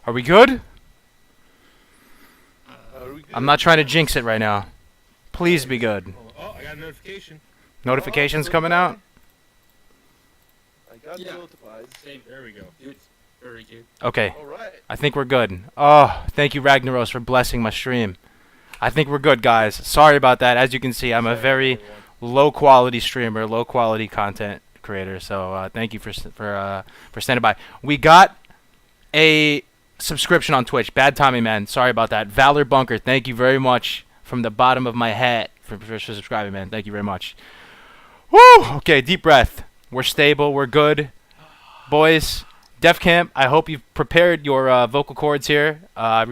Are we good? Are we good? I'm not trying to jinx it right now. Please be good. Oh, I got a notification. Notifications coming out? I got Yeah. notified. Same. There we go. Good. Very good. Okay, All right. I think we're good. Oh, thank you, Ragnaros, for blessing my stream. I think we're good, guys. Sorry about that. As you can see, I'm a very low-quality streamer, low-quality content creator. So thank you for standing by. We got a subscription on Twitch. Bad timing, man. Sorry about that. Valor Bunker, thank you very much from the bottom of my hat for subscribing, man. Thank you very much. Woo! Okay, deep breath. We're stable. We're good. Boys, Def Camp, I hope you've prepared your vocal cords here. I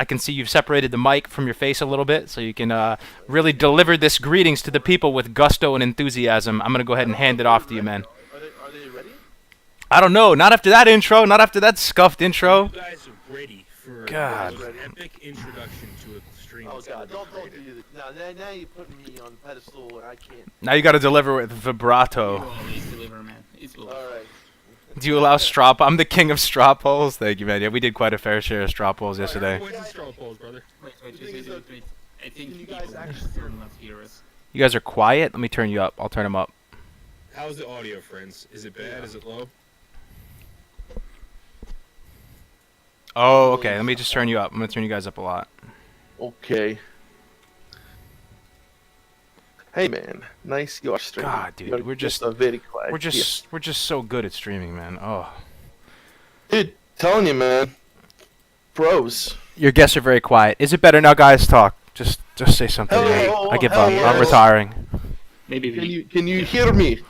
can see you've separated the mic from your face a little bit, so you can really deliver this greetings to the people with gusto and enthusiasm. I'm going to go ahead and hand it off to you, man. Are they ready? I don't know. Not after that intro. Not after that scuffed intro. You guys are ready for God. an epic introduction to a stream. Oh that's God! gonna Don't be do this. Now you're putting me on the pedestal, and I can't. Now you got to deliver with You vibrato. always deliver, man. It's will. All right. Do you allow straw? I'm the king of straw polls. Thank you, man. Yeah, we did quite a fair share of straw polls yesterday. Points and straw polls, brother. Wait. The thing is that- I think Can you people guys actually- still not hear us. You guys are quiet. Let me turn you up. I'll turn them up. How's the audio, friends? Is it bad? Is it low? Oh, okay. Let me just turn you up. I'm gonna turn you guys up a lot. Okay. Hey man, nice your stream. God, dude, You're we're just- a very quiet. We're just so good at streaming, man. Oh, Dude, telling you, man. Pros. your guests are very quiet. Is it better now, guys? Talk. Just say something. Hello, I give up. hello. I'm retiring. Maybe Can you hear me?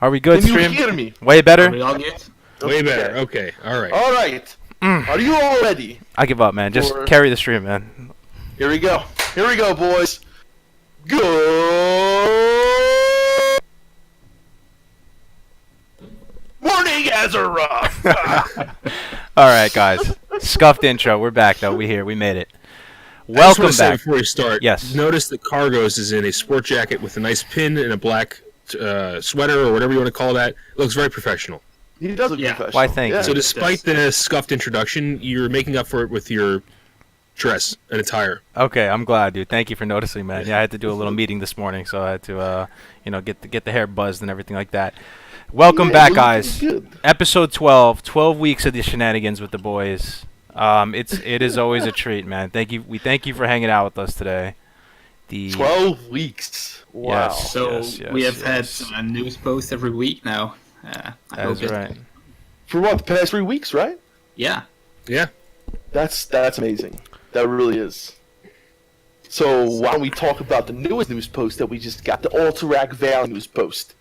Are we good, Can you stream? hear me? Way Are better. we all good? Way better. Okay. All right. All right. Mm. Are you all ready? I give up, man. Just Or- carry the stream, man. Here we go. Here we go, boys. Go. Morning, Azeroth. All right, guys. Scuffed intro. We're back, though. We here. We made it. I just Welcome wanna say back. before we start, Yes. notice that Cargos is in a sport jacket with a nice pin and a black sweater or whatever you want to call that. It looks very professional. He does look Yeah. professional. Why, thank yeah. you. So despite the scuffed introduction, you're making up for it with your dress and attire. Okay, I'm glad, dude. Thank you for noticing, man. Yeah, I had to do a little meeting this morning, so I had to, get the hair buzzed and everything like that. Welcome Yeah, back, you look guys. good. Episode 12. 12 weeks of the shenanigans with the boys. It is always a treat, man. Thank you. We thank you for hanging out with us today. 12 weeks. Wow. Yes. So we have yes. had a news post every week now. I hope That's it- right. For what, the past 3 weeks, right? Yeah. Yeah. That's amazing. That really is. So why don't we talk about the newest news post that we just got, the Alterac Valley news post.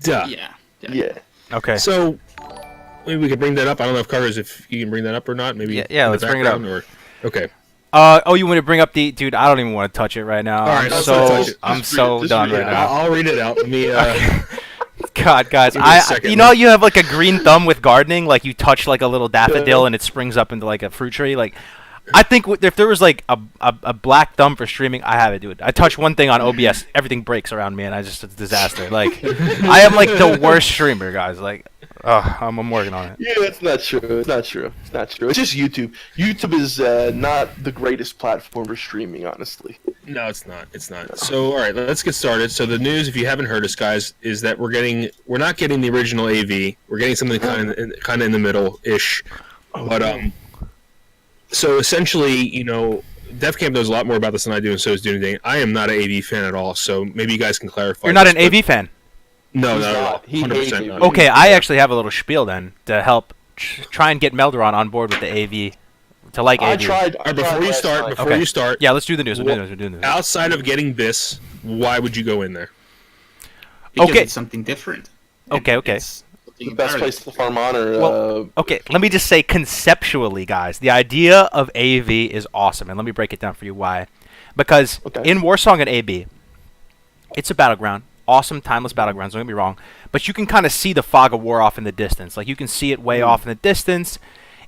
Duh. Yeah. Yeah. Okay. So maybe we could bring that up. I don't know if Cargos, if you can bring that up or not. Maybe. Yeah, in the let's bring it up. background, Or, okay. You want to bring up the dude? I don't even want to touch it right now. All right, I'm let's so not touch it. I'm Just so read it. done Just right read it. now. I'll read it out. Let me. God, guys, Give me a second. you know you have like a green thumb with gardening, like you touch like a little daffodil and it springs up into like a fruit tree. Like, I think if there was like a black thumb for streaming, I have it, dude. I touch one thing on OBS, everything breaks around me, and it's a disaster. Like, I am like the worst streamer, guys. Like, I'm working on it. Yeah, it's not true. It's not true. It's not true. It's just YouTube. YouTube is not the greatest platform for streaming, honestly. No, it's not. It's not. So, all right, let's get started. So, the news, if you haven't heard us, guys, is that we're not getting the original AV. We're getting something kind of in the middle ish. But so essentially, Def Camp knows a lot more about this than I do, and so is Doonday. I am not an AV fan at all. So maybe you guys can clarify. You're not this, an but- AV fan. No, He's not at all. not. He 100% hates not. AV. Okay, I actually have a little spiel then to help try and get Melderon on board with the AV, to like I AV. tried. All right, before you start, Okay. start, Yeah, let's do the news. We're doing the news. outside of getting this, why would you go in there? Because Okay. it's something different. Okay. It's something The best entirely- place to farm honor. Well, okay, let me just say conceptually, guys, the idea of AV is awesome, and let me break it down for you why. Because Okay. in Warsong and AB, it's a battleground, awesome, timeless battlegrounds, don't get me wrong, but you can kind of see the fog of war off in the distance. Like, you can see it way off in the distance.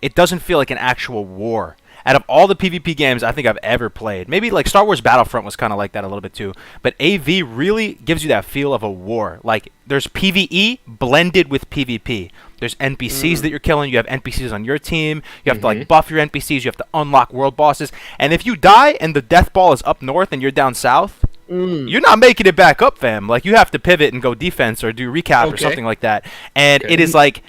It doesn't feel like an actual war. out of all the PvP games I think I've ever played, maybe like Star Wars Battlefront was kind of like that a little bit too, but AV really gives you that feel of a war. Like there's PvE blended with PvP. There's NPCs that you're killing. You have NPCs on your team. You have to like buff your NPCs. You have to unlock world bosses. And if you die and the death ball is up north and you're down south, you're not making it back up, fam. Like you have to pivot and go defense or do recap or something like that. And it is like,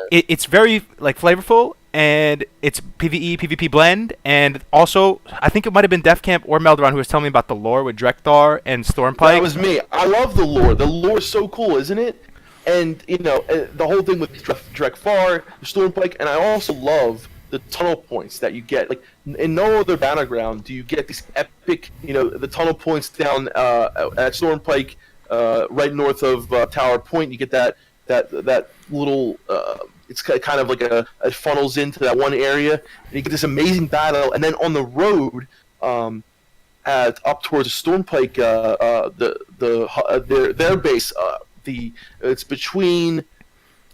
it's very like flavorful, and it's PvE PvP blend. And also, I think it might have been Def Camp or Melderon who was telling me about the lore with Drekthar and Stormpike. That was me. I love the lore. The lore is so cool, isn't it? And the whole thing with Drekthar, Stormpike, and I also love the tunnel points that you get. Like in no other battleground do you get these epic, the tunnel points down at Stormpike, right north of Tower Point. You get that little. It's kind of like it funnels into that one area, and you get this amazing battle. And then on the road, up towards Stormpike, their base, it's between.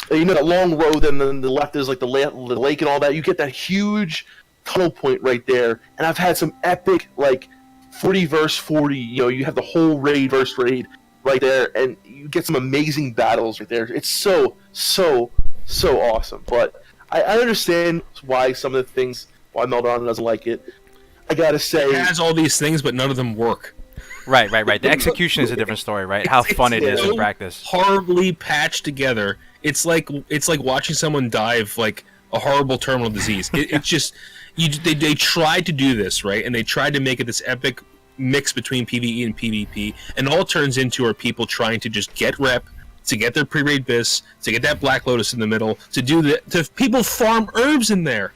That long road, and then the left is like the lake and all that. You get that huge tunnel point right there, and I've had some epic 40 versus 40. You have the whole raid versus raid right there, and you get some amazing battles right there. It's so awesome. But I understand why some of the things why Melderon doesn't like it. I gotta say, it has all these things, but none of them work. Right. The execution is a different story, right? How fun it is in practice. Horribly patched together. It's like watching someone die of like a horrible terminal disease. It's just they tried to do this, right, and they tried to make it this epic mix between PvE and PvP, and all turns into are people trying to just get rep, to get their pre-raid bis, to get that Black Lotus in the middle, to people farm herbs in there.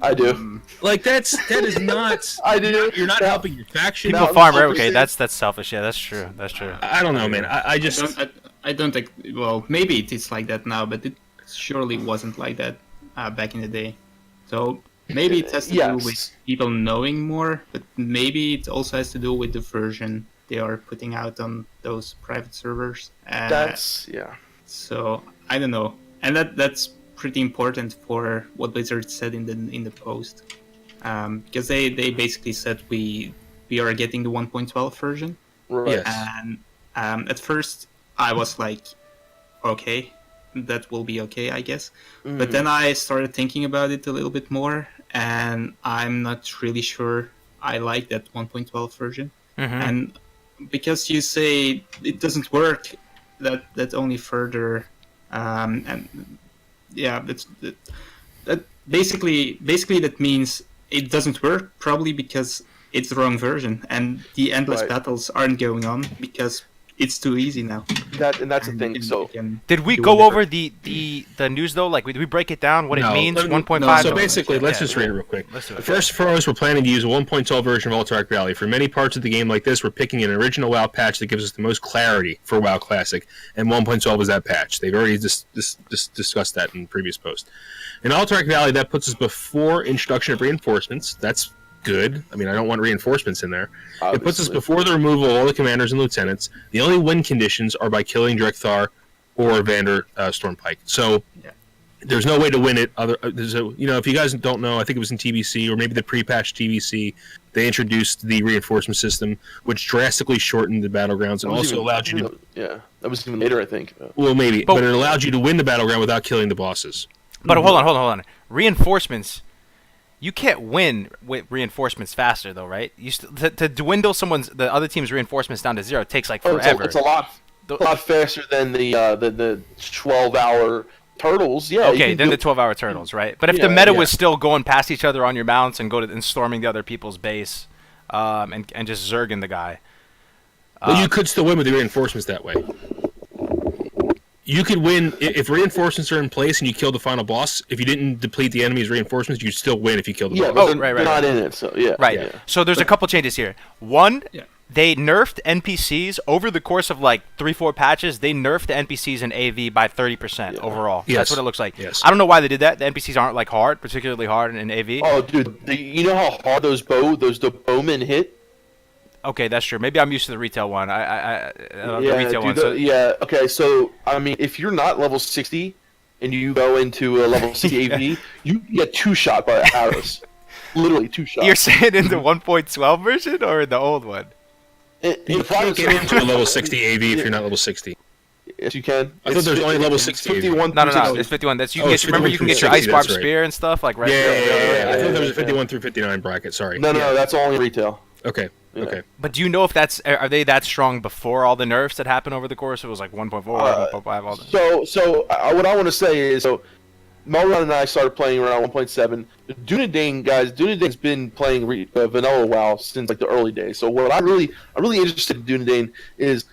I do. Like that is not. I do. You're not helping your faction. People farm herb. Okay, that's selfish. Yeah, that's true. I don't know, man. I don't think. Well, maybe it is like that now, but it surely wasn't like that back in the day. So maybe it has to do with people knowing more, but maybe it also has to do with the version they are putting out on those private servers. So I don't know, and that's pretty important for what Blizzard said in the post, because they basically said we are getting the 1.12 version. Right. Yes. And at first I was like, okay, that will be okay, I guess. But then I started thinking about it a little bit more, and I'm not really sure I like that 1.12 version. And because you say it doesn't work, that only further that basically that means it doesn't work, probably because it's the wrong version, and the endless battles aren't going on because it's too easy now. That's the thing. So did we go over the news though? Like, did we break it down what it means? 1.5. No, so basically, let's just read it real quick. First and foremost, we're planning to use a 1.12 version of Alterac Valley. For many parts of the game like this, we're picking an original WoW patch that gives us the most clarity for WoW Classic, and 1.12 is that patch. They've already discussed that in the previous post. In Alterac Valley, that puts us before introduction of reinforcements. That's good. I mean, I don't want reinforcements in there. Obviously. It puts us before the removal of all the commanders and lieutenants. The only win conditions are by killing Drekthar or Vander Stormpike. So there's no way to win it. If you guys don't know, I think it was in TBC or maybe the pre-patch TBC, they introduced the reinforcement system, which drastically shortened the battlegrounds and also allowed you to. Yeah, that was even later, I think. Well, maybe, but it allowed you to win the battleground without killing the bosses. But hold on. Reinforcements. You can't win with reinforcements faster, though, right? To dwindle the other team's reinforcements down to 0 takes like forever. It's a lot faster than the 12-hour turtles. Yeah. Okay, then the 12-hour turtles, right? But if the meta was still going past each other on your mounts and and storming the other people's base, and just zerging the guy. Well, you could still win with the reinforcements that way. You could win if reinforcements are in place and you kill the final boss. If you didn't deplete the enemy's reinforcements, you still win if you kill the boss. But they're not in it, so yeah. Right. Yeah. So there's a couple changes here. One, they nerfed NPCs over the course of like 3-4 patches. They nerfed the NPCs in AV by 30% overall. Yes. That's what it looks like. Yes. I don't know why they did that. The NPCs aren't like particularly hard in AV. Oh, dude, you know how hard those bowmen hit? Okay, that's true. Maybe I'm used to the retail one. The retail one. Okay, so I mean, if you're not level 60 and you go into a level 60 AV, you get 2 shot by arrows. literally 2 shots. You're saying in the 1.12 version or in the old one? In You private can't get into a server, level 60 AV if you're not level 60. yes, you can. I thought there was only level 60 AV. 51 No, through 60. it's 51. That's you Oh, can it's get. Remember, 51 you can through get your 60, ice barb that's right. spear and stuff like right. Yeah. I thought there was a yeah. 51 through 59 bracket. Sorry. No, that's only retail. Okay. Yeah. Okay. But do you know if are they that strong before all the nerfs that happened over the course? It was like 1.4, 1.5, all that. So what I want to say is, Melron and I started playing around 1.7. Dunedain, guys, Dunedain's been playing vanilla WoW since like the early days. So what I'm really interested in Dunedain is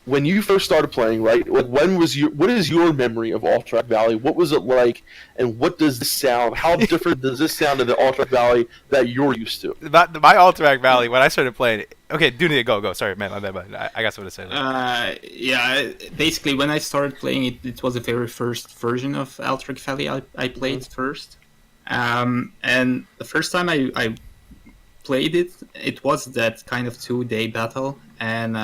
when you first started playing, right? Like what is your memory of Alterac Valley? What was it like, and what does this sound? How different does this sound to the Alterac Valley that you're used to? My Alterac Valley, when I started playing, okay, Dunia, go. Sorry, man, I got something to say. Yeah, basically when I started playing it, it was the very first version of Alterac Valley I played first. And the first time I played it, it was that kind of 2-day battle, and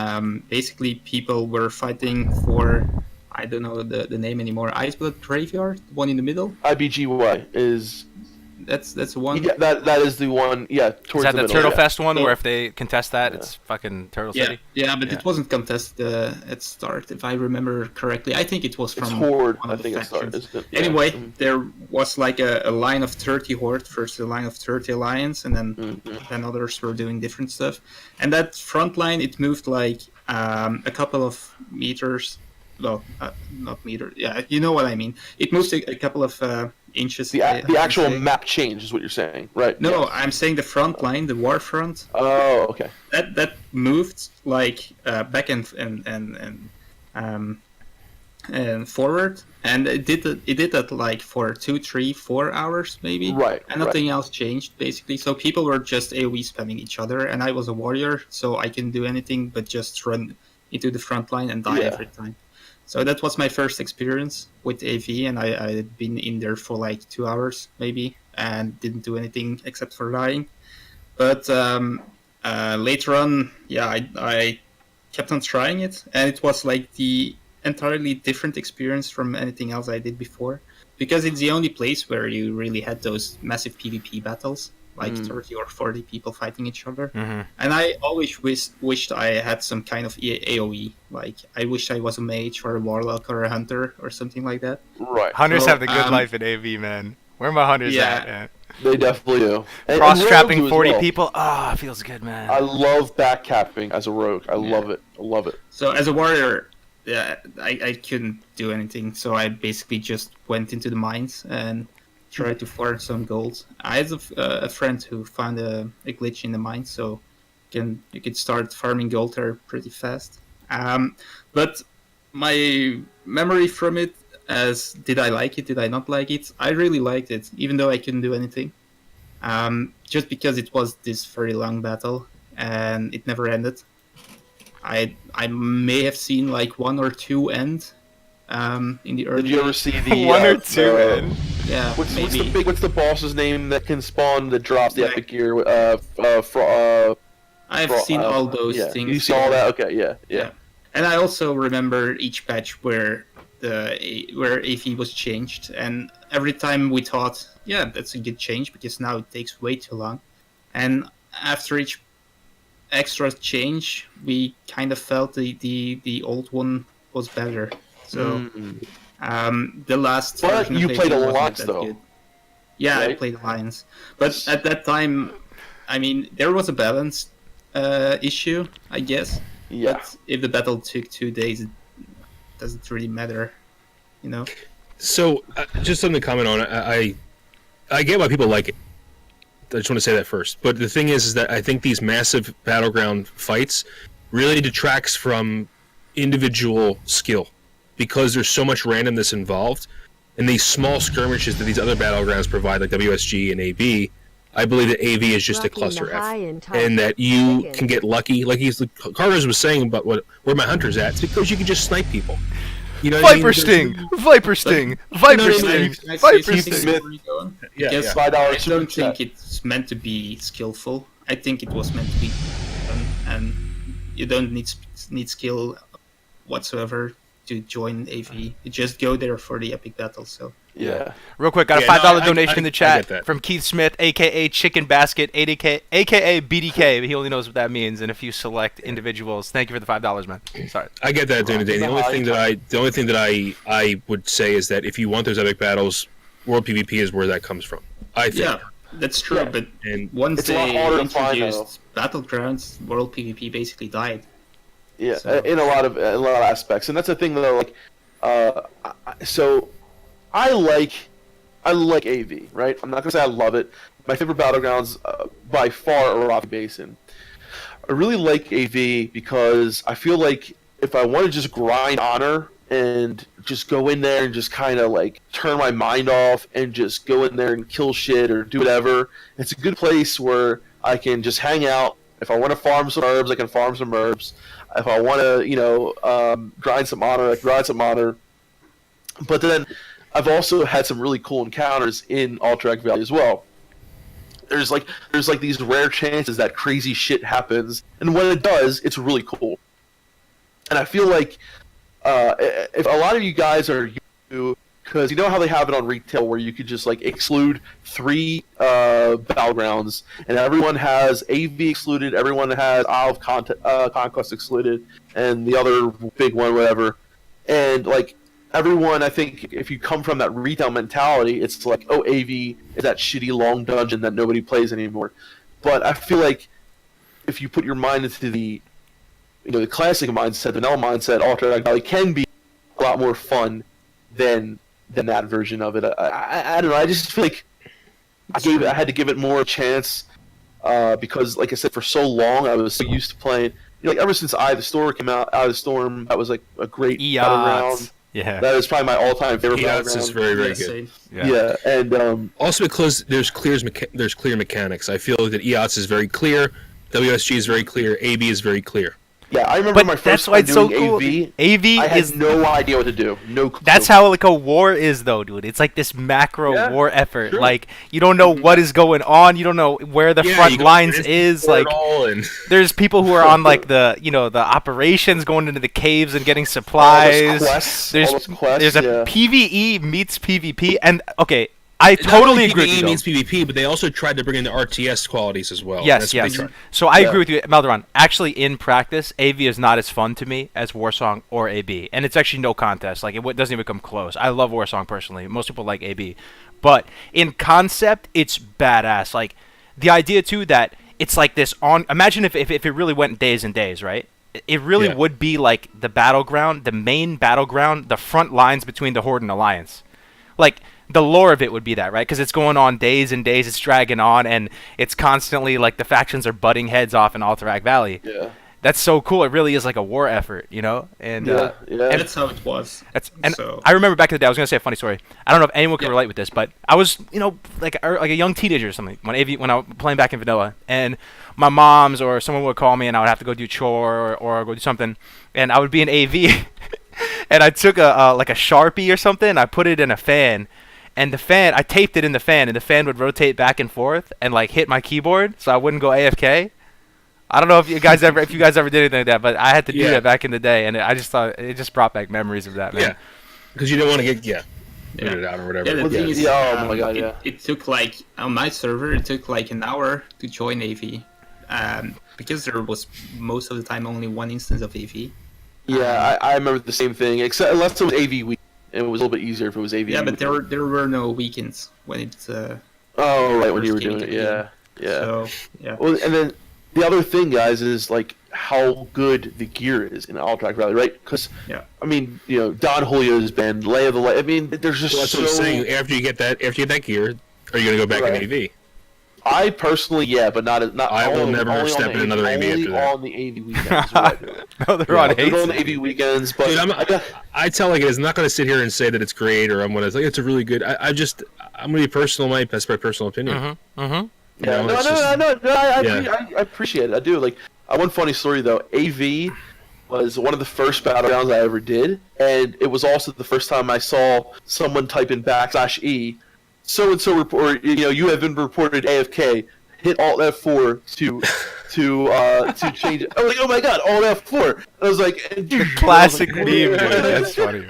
basically people were fighting for, I don't know the name anymore, Iceblood Graveyard, the one in the middle. IBGY is That's the one. yeah, that is the one. Yeah, towards Is that the the middle, Turtle yeah. Fest one So- where if they contest that, it's fucking Turtle Yeah, City? yeah, but Yeah. it wasn't contested at start, if I remember correctly. I think it was from It's Horde, one I of the think it started. factions. Isn't it? Yeah. Anyway, Mhm. there was like a line of 30 Horde versus a line of 30 Alliance, and then others were doing different stuff. And that front line, it moved like a couple of meters. Well, not meter. Yeah, you know what I mean. It moved a couple of inches. The I actual say. map change is what you're saying, right? No, Yeah. I'm saying the front line, the war front. Oh, okay. That moved like back and forward, and it did that like for 2, 3, 4 hours maybe. Right, And nothing else changed basically. So people were just AoE spamming each other, and I was a warrior, so I couldn't do anything but just run into the front line and die Yeah. every time. So that was my first experience with AV, and I had been in there for like 2 hours maybe, and didn't do anything except for dying. But later on, yeah, I kept on trying it, and it was like the entirely different experience from anything else I did before, because it's the only place where you really had those massive PvP battles, like 30 or 40 people fighting each other. And I always wished I had some kind of AoE. Like, I wish I was a mage or a warlock or a hunter or something like that. Right. Hunters So, have the good life in AV, man. Where are my hunters Yeah. at, man? They definitely do. And Cross rogues trapping do as 40 well. people. Ah, feels good, man. I love backcapping as a rogue. I love it. I love it. So as a warrior, yeah, I couldn't do anything. So I basically just went into the mines and tried to farm some gold. I had a friend who found a glitch in the mines, so you could start farming gold there pretty fast. But my memory from it, as did I like it, did I not like it? I really liked it, even though I couldn't do anything. Just because it was this very long battle and it never ended. I may have seen like 1 or 2 end in the early. Did you ever see the One or two, man. Yeah, maybe. What's the boss's name that can spawn that drops the Yeah. epic gear? I've seen all those yeah. things. You saw all that? Okay, yeah. And I also remember each patch where where AV was changed, and every time we thought, yeah, that's a good change because now it takes way too long. And after each extra change, we kind of felt the old one was better. So the last. But version of you AV played wasn't Alliance, that though. good. Yeah, I Right? played Alliance, but at that time, I mean, there was a balance issue, I guess. Yeah. But if the battle took 2 days, it doesn't really matter, you know. So, just something to comment on. I get why people like it. I just want to say that first. But the thing is that I think these massive battleground fights really detracts from individual skill because there's so much randomness involved. And these small skirmishes that these other battlegrounds provide, like WSG and AB, I believe that AV is just a cluster F, and that you can get lucky. Like Carlos was saying about where my hunter's at. It's because you can just snipe people. You know what I mean? Viper Sting! Viper Sting! Viper Sting! Can I say Viper something Sting! Smith. before you go on? Yeah, Because yeah. $5 I super don't chat. think it's meant to be skillful. I think it was meant to be fun, and you don't need skill whatsoever to join AV. You just go there for the epic battle. So Yeah. Real quick, got a Yeah, $5 no, donation in the chat get that. from Keith Smith, aka Chicken Basket, aka BDK. He only knows what that means, and a few select individuals. Thank you for the $5, man. Sorry. I get that, Dana. The only thing that I would say is that if you want those epic battles, World PvP is where that comes from. I think. yeah, that's true. Yeah. But And once It's a lot they harder to find, introduced Battlegrounds, World PvP basically died. Yeah, So- in a lot of aspects, and that's the thing though. Like, so I like AV, right? I'm not gonna say I love it. My favorite battlegrounds by far are Rocky Basin. I really like AV because I feel like if I want to just grind honor and just go in there and just kind of like turn my mind off and just go in there and kill shit or do whatever, it's a good place where I can just hang out. If I want to farm some herbs, I can farm some herbs. If I want to, grind some honor, I can grind some honor. But then I've also had some really cool encounters in Alterac Valley as well. There's like these rare chances that crazy shit happens, and when it does, it's really cool. And I feel like if a lot of you guys are new, because you know how they have it on retail where you could just like exclude 3 battlegrounds, and everyone has AV excluded, everyone has Isle of Conquest excluded, and the other big one, whatever. And like everyone, I think if you come from that retail mentality, it's like, oh, AV is that shitty long dungeon that nobody plays anymore. But I feel like if you put your mind into the classic mindset, the vanilla mindset, Alterac Valley can be a lot more fun than that version of it. I don't know. I just feel like I had to give it more chance because, like I said, for so long I was so used to playing. Like ever since Eye of the Storm came out, Eye of the Storm, that was like a great battleground. Yeah. That is probably my all-time favorite Chaos is battleground. very Yeah, good. same. Yeah, and Also because there's clear mechanics. I feel that EOTS is very clear, WSG is very clear, AB is very clear. yeah, I remember But my that's first why time it's so doing cool. AV. AV I had is no idea what to do. No clue. That's how like a war is, though, dude. It's like this macro Yeah, war effort. sure. Like you don't know what is going on. You don't know where the front you go lines against is. the Like portal and there's people who are on like the operations going into the caves and getting All those supplies. quests, There's all those quests, there's a yeah. PVE meets PvP, and okay, I Not totally only agree with you. PvE though. means PvP, but they also tried to bring in the RTS qualities as well. Yes, That's what they yes. tried. So I Yeah. agree with you, Maldoron. Actually, in practice, AV is not as fun to me as Warsong or AB, and it's actually no contest. Like it doesn't even come close. I love Warsong personally. Most people like AB, but in concept, it's badass. Like the idea too that it's like this on. Imagine if it really went days and days, right? It really Yeah. would be like the battleground, the main battleground, the front lines between the Horde and Alliance. Like the lore of it would be that, right? Because it's going on days and days, it's dragging on, and it's constantly like the factions are butting heads off in Alterac Valley. Yeah. That's so cool. It really is like a war effort, you know? And Yeah. Yeah. That's how it was. and So- I remember back in the day, I was gonna say a funny story. I don't know if anyone can Yeah. relate with this, but I was, like a young teenager or something when I was playing back in vanilla, and my mom's or someone would call me, and I would have to go do chore or go do something, and I would be in AV, and I took a Sharpie or something, and I put it in a fan. And the fan, I taped it in the fan, and the fan would rotate back and forth and like hit my keyboard, so I wouldn't go AFK. I don't know if you guys ever did anything like that, but I had to do Yeah. that back in the day, and I just thought it just brought back memories of that, man. Yeah, because you don't want to get Yeah. booted out or whatever. Yeah, the thing is, Yeah, oh my God, it, yeah. it took like on my server, it took like an hour to join AV, because there was most of the time only one instance of AV. Yeah, I remember the same thing, except unless it was AV week. It was a little bit easier if it was AV. Yeah, but weekend. there were no weekends when it's. Oh, right, when you were first came doing it, into yeah, yeah. So yeah. Well, and then the other thing, guys, is like how good the gear is in Alterac Valley, right? Because Yeah. I mean, Don Julio's band, Lay of the Light. I mean, there's just Well, that's so. what I'm saying. After you get that gear, are you gonna go back Right. in AV? I personally, yeah, but not. I will only- never only on step the in another AV only after that. on the AV weekends. is what I do. No, they're Yeah, on I'll do it hate. on the AV weekends, but Dude, I got. I tell like it is not going to sit here and say that it's great or I'm going to like it's a really good. I'm going to be personal. That's my personal opinion. Mm-hmm. Mm-hmm. You know, No, it's just- I appreciate it. I do. Like, one funny story though. AV was one of the first battlegrounds I ever did, and it was also the first time I saw someone type in /E. So and so report. You have been reported AFK. Hit Alt F4 to to change it. I was like, oh my god, all F4. I was like, dude, Classic I was like, meme, dude. That's funny.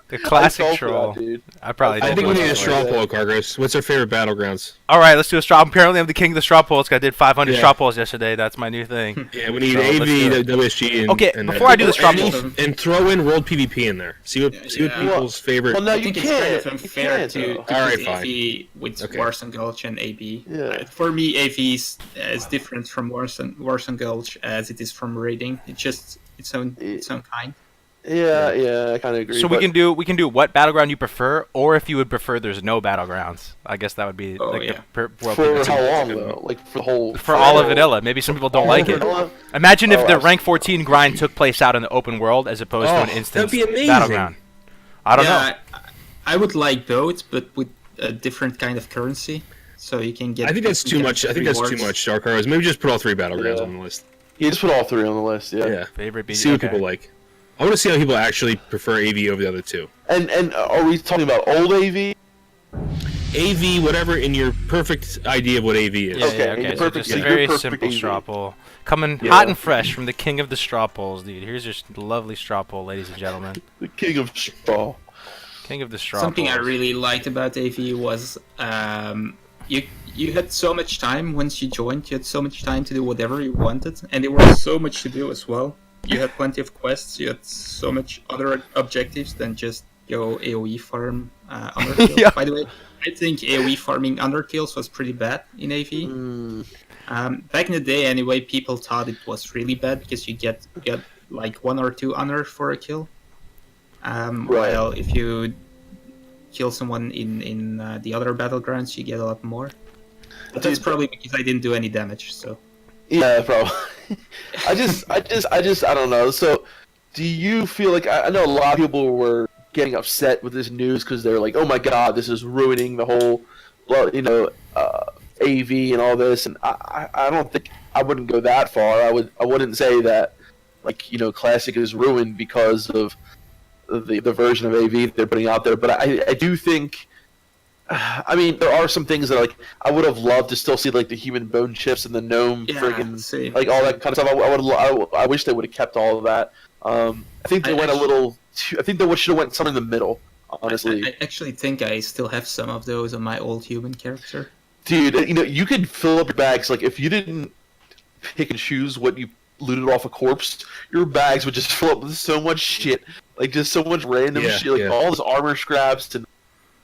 The classic I fell for troll. that, dude. I probably I did. think we once need a or straw twice. poll, Cargos. What's our favorite battlegrounds? All right, let's do a straw. Apparently, I'm the king of the straw polls. I did 500 Yeah. straw polls yesterday. That's my new thing. Yeah, we need So, let's do AV, it. WSG, and Okay, and, before I do the straw and, polls- and throw in World PvP in there. See what Yeah. people's favorite. Well, no, I you think it's can't. kind of You unfair can't, to though. All right, use fine. AV with Okay. Warzone Gulch and AB. Yeah. For me, AV is different from Warzone Gulch as it is from raiding. It's just its own kind. Yeah, I kind of agree. So we can do what battleground you prefer, or if you would prefer, there's no battlegrounds. I guess that would be Oh, like yeah. the world for PvP. how long though? Like for the whole For all of vanilla. Maybe some people don't like it. Vanilla? Imagine if Oh, the absolutely. rank 14 grind took place out in the open world as opposed to Oh, an instance that'd be amazing. battleground. I don't know. I would like both, but with a different kind of currency, so you can get. I think that's too much. I think that's too rewards. much, Dark Cargos. Maybe just put all three battlegrounds Yeah. on the list. You just put all three on the list. Yeah. Yeah. Favorite BG. See what okay. people like. I want to see how people actually prefer AV over the other two. And are we talking about old AV? AV, whatever in your perfect idea of what AV is. Yeah, Okay, yeah, okay. your So perfect- just a your very perfect simple AV. straw poll. Coming Yeah. hot and fresh from the king of the straw polls, dude. Here's your lovely straw poll, ladies and gentlemen. The king of straw. King of the straw Something I polls. really liked about AV was you had so much time once you joined. You had so much time to do whatever you wanted, and there was so much to do as well. You had plenty of quests. You had so much other objectives than just go AOE farm underkills. Yeah. By the way, I think AOE farming underkills was pretty bad in AV. Back in the day, anyway, people thought it was really bad because you get like 1 or 2 honor for a kill. Right. While if you kill someone in the other battlegrounds, you get a lot more. But that's probably because I didn't do any damage. So Yeah, bro. I don't know. So, do you feel like I know a lot of people were getting upset with this news because they're like, "Oh my God, this is ruining the whole, well, AV and all this." And I don't think I wouldn't go that far. I wouldn't say that, like, Classic is ruined because of the version of AV they're putting out there. But I do think. I mean, there are some things that I would have loved to still see, like the human bone chips and the gnome friggin' see. like all that kind of stuff. I wish they would have kept all of that. I think they went a little. I think they should have went something in the middle. Honestly, I actually think I still have some of those on my old human character. dude, you could fill up your bags. Like if you didn't pick and choose what you looted off a corpse, your bags would just fill up with so much shit. Like just so much random Yeah, shit. Like yeah. all this armor scraps and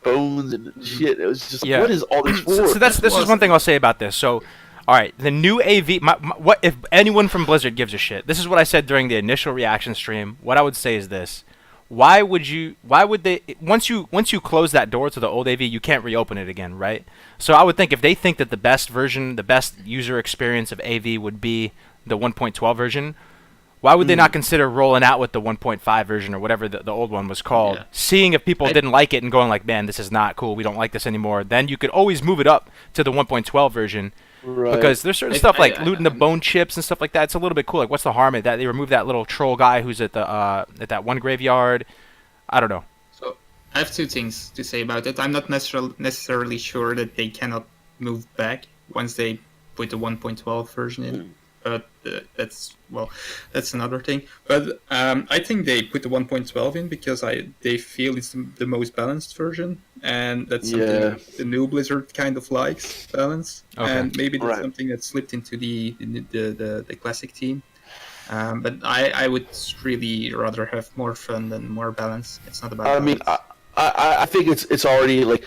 bones and shit. It was just Yeah. what is all this for? So this is one thing I'll say about this. So, all right, the new AV. What if anyone from Blizzard gives a shit? This is what I said during the initial reaction stream. What I would say is this: Why would they? Once you close that door to the old AV, you can't reopen it again, right? So I would think if they think that the best version, the best user experience of AV would be the 1.12 version. Why would they not consider rolling out with the 1.5 version or whatever the old one was called? Yeah. Seeing if people didn't like it and going like, man, this is not cool. We don't like this anymore. Then you could always move it up to the 1.12 version Right. because there's certain stuff like looting the bone chips and stuff like that. It's a little bit cool. Like, what's the harm in that? They remove that little troll guy who's at the at that one graveyard. I don't know. So I have 2 things to say about it. I'm not necessarily sure that they cannot move back once they put the 1.12 version in. But that's another thing. But I think they put the 1.12 in because they feel it's the most balanced version, and that's something the new Blizzard kind of likes, balance. Okay. And maybe that's Right. something that slipped into the classic team. But I would really rather have more fun than more balance. It's not about. I mean, balance. I think it's already like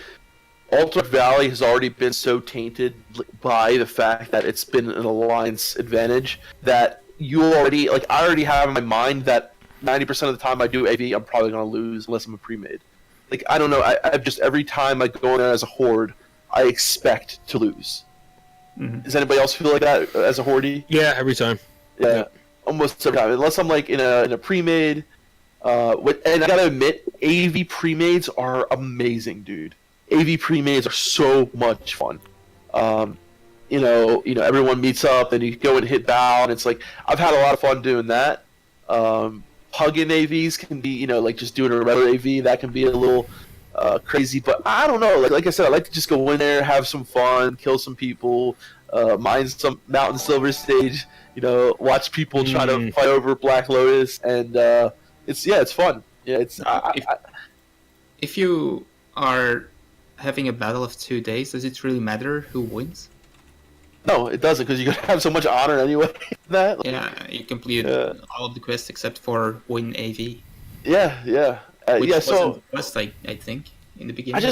Ultimate Valley has already been so tainted by the fact that it's been an alliance advantage that I already have in my mind that 90% of the time I do AV, I'm probably gonna lose unless I'm a pre-made. Like I don't know, I just every time I go in there as a horde, I expect to lose. Mhm. Does anybody else feel like that as a horde? Yeah, every time. Yeah, almost every time. Unless I'm like in a pre-made. And I gotta admit, AV pre-mades are amazing, dude. AV pre-mades are so much fun. Everyone meets up and you go and hit bow, and it's like I've had a lot of fun doing that. Plug-in AVs can be, like just doing a regular AV. That can be a little crazy. But I don't know. Like I said, I like to just go in there, have some fun, kill some people, mine some Mountain Silver stage. Watch people try to fight over Black Lotus, and it's fun. Yeah, it's. If you are having a battle of 2 days, does it really matter who wins? No, it doesn't, because you have so much honor anyway. That. Yeah, you completed all of the quests except for win AV. Yeah. Which So wasn't the quest, I think, in the beginning.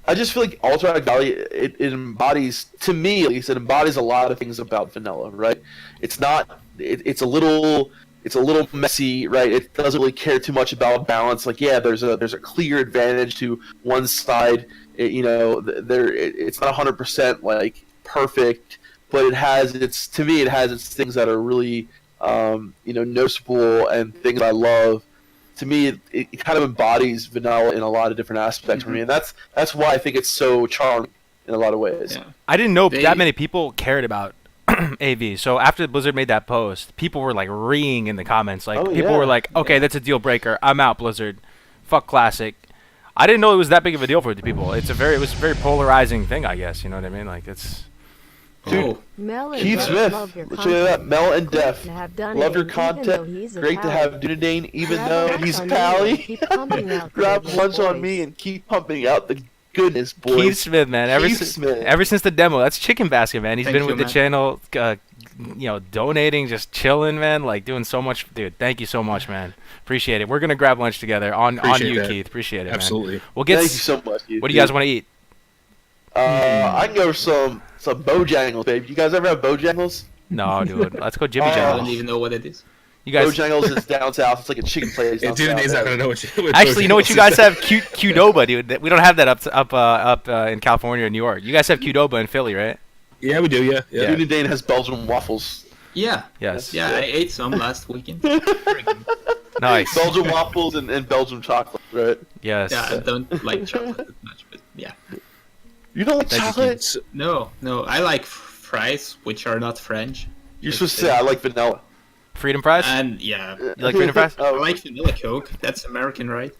I just feel like Ultra Valley it embodies, to me at least, it embodies a lot of things about vanilla, right? It's not. It's a little messy, right? It doesn't really care too much about balance. Like, yeah, there's a clear advantage to one side. It's not 100% like perfect, but it has its things that are really noticeable and things I love. To me, it kind of embodies vanilla in a lot of different aspects for me, and that's why I think it's so charming in a lot of ways. Yeah. I didn't know that many people cared about AV. So after Blizzard made that post, people were like reeing in the comments. Like people were like, "Okay, that's a deal breaker. I'm out, Blizzard. Fuck Classic." I didn't know it was that big of a deal for the people. It was a very polarizing thing, I guess. You know what I mean? Like it's. Dude, Keith Smith, let's show you that. Mel and Def, love your content. Great to have Dunedain, even though he's Pally. Grab lunch on me and keep pumping out the goodness, boys. Keith Smith, man. Ever since the demo, that's Chicken Basket, man. He's been with the channel, donating, just chilling, man. Like doing so much, dude. Thank you so much, man. Appreciate it. We're gonna grab lunch together on you, Keith. Appreciate it, Absolutely. man. We'll get. Thank you so much, Keith. What do you guys want to eat? I can go for some Bojangles, babe. You guys ever have Bojangles? No, dude. Let's go Jimmy I Jangles. don't even know what it is. You guys. Bojangles is down south. It's like a chicken place. Dunedain's not gonna know what you. Actually, you know what you guys have? Qdoba, dude. We don't have that up in California or New York. You guys have Qdoba in Philly, right? Yeah, we do. Yeah. Dunedain has Belgian waffles. Yeah. Yes. Yeah, I ate some last weekend. Nice. Belgian waffles and Belgian chocolate, right? Yes. Yeah, I don't like chocolate that much, but yeah. You don't like chocolate? No. I like fries, which are not French. You're supposed to say I like vanilla. Freedom fries? And yeah. You like Freedom fries? I like vanilla Coke. That's American, right?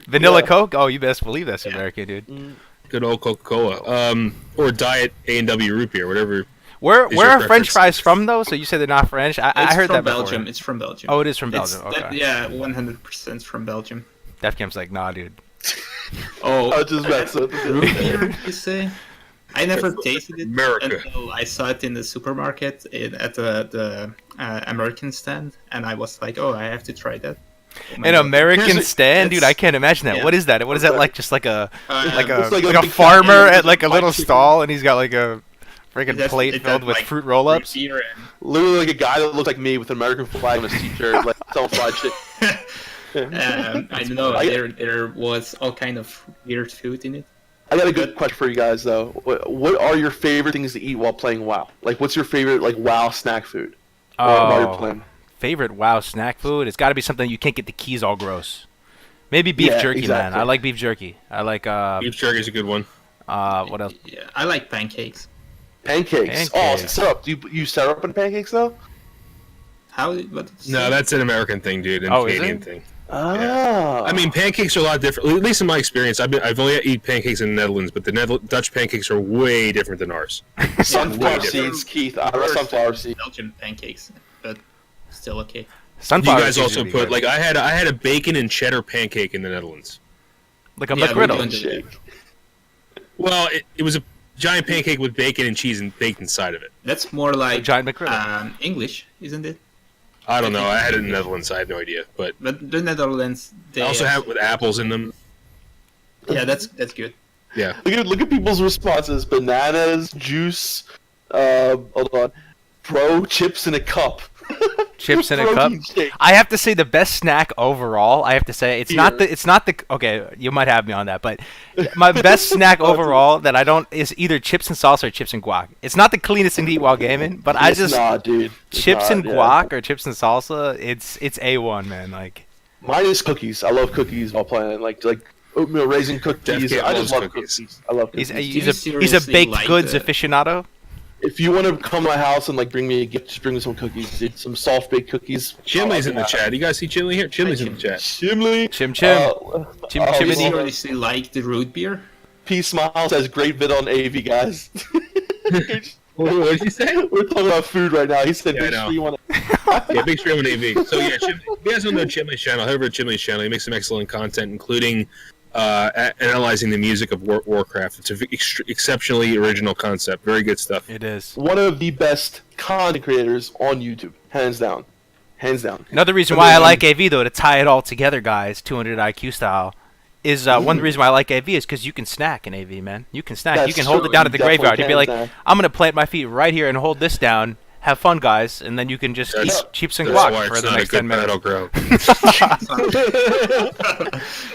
Vanilla Coke? Oh, you best believe that's American, dude. Good old Coca-Cola. Or Diet A&W root beer, whatever. Where are French fries from, though? So you said they're not French? I heard that before. It's from Belgium. Oh, it is from Belgium. Okay. Yeah, 100% from Belgium. Defcamp's like, nah, dude. Oh, I just messed up. root beer, you say? I never tasted it America. until I saw it in the supermarket at the American stand, and I was like, oh, I have to try that. An American stand, dude. I can't imagine that. Yeah. What is that? What is that like? Just like a like a big farmer fat at like a little chicken. stall, and he's got like a freaking That's- plate it filled has, with like, fruit roll-ups. beer Literally like a guy that looks like me with an American flag on his t-shirt, like selling fried chicken. and I don't know. There was all kind of weird food in it. I got a good question for you guys though. What are your favorite things to eat while playing WoW? Like, what's your favorite like WoW snack food? While you're playing? Favorite WoW snack food? It's got to be something you can't get the keys all gross. Maybe beef jerky, exactly. man. I like beef jerky. I like Beef jerky's a good one. what else? Yeah, I like pancakes. Pancakes. Oh, syrup. Do you use syrup in pancakes though? What? No, that's an American thing, dude, and Oh, is Canadian it? thing. Ah. I mean, pancakes are a lot different. At least in my experience, I've only eaten pancakes in the Netherlands, but the Dutch pancakes are way different than ours. Sunflower way seeds, Keith. I love sunflower seeds. Belgian pancakes, but still okay. You Sunflower guys seeds also would be put good. like I had a bacon and cheddar pancake in the Netherlands. like a Yeah, we McGriddle. don't do Shake. Well, it was a giant pancake with bacon and cheese and baked inside of it. That's more like giant McGriddle. English, isn't it? I don't know. I had it in the Netherlands. I have no idea, but But the Netherlands, they I also have it with apples in them. Yeah, that's good. Yeah. Look at people's responses. Bananas, juice. Hold on. Bro, chips in a cup. Chips in a cup. Protein shake. I have to say the best snack overall. I have to say it's not the okay. You might have me on that, but my best snack overall that I don't is either chips and salsa or chips and guac. It's not the cleanest thing to eat while gaming, but I It's just not, dude. It's chips not, and yeah. guac or chips and salsa. It's A1, man. Like Mine is cookies. I love cookies while playing. Like oatmeal raisin cookies. Def I Camp just loves love cookies. cookies. I love cookies. he's a seriously baked like goods the- aficionado. If you want to come to my house and like bring me a gift, just bring me some cookies, dude. Some soft baked cookies. Chimley's in the chat. You guys see Chimley here? Chimley's in the chat. Chimley. Chim. Uh, Chim oh, chimney. You well, seriously like the root beer? P Smile says great vid on AV, guys. What did you say? We're talking about food right now. He said, Yeah, I make know. sure you want to. Yeah, big stream on AV. So yeah, if you guys don't know Chimley's channel, head over to Chimley's channel. He makes some excellent content, including analyzing the music of Warcraft. It's an exceptionally original concept. Very good stuff. It is. One of the best content creators on YouTube, hands down. Hands down. Another reason why I like AV, though, to tie it all together, guys, 200 IQ style, is one reason why I like AV is because you can snack in AV, man. You can snack. That's you can hold true. it down You at the definitely graveyard. You'd be like, can snack. I'm going to plant my feet right here and hold this down. Have fun, guys. And then you can just eat That's- chips and That's guac why for it's the not a next good 10 minutes. battleground.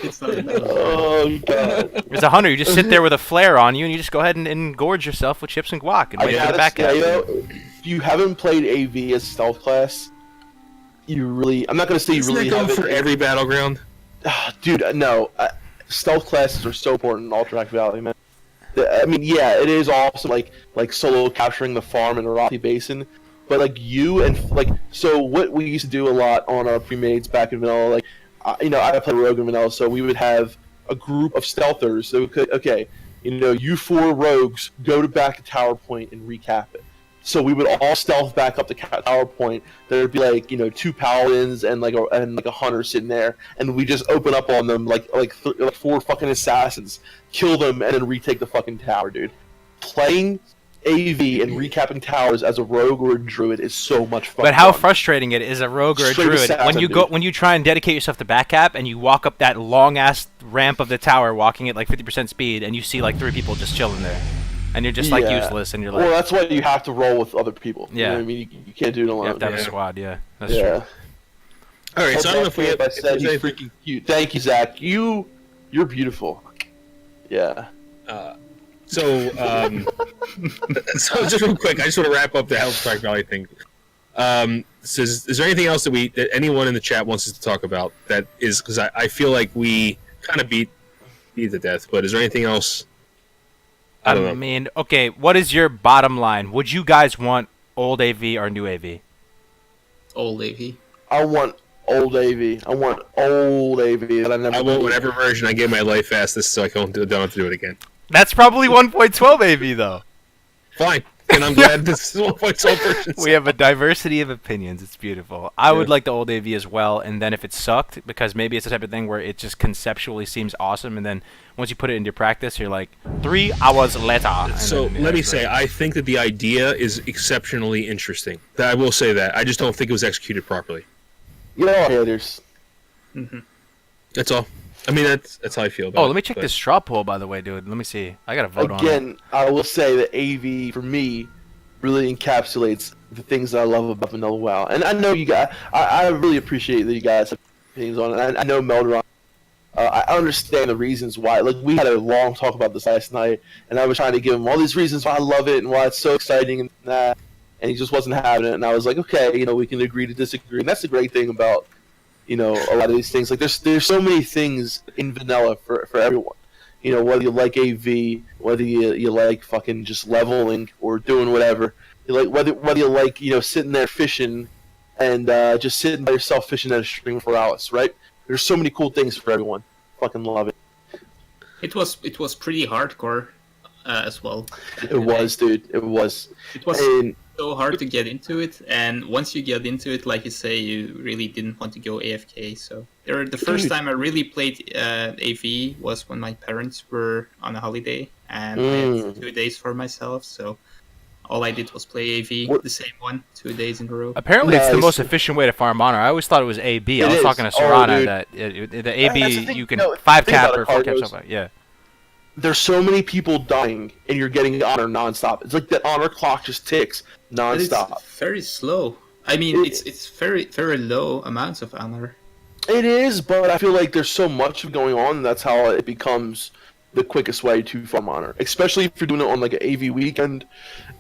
It's not enough. Oh, God. As a hunter, you just sit there with a flare on you and you just go ahead and gorge yourself with chips and guac and I wait for the gotta back say, end. if you haven't played AV as stealth class, you really... I'm not going to say you Isn't really that going haven't. for every battleground? Dude, no. Stealth classes are so important in Alterac Valley, man. I mean, yeah, it is also like solo capturing the farm in Arathi Basin, but like you and like so what we used to do a lot on our pre-mades back in vanilla, like I play rogue in vanilla, so we would have a group of stealthers. So we could you 4 rogues go to back to Tower Point and recap it. So we would all stealth back up to Tower Point. There'd be like 2 paladins and like a hunter sitting there, and we just open up on them like 4 fucking assassins, kill them, and then retake the fucking tower, dude. Playing AV and recapping towers as a rogue or a druid is so much fun. But how frustrating it is a rogue or a Straight druid assassin, when you try and dedicate yourself to backcap and you walk up that long ass ramp of the tower walking at like 50% speed and you see like 3 people just chilling there. And you're just like Yeah. useless, and you're like, Well, that's why you have to roll with other people. You Yeah. know what I mean? You can't do it alone. you have to have a Yeah. squad. Yeah, that's yeah. true. All right, so I don't know if we have. I if said there's he's anything- freaking cute. Thank you, Zach. You're beautiful. Yeah. So, so just real quick, I just want to wrap up the Hellstrike Valley thing. So is there anything else that anyone in the chat wants us to talk about? That is because I feel like we kind of beat to death. But is there anything else? I don't know. mean, okay, what is your bottom line? Would you guys want old AV or new AV? Old AV. I want old AV. I want old AV that I never. I want whatever version I get my life fastest, so I don't have to do it again. That's probably 1.12 AV though. Fine, and I'm glad this is 1.12 version. We have a diversity of opinions. It's beautiful. I would like the old AV as well, and then if it sucked, because maybe it's the type of thing where it just conceptually seems awesome, and then once you put it into practice, you're like 3 hours later. and So then, let me it's say, like- I think that the idea is exceptionally interesting. I will say that. I just don't think it was executed properly. haters. That's all. I mean, that's how I feel about it. Oh, let me check but- this straw poll, by the way, dude. Let me see. I gotta vote on it. Again, I will say that AV for me really encapsulates the things that I love about Vanilla WoW. And I know you guys. I really appreciate that you guys have opinions on it. I know Melderon. I understand the reasons why. Like, we had a long talk about this last night, and I was trying to give him all these reasons why I love it and why it's so exciting and that, and he just wasn't having it. And I was like, okay, we can agree to disagree. And that's the great thing about, a lot of these things. Like, there's so many things in vanilla for everyone. Whether you like AV, whether you like fucking just leveling or doing whatever. Whether you like, sitting there fishing and just sitting by yourself fishing at a stream for hours, right? There's so many cool things for everyone. Fucking love it. It was pretty hardcore as well. It was, dude. It was. It was And so hard to get into it, and once you get into it, like you say, you really didn't want to go AFK. So the first Dude. time I really played AV was when my parents were on a holiday, and I had 2 days for myself. So all I did was play AV, What- the same one, 2 days in a row. Apparently, it's the Nice. most efficient way to farm honor. I always thought it was AB. I It was is. talking to Oh, Serana dude. that the That's AB the thing, you can no, 5 think cap about or it, 4 cap Carlos. stuff like yeah. there's so many people dying, and you're getting honor nonstop. It's like the honor clock just ticks But it's nonstop. very slow. I mean, It- it's very very low amounts of honor. It is, but I feel like there's so much going on. And that's how it becomes the quickest way to farm honor, especially if you're doing it on like an AV weekend.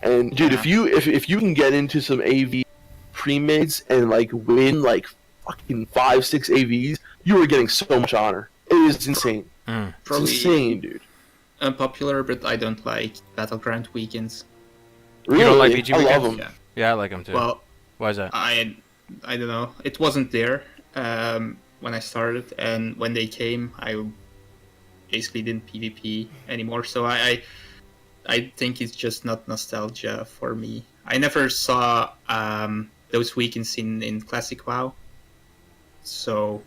And dude, Yeah. if you can get into some AV pre-mids and like win like fucking 5-6 AVs, you are getting so much honor. It is insane. Mm. It's insane, dude. Unpopular, but I don't like battleground weekends. Really? don't like VG I love weekends? them. Yeah. Yeah, I like them too. Well, Why is that? I don't know. It wasn't there when I started, and when they came, I basically didn't PvP anymore. So I think it's just not nostalgia for me. I never saw those weekends in Classic WoW, so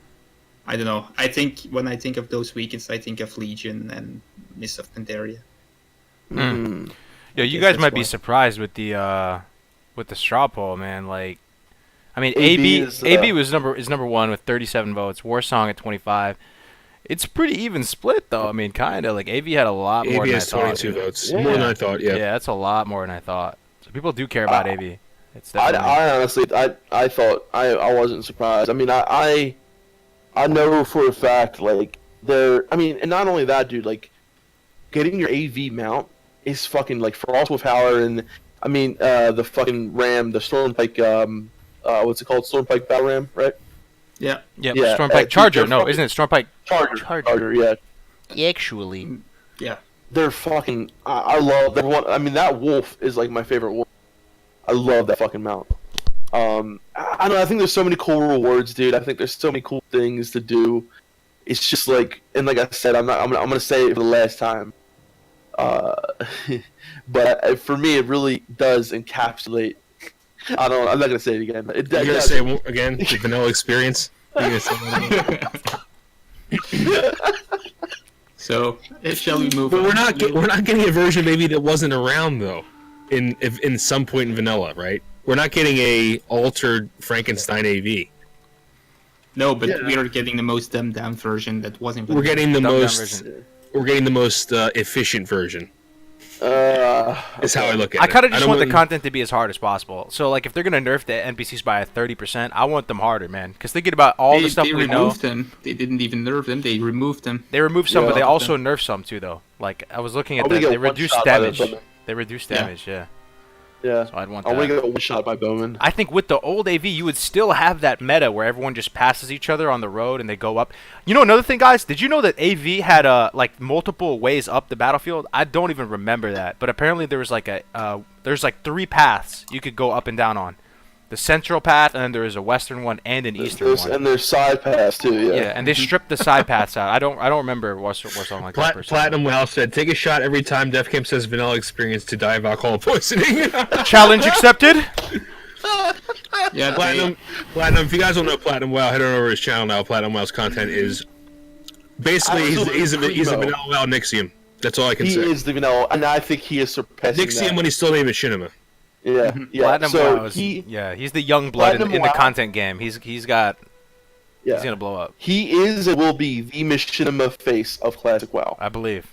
I don't know. I think when I think of those weekends, I think of Legion and Mists of Pandaria. Mm. Yo, you guess guys that's might be why. surprised with the straw poll, man. Like, I mean, AB AB is, is number one with 37 votes. Warsong at 25. It's pretty even split though. I mean, kind of like AV had a lot more AV than I has thought. 22 votes, Yeah. more than I thought. Yeah. Yeah, that's a lot more than I thought. So people do care about AV. It's I, definitely. I honestly, I thought I wasn't surprised. I mean, I know for a fact, like, I mean, and not only that, dude, like, getting your AV mount is fucking, like, Frost with Howler and, I mean, the fucking Ram, the Stormpike, what's it called? Stormpike Battle Ram, right? Yeah. Yeah, yeah, Stormpike dude, Charger. they're No, fucking- isn't it Stormpike? Charger, yeah. Actually. Yeah. They're fucking, I love, I mean, that wolf is, like, my favorite wolf. I love that fucking mount. I don't know, I think there's so many cool rewards, dude. I think there's so many cool things to do. It's just like, and like I said, I'm gonna say it for the last time. But for me, it really does encapsulate. I'm not gonna say it again. But it You're gonna does. say again the vanilla experience? You're gonna say that again? So shall we move But on? we're not getting a version maybe that wasn't around though, in some point in vanilla, right? We're not getting a altered Frankenstein AV. No, but Yeah. we are getting the most dumbed down version that wasn't. We're getting the Dumbed down most. version. We're getting the most efficient version. Is how I look at I it. kind of just don't want the content to be as hard as possible. So, like, if they're gonna nerf the NPCs by 30%, I want them harder, man. Because thinking about all the stuff they we know, removed them. They didn't even nerf them. They removed them. they removed some, Yeah. but they also nerfed some too, though. Like, I was looking at I wanna that, get they one reduced shot by the damage. bowman. They reduced Yeah. damage, yeah. Yeah. So I'd want I want to that. get one shot by Bowman. I think with the old AV, you would still have that meta where everyone just passes each other on the road and they go up. You know, another thing, guys, did you know that AV had like multiple ways up the battlefield? I don't even remember that, but apparently there was like there's like 3 paths you could go up and down on. The central path, and then there is a western one and an eastern one. And there's side pass too. Yeah. Yeah, and they stripped the side paths out. I don't remember what something like that. per se. Platinum Wow said, "Take a shot every time Def Camp says vanilla experience to die of alcohol poisoning." Challenge accepted. Yeah, Platinum. If you guys don't know Platinum Wow, head on over to his channel now. Platinum Wow's content is basically he's a vanilla Wow Nixium. That's all I can He say. is the vanilla, and I think he is surpassing Nixium that. when he's still named Machinima. Yeah, yeah. Platinum so WoW is, he's the young blood Platinum in the WoW- content game. He's gonna blow up. He is and will be the Machinima face of Classic WoW. I believe.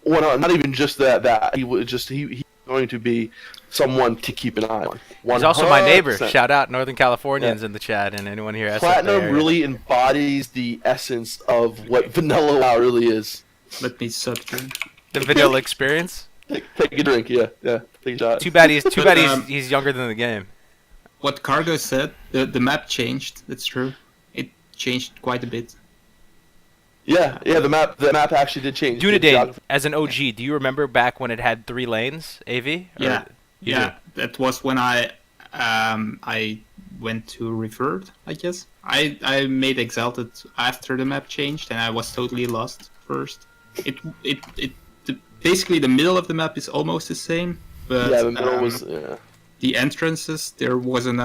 Well, not even just that. He's going to be someone to keep an eye on. He's also my neighbor. 100%. Shout out Northern Californians in the chat and anyone here. Platinum really embodies the essence of what vanilla WoW really is. let me subdrink. the vanilla experience. Take a drink, yeah. Take a shot. Too bad he's Um, he's younger than the game. What Cargo said, the map changed. That's true. It changed quite a bit. Yeah. The map actually did change. Dunedain, as an OG, do you remember back when it had 3 lanes, AV? Or- Yeah, you yeah. That was when I went to Referred, I guess. I made Exalted after the map changed, and I was totally lost first. Basically the middle of the map is almost the same, but Yeah, the middle was. Yeah. the entrances there wasn't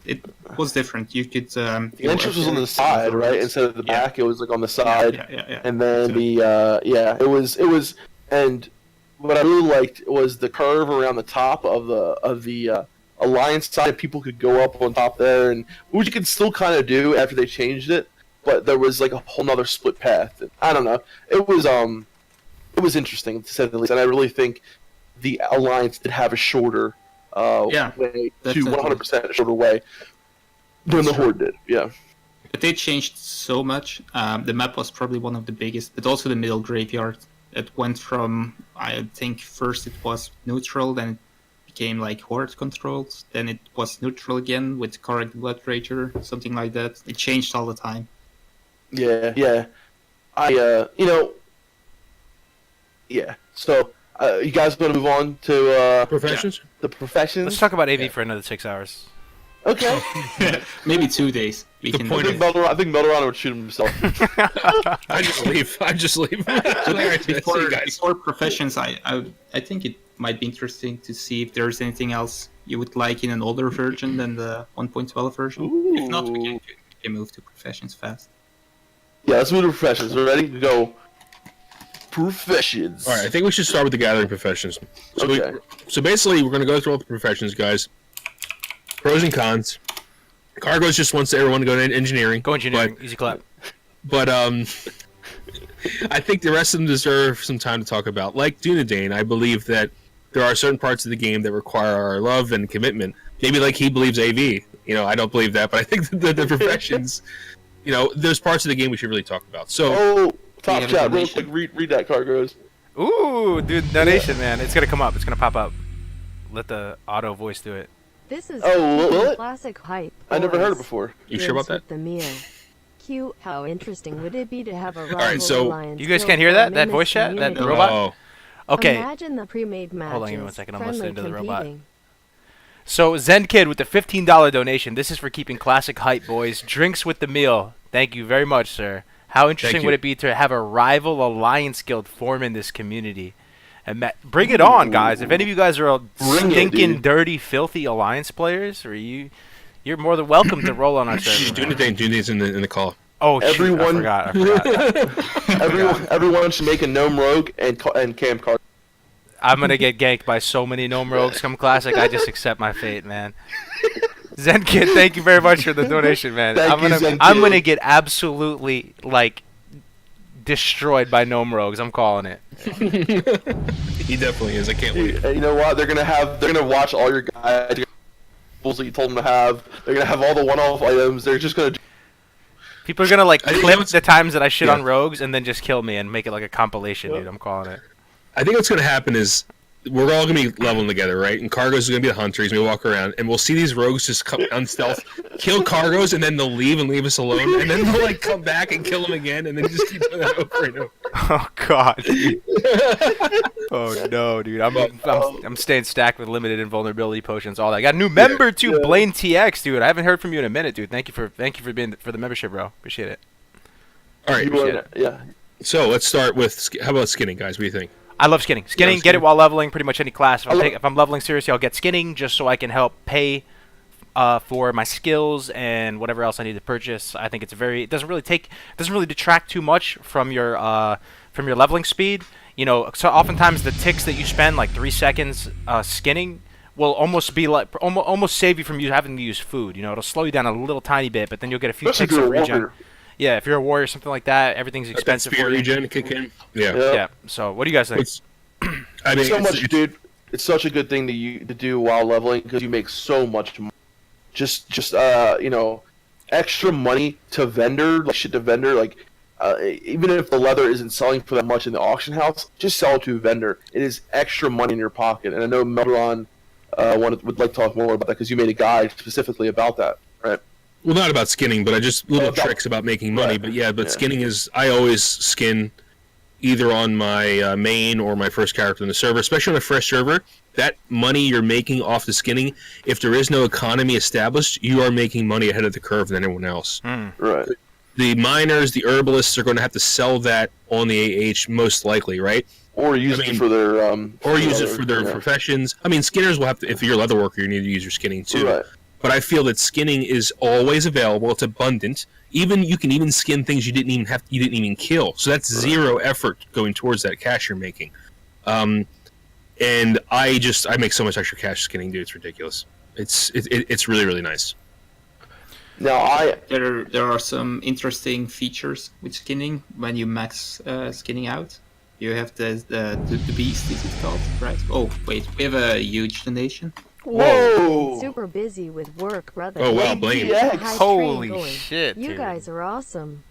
it was different. You could The entrance was on the side, right? Instead of the Yeah. back, it was like on the side. Yeah. And then So- it was, and what I really liked was the curve around the top of the alliance side. People could go up on top there, and which you could still kind of do after they changed it, but there was like a whole nother split path. I don't know. It was interesting to say the least, and I really think the alliance did have a shorter way that's to 100% a shorter way than the horde did. Yeah. But they changed so much. The map was probably one of the biggest, but also the middle graveyard. It went from, I think, first it was neutral, then it became like horde controlled, then it was neutral again with Correct Blood Rager, something like that. It changed all the time. Yeah. So You guys want to move on to Professions? the professions? Let's talk about AV for another 6 hours. Okay. Maybe 2 days. We The can point I of- think Melderano would shoot himself. I just leave. before professions, I think it might be interesting to see if there's anything else you would like in an older version than the 1.12 version. If not, we can move to professions fast. Yeah, let's move to professions. We're ready to go. Professions. All right, I think we should start with the gathering professions. So, Okay. so basically, we're going to go through all the professions, guys. Pros and cons. Cargos just wants everyone to go to engineering. Go engineering. Easy clap. But I think the rest of them deserve some time to talk about. Like Dunedain, I believe that there are certain parts of the game that require our love and commitment. Maybe like he believes AV. You know, I don't believe that, but I think that the professions, you know, there's parts of the game we should really talk about. So, Oh, top have a chat, real donation? quick. Read that, Cargos. Ooh, dude, donation, man. It's gonna come up. It's gonna pop up. Let the auto voice do it. This is Oh, will it? classic hype. I never heard it boys. before. you sure about Drinks that? with the meal. Cute. How interesting would it be to have a rival right, so- alliance You guys built can't hear for that? a That mimic voice chat? That community? robot? Oh, Okay. Imagine the pre-made matches. Hold on, give me 1 second. I'm listening to the robot. competing. So Zen Kid with the $15 donation. This is for keeping classic hype, boys. Drinks with the meal. Thank you very much, sir. How interesting you. would it be to have a rival alliance guild form in this community? And bring it on, guys. If any of you guys are Bring it, stinking, dude. dirty, filthy alliance players, or you're more than welcome to roll on our she's server. man. Dunedain's in the call. Oh, shoot, Everyone- I forgot. Everyone should make a gnome rogue and Cam Cargos. I'm gonna get ganked by so many gnome rogues come classic. I just accept my fate, man. Zen Kid, thank you very much for the donation, man. Thank you, Zen I'm Kid. gonna get absolutely like destroyed by gnome rogues. I'm calling it. He definitely is. I can't wait. You know what? They're gonna watch all your guys that you told them to have. They're gonna have all the one-off items. They're just gonna. People are gonna like I think clip that's- the times that I shit yeah. on rogues and then just kill me and make it like a compilation, dude. I'm calling it. I think what's going to happen is we're all going to be leveling together, right? And Cargos is going to be the hunter. He's going to walk around, and we'll see these rogues just come unstealth, kill Cargos, and then they'll leave and leave us alone. And then they'll like come back and kill him again, and then just keep doing that over and over. Oh god. Dude. Oh no, dude. I'm staying stacked with limited invulnerability potions. All that. I got a new member too, Blaine TX, dude. I haven't heard from you in a minute, dude. Thank you for being for the membership, bro. Appreciate it. All right, Yeah. so let's start with how about skinning, guys? What do you think? I love skinning. Skinning, Yeah, get it skinning. while leveling. Pretty much any class. I lo- If I'm leveling seriously, I'll get skinning just so I can help pay for my skills and whatever else I need to purchase. I think it doesn't really detract too much from your leveling speed. You know, so oftentimes the ticks that you spend like 3 seconds skinning will almost be like almost save you from having to use food. You know, it'll slow you down a little tiny bit, but then you'll get a few Especially if ticks of you're a regen. warrior. Yeah, if you're a warrior, something like that, everything's Let that expensive spear for you. regen kick in. Yeah. Yeah. Yeah. So, what do you guys think? It's, I mean, So it's- much, dude. It's such a good thing to do while leveling because you make so much money. Just you know, extra money to vendor, like shit to vendor, like even if the leather isn't selling for that much in the auction house, just sell it to a vendor. It is extra money in your pocket. And I know Melron would like to talk more about that because you made a guide specifically about that, right? Well, not about skinning, but I just little about- tricks about making money. Right. But yeah, Yeah. skinning is I always skin either on my main or my first character in the server, especially on a fresh server. That money you're making off the skinning, if there is no economy established, you are making money ahead of the curve than anyone else. Right. The miners, the herbalists are going to have to sell that on the AH most likely, right? Or use I mean, it for their Or use it for their yeah. professions. I mean, skinners will have to. If you're a leather worker, you need to use your skinning too. Right. But I feel that skinning is always available. It's abundant. Even you can even skin things you didn't even kill. So that's zero effort going towards that cash you're making. And I make so much extra cash skinning, dude. It's ridiculous. It's really really nice. Now There are some interesting features with skinning when you max skinning out. You have the beast, is it called, right? Oh wait, we have a huge donation. whoa. Super busy with work, brother. Oh wow, blame. Yeah. Keep the hype Holy train going. shit, You dude. guys are awesome.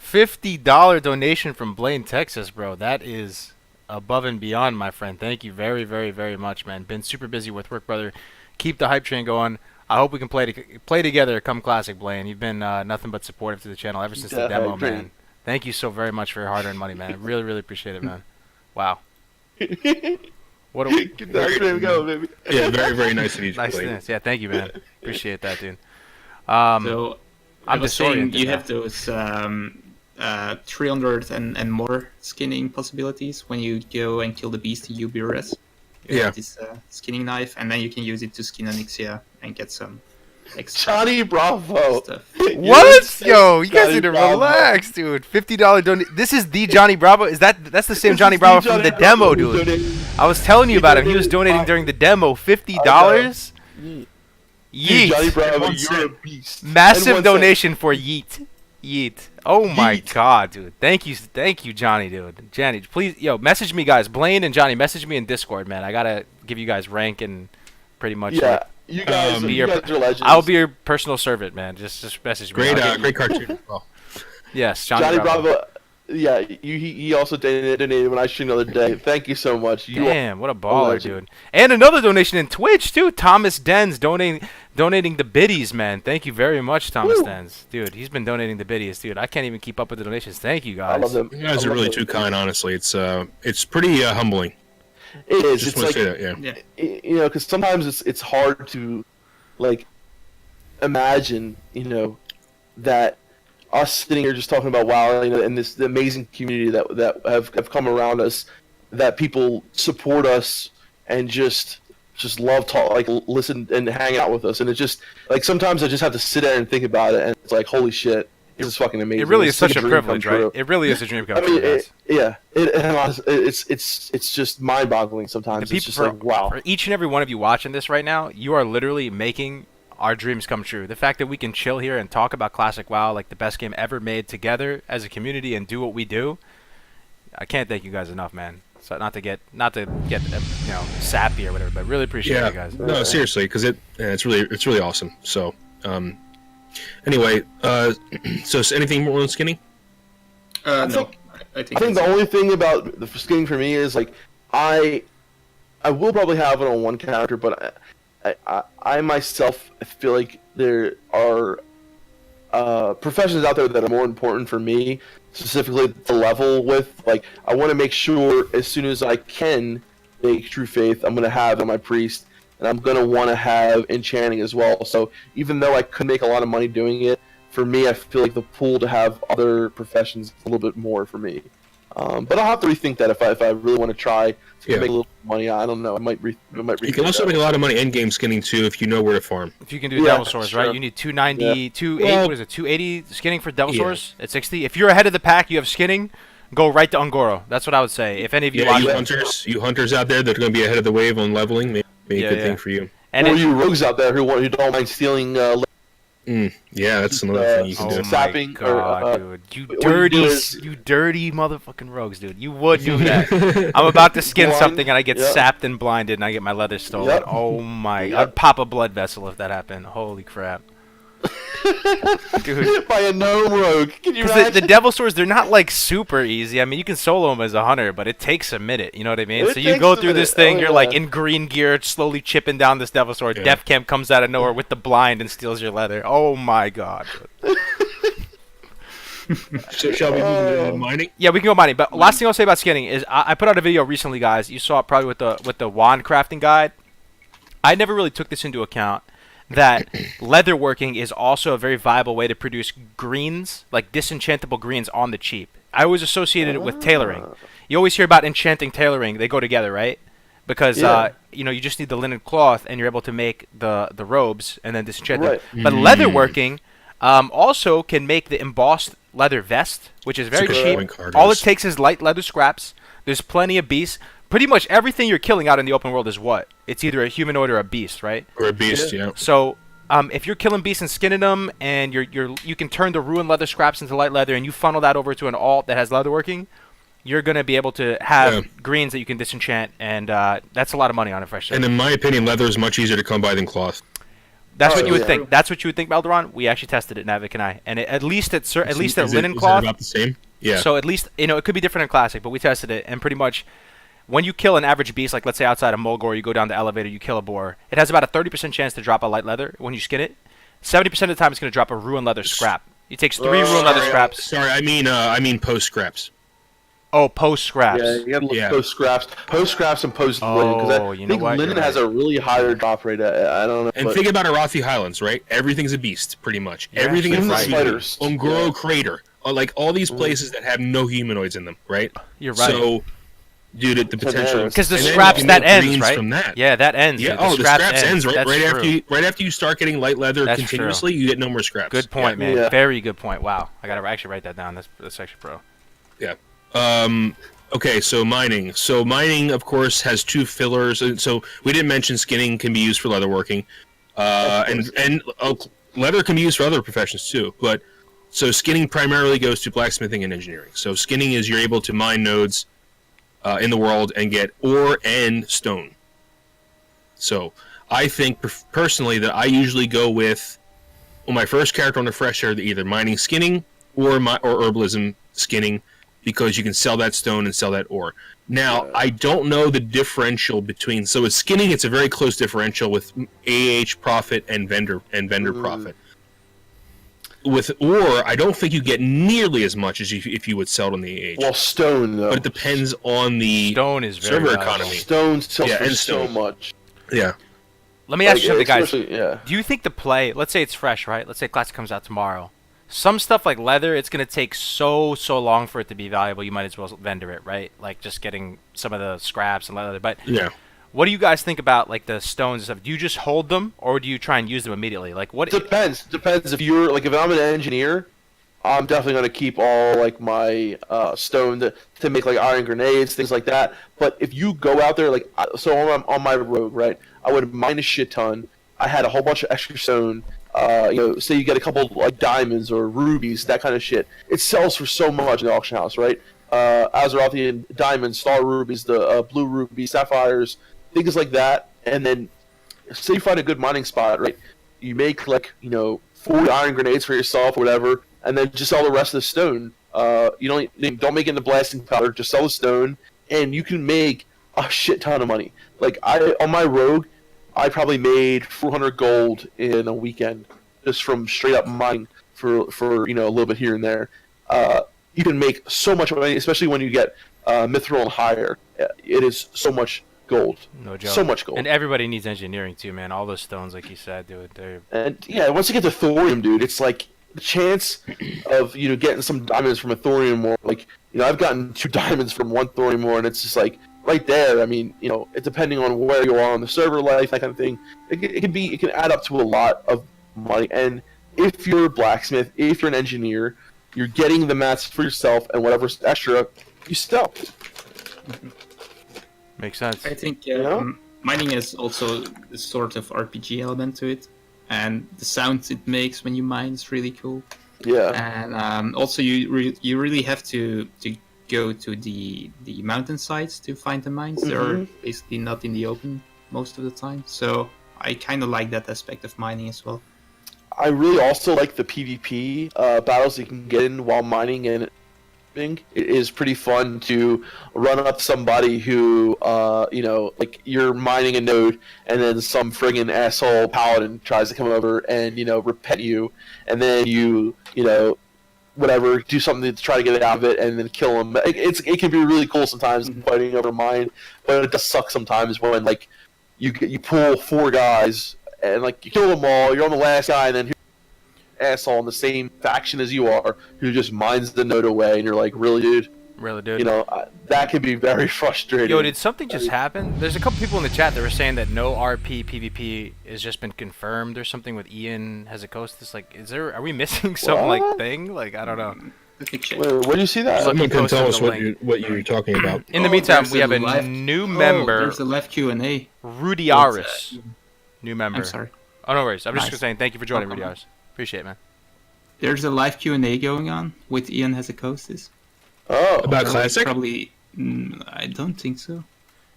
$50 donation from Blaine, Texas, bro. That is above and beyond, my friend. Thank you very, very, very much, man. Been super busy with work, brother. Keep the hype train going. I hope we can play together come Classic, Blaine. You've been nothing but supportive to the channel ever since the Yeah, demo, hype train. man. Thank you so very much for your hard-earned money, man. I really, really appreciate it, man. Wow. What a Get that stream going, baby. Yeah, very, very nice of you. nice Blade. things. Yeah, thank you, man. Appreciate that, dude. So I I'm was saying disoriented you now. have those 300 and more skinning possibilities when you go and kill the beast in UBRS. You Yeah. have this skinning knife, and then you can use it to skin Onyxia and get some extra Johnny Bravo. stuff. What? Yo, you guys Johnny need to Bravo. relax, dude. $50 donate. This is the Johnny Bravo. That's the same Johnny Bravo from the demo, dude. I was telling you about him. He was donating during the demo. $50. Yeet. Dude, Johnny Yeet. Bravo, One you're cent. a beast. And Massive 1 cent. donation for Yeet. Yeet. Oh my Yeet. god, dude. Thank you, Johnny, dude. Johnny, please, yo, message me, guys. Blaine and Johnny, message me in Discord, man. I gotta give you guys rank and pretty much. Yeah, like, you guys, be you your- guys are legends. I'll be your personal servant, man. Just message me. Great, I'll give you- great cartoon as well. Yes, Johnny Bravo. Yeah, he also donated when I streamed the other day. Thank you so much. You Damn, what a baller, legend. dude. And another donation in Twitch, too. Thomas Dens donating the biddies, man. Thank you very much, Thomas Woo. Dens. Dude, he's been donating the biddies, dude. I can't even keep up with the donations. Thank you, I guys. love them. You guys I are love really them. too kind, honestly. It's pretty humbling. It is. Just It's want to like say that, yeah. Yeah. you know, because sometimes it's hard to like imagine, you know, that us sitting here just talking about WoW, you know, and the amazing community that have come around us, that people support us and just love talk, like listen and hang out with us, and it's just like sometimes I just have to sit there and think about it, and it's like, holy shit, this is fucking amazing. It really is It's like such a dream privilege, come true. right? It really is a dream come I true, mean, guys. it's just mind-boggling sometimes. The It's people, just like, wow. for each and every one of you watching this right now, you are literally making our dreams come true. The fact that we can chill here and talk about Classic WoW, like the best game ever made together as a community, and do what we do, I can't thank you guys enough, man. So not to get sappy or whatever, but really appreciate Yeah, you guys. no, seriously, because it's really awesome. So, anyway, so is anything more on skinny? No, think- I I think think that's the only thing about the skinning for me is like I will probably have it on one character, but I myself feel like there are professions out there that are more important for me, specifically to level with. Like I want to make sure as soon as I can make True Faith, I'm gonna have on my priest, and I'm gonna want to have enchanting as well. So even though I could make a lot of money doing it, for me, I feel like the pool to have other professions is a little bit more for me. But I'll have to rethink that if I really want to try to Yeah. make a little money. I don't know. I might rethink You can also that. make a lot of money end game skinning too if you know where to farm. If you can do Yeah, Devil Swords, right? sure. You need 290, Yeah. 280, Well- what is it, 280 skinning for Devil Yeah. Swords at 60? If you're ahead of the pack, you have skinning, go right to Ungoro. That's what I would say. If any of you Yeah, watch you hunters out there that are going to be ahead of the wave on leveling, maybe Yeah, a good yeah. thing for you. and or it- you rogues out there who don't mind stealing Yeah, that's another thing you can Oh do. my Sapping or, god, dude! You what you do is- dirty motherfucking rogues, dude! You would do that. I'm about to skin Blind, something and I get yep. sapped and blinded and I get my leather stolen. Yep. Oh my! Yep. I'd pop a blood vessel if that happened. Holy crap, dude! by a gnome rogue. Can you Because imagine? the Devil Swords, they're not like super easy. I mean, you can solo them as a hunter, but it takes a minute. You know what I mean? It So you takes go a through this minute. thing, Oh, you're like yeah. in green gear, slowly chipping down this Devil Sword. Yeah. Death Camp comes out of nowhere with the blind and steals your leather. Oh my god. Dude. So shall we move to mining? Yeah, we can go mining. But last thing I'll say about skinning is I put out a video recently, guys. You saw it probably with the wand crafting guide. I never really took this into account that leather working is also a very viable way to produce greens, like disenchantable greens on the cheap. I always associated it with tailoring. You always hear about enchanting tailoring; they go together, right? Because Yeah. you just need the linen cloth, and you're able to make the robes and then disenchant them. Right. But leather working also can make the embossed leather vest, which is very That's a good cheap. point, Cargos. All it takes is light leather scraps. There's plenty of beasts. Pretty much everything you're killing out in the open world is what? It's either a humanoid or a beast, right? Or a beast, yeah. So if you're killing beasts and skinning them, and you can turn the ruined leather scraps into light leather, and you funnel that over to an alt that has leather working, you're gonna be able to have Yeah. greens that you can disenchant, and that's a lot of money on a fresh And server. in my opinion, leather is much easier to come by than cloth. That's Oh, what you would yeah. think. That's what you would think, Balderon. We actually tested it, Navik and I, and at least at linen Is it cloth. about the same? Yeah. So at least it could be different in Classic, but we tested it, and pretty much when you kill an average beast, like let's say outside of Mulgore, you go down the elevator, you kill a boar. It has about a 30% chance to drop a light leather when you skin it. 70% of the time, it's going to drop a ruined leather scrap. It takes 3 ruined leather scraps. Sorry, I mean post scraps. Oh, post scraps. Yeah, you gotta look Yeah. post scraps and post linen because Oh, I you know think what? linen You're has right. a really higher drop rate. I don't know. And but think about Arathi Highlands, right? Everything's a beast, pretty much. You're Everything actually is right. spiders. Spiders. Ongoro Yeah. Crater, like all these places that have no humanoids in them, right? You're right. So, dude, the potential. Because the and then you scraps can that make ends, greens right? From that. Yeah, that ends. Yeah. Dude. Oh, the scraps ends right, That's right true. after you start getting light leather That's continuously. true. You get no more scraps. Good point, man. Yeah. Very good point. Wow, I gotta actually write that down. That's actually pro. Yeah. Okay, so mining. So mining, of course, has two fillers. And so we didn't mention skinning can be used for leatherworking, and leather can be used for other professions too. But so skinning primarily goes to blacksmithing and engineering. So skinning is you're able to mine nodes in the world and get ore and stone. So I think personally that I usually go with my first character on the fresh are either mining skinning or herbalism skinning, because you can sell that stone and sell that ore. Now, I don't know the differential between. So with skinning, it's a very close differential with AH profit and vendor profit. With ore, I don't think you get nearly as much as if you would sell it on the AH. Well, stone though. But it depends on the Stone is very server valuable. economy. Stone sells Yeah, for and so stone. much. Yeah. Let me ask you something, guys. Yeah. Do you think the play? Let's say it's fresh, right? Let's say Classic comes out tomorrow. Some stuff like leather, it's gonna take so long for it to be valuable. You might as well vendor it, right? Like just getting some of the scraps and leather. But Yeah. what do you guys think about like the stones and stuff? Do you just hold them, or do you try and use them immediately? Like what? Depends. If you're like, if I'm an engineer, I'm definitely gonna keep all like my stone to make like iron grenades, things like that. But if you go out there, like, so on my rogue, right? I would mine a shit ton. I had a whole bunch of extra stone. Say you get a couple like diamonds or rubies, that kind of shit. It sells for so much in the auction house, right? Azerothian diamonds, star rubies, the blue rubies, sapphires, things like that. And then, say you find a good mining spot, right? You make like 40 iron grenades for yourself or whatever, and then just sell the rest of the stone. You don't make it into blasting powder. Just sell the stone, and you can make a shit ton of money. Like on my rogue, I probably made 400 gold in a weekend just from straight up mining for a little bit here and there. You can make so much money, especially when you get mithril and higher. It is so much gold. No joke. So much gold. And everybody needs engineering too, man. All those stones, like you said, dude. And yeah, once you get to thorium, dude, it's like the chance of getting some diamonds from a thorium ore. Like I've gotten 2 diamonds from 1 thorium ore, and it's just like right there. I mean, it depending on where you are on the server life, that kind of thing. It can add up to a lot of money. And if you're a blacksmith, if you're an engineer, you're getting the mats for yourself, and whatever's extra, you sell. Makes sense. I think Yeah. mining has also a sort of RPG element to it, and the sounds it makes when you mine is really cool. Yeah. And also, you really have to go to the mountain sites to find the mines. They're basically not in the open most of the time, so I kind of like that aspect of mining as well. I really also like the PvP battles you can get in while mining, and it is pretty fun to run up somebody who, like you're mining a node, and then some friggin' asshole paladin tries to come over and repent you, and then you whatever, do something to try to get out of it, and then kill him. It can be really cool sometimes fighting over mine, but it does suck sometimes when like you pull 4 guys and like you kill them all, you're on the last guy, and then asshole in the same faction as you are who just mines the node away, and you're like, really, dude? Really, dude. That can be very frustrating. Yo, did something just happen? There's a couple people in the chat that were saying that no RP PvP has just been confirmed or something with Ian Hazakostas. Like, are we missing some like What? thing? Like, I don't know. Let me check. Wait, where do you see that? Look, Someone can posted tell us the what link. you're talking about. In the meantime, there's we have a live- new Oh, member, there's a live Q&A. Rudy Aris. New member. I'm sorry. Oh, no worries. I'm just Nice. saying thank you for joining, No Rudy problem. Aris. Appreciate it, man. There's a live Q&A going on with Ian Hazakostas. Oh, About Classic? Probably, I don't think so.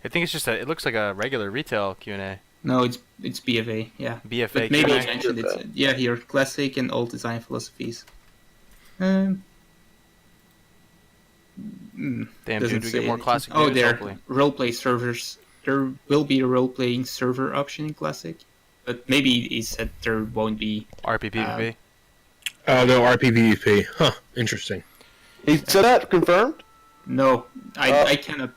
I think it's just it looks like a regular retail Q&A. No, it's BFA, yeah. BFA But maybe Q&A. I mentioned it. Yeah, here, classic and old design philosophies. Damn, Doesn't dude, we say get more anything. classic Oh, news, there, hopefully. roleplay servers. There will be a role-playing server option in classic, but maybe he said there won't be. RP PvP. Oh, no, RPVP. Huh, interesting. he said that confirmed. No, I cannot.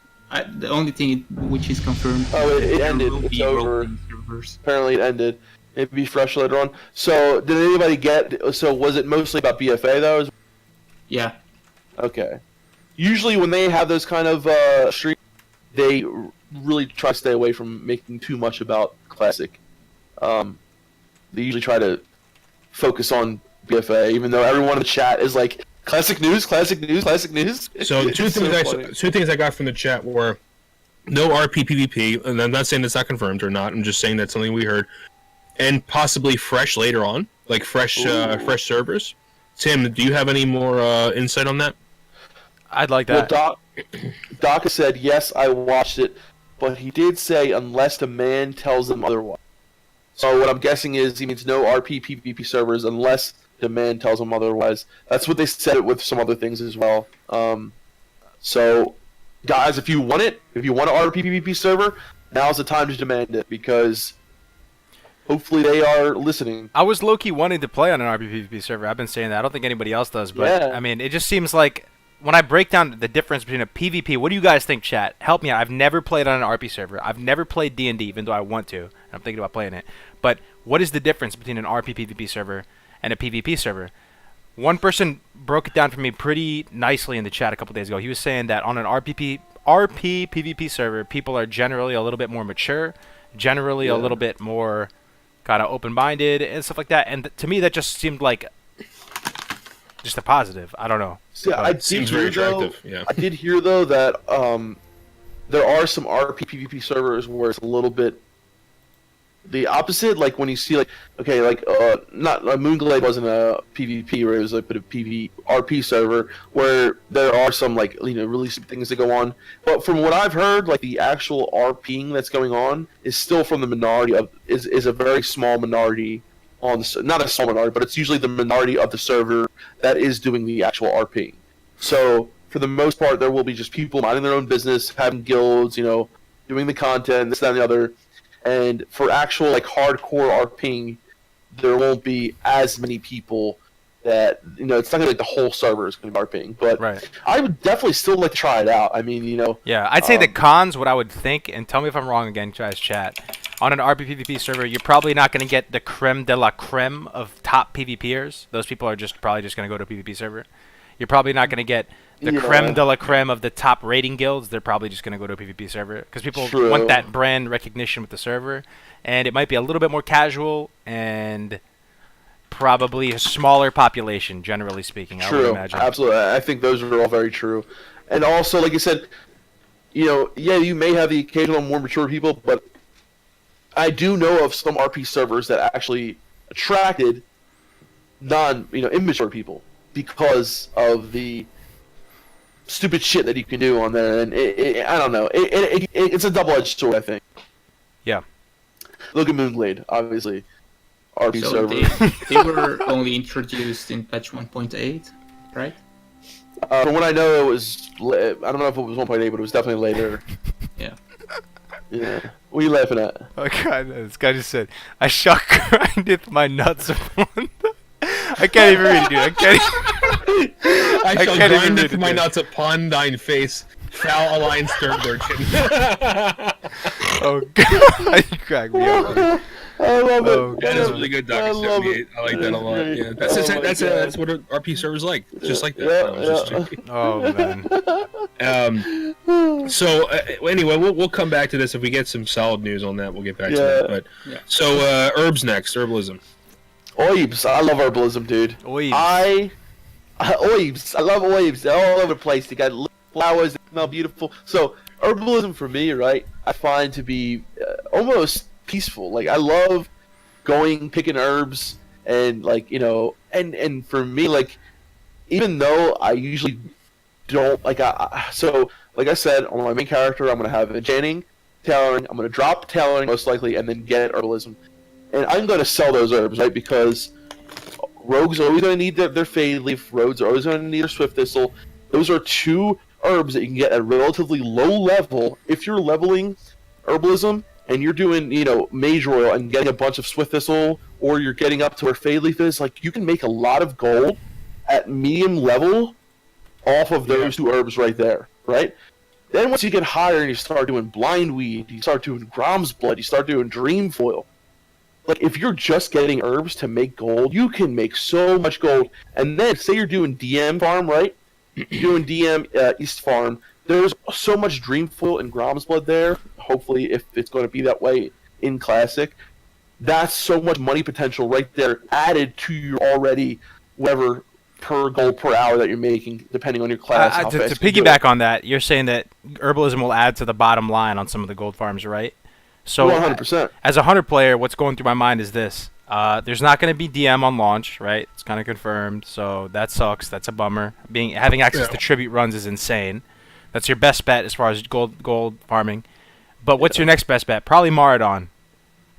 The only thing which is confirmed. Oh, it there ended. will It's be over. role-playing servers. Apparently it ended. It'd be fresh later on. So, did anybody get? So, was it mostly about BFA though? Yeah. Okay. Usually, when they have those kind of streams, they really try to stay away from making too much about Classic. They usually try to focus on BFA, even though everyone in the chat is like, "Classic news, classic news, classic news." So It's two funny. things I got from the chat were no RP PvP, and I'm not saying that's not confirmed or not. I'm just saying that's something we heard, and possibly fresh later on, like fresh servers. Tim, do you have any more insight on that? I'd like Well, that. Doc has said, yes, I watched it, but he did say, unless the man tells them otherwise. So what I'm guessing is he means no RP PvP servers unless the man tells them otherwise. That's what they said it with some other things as well. So, guys, if you want it, if you want an RP PvP server, now's the time to demand it, because hopefully they are listening. I was low-key wanting to play on an RP server. I've been saying that. I don't think anybody else does, but Yeah. I mean, it just seems like when I break down the difference between a PvP, what do you guys think, chat? Help me out. I've never played on an RP server. I've never played D&D, even though I want to. And I'm thinking about playing it. But what is the difference between an RP PvP server and a PvP server? One person broke it down for me pretty nicely in the chat a couple days ago. He was saying that on an RP PvP server, people are generally a little bit more mature, generally a little bit more kind of open-minded and stuff like that. And to me, that just seemed like just a positive. I don't know. So, I did seems hear, very though, attractive, yeah. I did hear, though, that there are some RP PvP servers where it's a little bit the opposite. Like when you see, like, okay, like not Moonglade wasn't a PvP, where it was like a PvRP server where there are some, like, you know, really some things that go on. But from what I've heard, like, the actual RPing that's going on is still from the minority of is a very small minority on the, not a small minority, but it's usually the minority of the server that is doing the actual RPing. So for the most part, there will be just people minding their own business, having guilds, you know, doing the content, this, that, and the other. And for actual, like, hardcore RPing, there won't be as many people that, you know, it's not going to be like the whole server is going to be RPing. But Right. I would definitely still like to try it out. I mean, you know. Yeah, I'd say the cons, what I would think, and tell me if I'm wrong again, guys, chat. On an RP PvP server, you're probably not going to get the creme de la creme of top PvPers. Those people are probably just going to go to a PvP server. You're probably not going to get the creme de la creme of the top rating guilds. They're probably just going to go to a PvP server because people want that brand recognition with the server. And it might be a little bit more casual and probably a smaller population, generally speaking, I would True, imagine. absolutely. I think those are all very true. And also, like you said, you know, yeah, you may have the occasional more mature people, but I do know of some RP servers that actually attracted immature people because of the stupid shit that you can do on there. And I don't know. It's a double-edged sword, I think. Yeah. Look at Moonglade, obviously. RP So server. they were only introduced in patch 1.8, right? From what I know, it was. I don't know if it was 1.8, but it was definitely later. Yeah. Yeah. What are you laughing at? Oh god, this guy just said, I shall grindeth my nuts upon the... I can't even read it, dude. I shall can't even grind read it, my dude. nuts upon thine face, foul alliance third lurchin. Oh god, you cracked me up. dude. I love it. Oh, That is God. really good, I Doc. love it. I like that a lot. Great. Yeah, that's Oh my that's God. what an RP server's like. It's just like that. Yeah, No, it's just yeah. joking. Oh man. So anyway, we'll come back to this if we get some solid news on that. We'll get back to Yeah. that. But Yeah. so herbs next, herbalism. Oibs. I love herbalism, dude. Oibs. Oibs. I love oibs. They're all over the place. They got little flowers that smell beautiful. So herbalism for me, right? I find to be almost peaceful. Like I love picking herbs, and like, you know, and for me, like, even though I usually don't like, so like I said, on my main character, I'm gonna have enchanting, tailoring. I'm gonna drop tailoring most likely, and then get herbalism, and I'm gonna sell those herbs, right? Because rogues are always gonna need their fade leaf. Rogues are always gonna need their swift thistle. Those are two herbs that you can get at relatively low level if you're leveling herbalism. And you're doing, you know, mage royal and getting a bunch of swift thistle, or you're getting up to where fade leaf is, like, you can make a lot of gold at medium level off of those two herbs right there. right? Then once you get higher and you start doing blind weed, you start doing Grom's blood, you start doing dream foil. Like if you're just getting herbs to make gold, you can make so much gold. And then say you're doing DM farm, right? You're doing DM East farm. There's so much dream foil and Grom's blood there. Hopefully, if it's going to be that way in Classic, that's so much money potential right there added to your already whatever per gold per hour that you're making, depending on your class. How To fast you do it. piggyback on that, you're saying that herbalism will add to the bottom line on some of the gold farms, right? So 100%. as a 100 player, what's going through my mind is this. There's not going to be DM on launch, right? It's kind of confirmed, so that sucks. That's a bummer. Having access to tribute runs is insane. That's your best bet as far as gold farming. But what's your next best bet? Probably Maradon.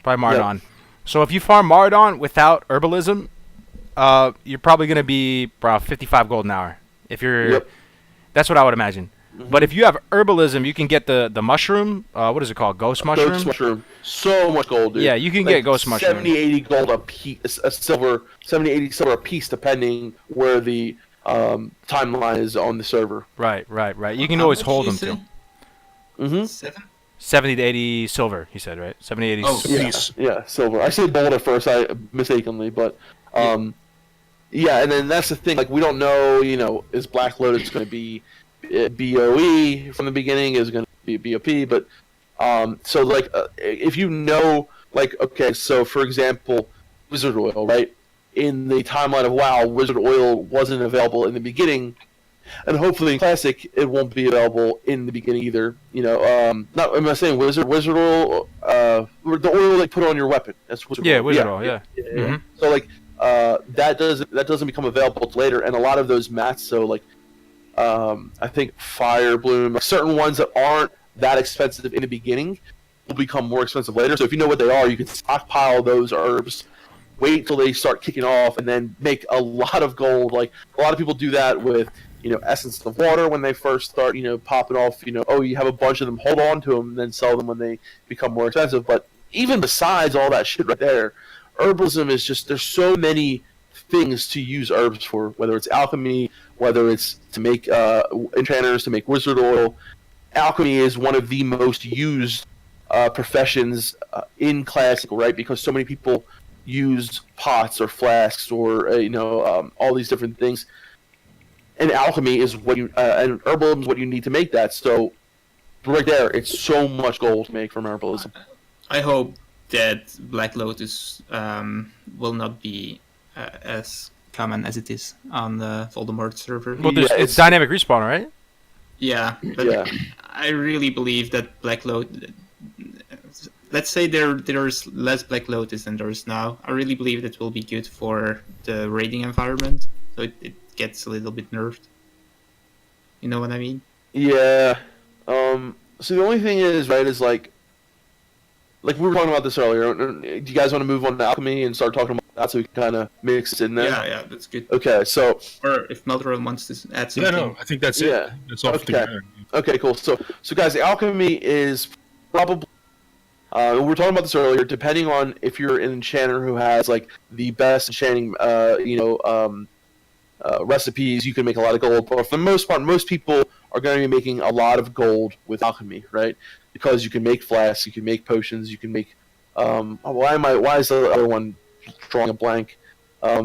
Yep. So if you farm Maradon without herbalism, you're probably going to be around 55 gold an hour. If you're, Yep. That's what I would imagine. But if you have herbalism, you can get the mushroom. What is it called? Ghost mushroom. Ghost mushroom. So much gold, dude. Yeah, you can get ghost mushroom. 70, 80 gold a piece, a silver, 70, 80 silver a piece, depending where the timeline is on the server. Right. You can How always much hold you them say? too. 7? 70 to 80 silver, he said, right? 70, 80 Oh, silver. Yeah, Piece. yeah, silver. I said gold at first, I mistakenly, but yeah, and then that's the thing. Like we don't know, is Black Lotus going to be BOE from the beginning? Is it going to be BOP? But so like if you know, like okay, so for example, Wizard Oil, right? In the timeline of WoW, Wizard Oil wasn't available in the beginning. And hopefully in Classic, it won't be available in the beginning either. Not am I saying Wizard Oil? The oil like put on your weapon. That's Wizard Oil. Wizard Oil, yeah. Mhm. So like that doesn't become available till later, and a lot of those mats. So like I think Fire Bloom, certain ones that aren't that expensive in the beginning will become more expensive later. So if you know what they are, you can stockpile those herbs. Wait till they start kicking off, and then make a lot of gold. Like a lot of people do that with essence of water when they first start, popping off. You have a bunch of them, hold on to them, and then sell them when they become more expensive. But even besides all that shit right there, herbalism is just there's so many things to use herbs for. Whether it's alchemy, whether it's to make enchanters, to make wizard oil. Alchemy is one of the most used professions in Classic, right? Because so many people use pots or flasks or all these different things, and alchemy is what you and herbalism is what you need to make that. So right there, it's so much gold to make from herbalism. I hope that Black Lotus will not be as common as it is on the Voldemort server. Well, Yeah, it's dynamic respawn, right? Yeah, but Yeah. I really believe that Black Lotus. Let's say there's less Black Lotus than there is now. I really believe that will be good for the raiding environment, so it gets a little bit nerfed. You know what I mean? Yeah. So the only thing is, right, is like we were talking about this earlier. Do you guys want to move on to alchemy and start talking about that so we can kind of mix it in there? Yeah, that's good. Okay, so Or if Meltron wants to add Yeah, something. no, I think that's it. Yeah. I think that's all Okay. together. okay, cool. So guys, alchemy is probably. We were talking about this earlier. Depending on if you're an enchanter who has like the best enchanting, recipes, you can make a lot of gold. But for the most part, most people are going to be making a lot of gold with alchemy, right? Because you can make flasks, you can make potions, you can make. Why is the other one drawing a blank?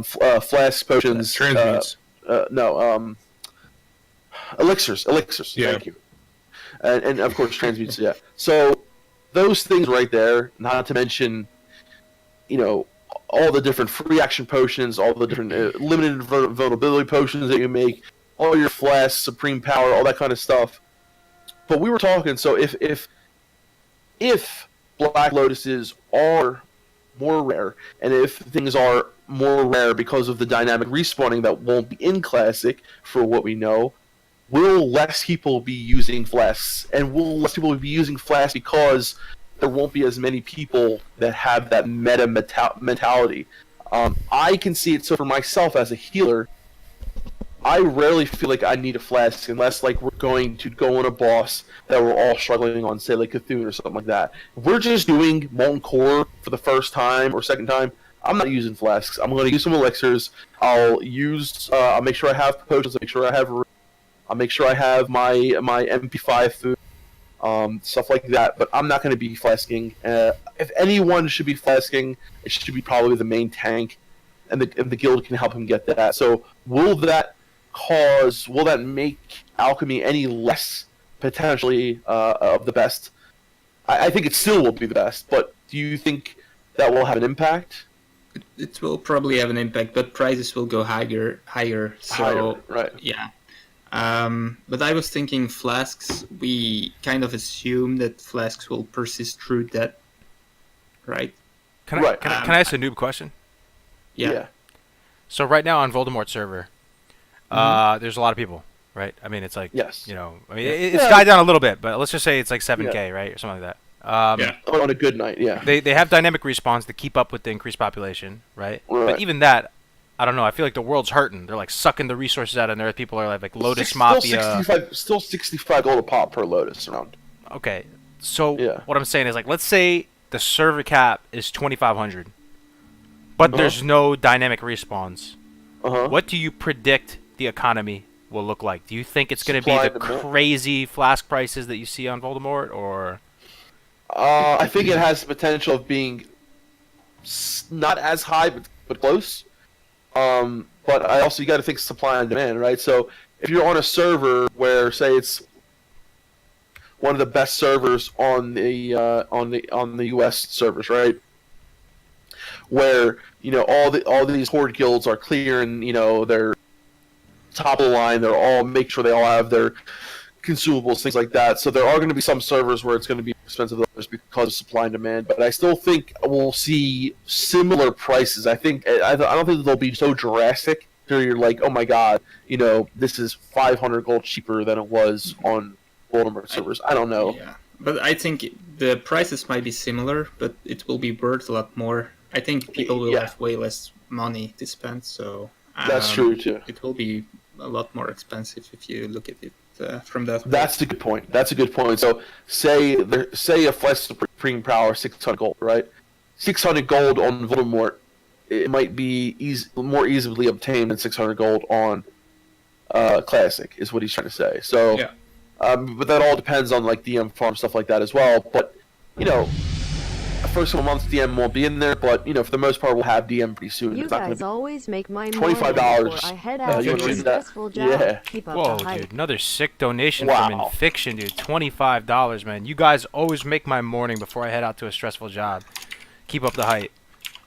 Flasks, potions. Transmutes. No. Elixirs. Yeah. Thank you. And of course transmutes. Yeah. So those things right there. Not to mention, all the different free action potions, all the different limited vulnerability potions that you make, all your flasks, supreme power, all that kind of stuff. But we were talking. So if Black Lotuses are more rare, and if things are more rare because of the dynamic respawning that won't be in Classic, for what we know, will less people be using flasks? And will less people be using flasks because there won't be as many people that have that meta mentality? I can see it. So for myself as a healer, I rarely feel like I need a flask unless like we're going to go on a boss that we're all struggling on, say like Cthulhu or something like that. If we're just doing Molten Core for the first time or second time, I'm not using flasks. I'm going to use some elixirs. I'll make sure I have potions. I'll make sure I have I'll make sure I have my MP5 food, stuff like that. But I'm not going to be flasking. If anyone should be flasking, it should be probably the main tank, and the guild can help him get that. So will that make alchemy any less potentially of the best? I think it still will be the best, but do you think that will have an impact? It will probably have an impact, but prices will go higher. So Higher, right. yeah. But I was thinking flasks. We kind of assume that flasks will persist through that, right? Can I, Right. can I ask a noob question? Yeah. So right now on Voldemort server, there's a lot of people, right? I mean, it's like, Yes. you know, I mean, it's died down a little bit, but let's just say it's like 7K, right, or something like that. Yeah. On a good night, yeah. They have dynamic respawns to keep up with the increased population, right? Right. But even that, I don't know. I feel like the world's hurting. They're like sucking the resources out of there. People are like Lotus Mafia. Still 65 gold a pop per Lotus around. Okay, so Yeah. what I'm saying is like, let's say the server cap is 2,500, but there's no dynamic respawns. What do you predict the economy will look like? Do you think it's going to be Supply the and demand. crazy flask prices that you see on Voldemort, or? I think it has the potential of being not as high, but close. But you got to think supply and demand, right? So if you're on a server where, say, it's one of the best servers on the U.S. servers, right? Where all these horde guilds are clear and they're top of the line. They're all make sure they all have their consumables, things like that. So there are going to be some servers where it's going to be expensive than others because of supply and demand. But I still think we'll see similar prices. I don't think they'll be so drastic where you're like, oh my god, this is 500 gold cheaper than it was on Voldemort servers. I don't know. Yeah, but I think the prices might be similar, but it will be worth a lot more. I think people will have way less money to spend, so that's true too. It will be a lot more expensive if you look at it from that. That's a good point. That's a good point. So say a Flash Supreme Power 600 gold, right? 600 gold on Voldemort, it might be more easily obtained than 600 gold on Classic, is what he's trying to say. So, yeah. But that all depends on like DM farm stuff like that as well. But first couple months DM won't be in there, but for the most part we'll have DM pretty soon. You It's not guys gonna always make my $25. morning before I head out you to can a do that. stressful job. Yeah. Keep up Whoa, the hype. dude! Another sick donation Wow. from Infiction, dude. $25, man. You guys always make my morning before I head out to a stressful job. Keep up the hype.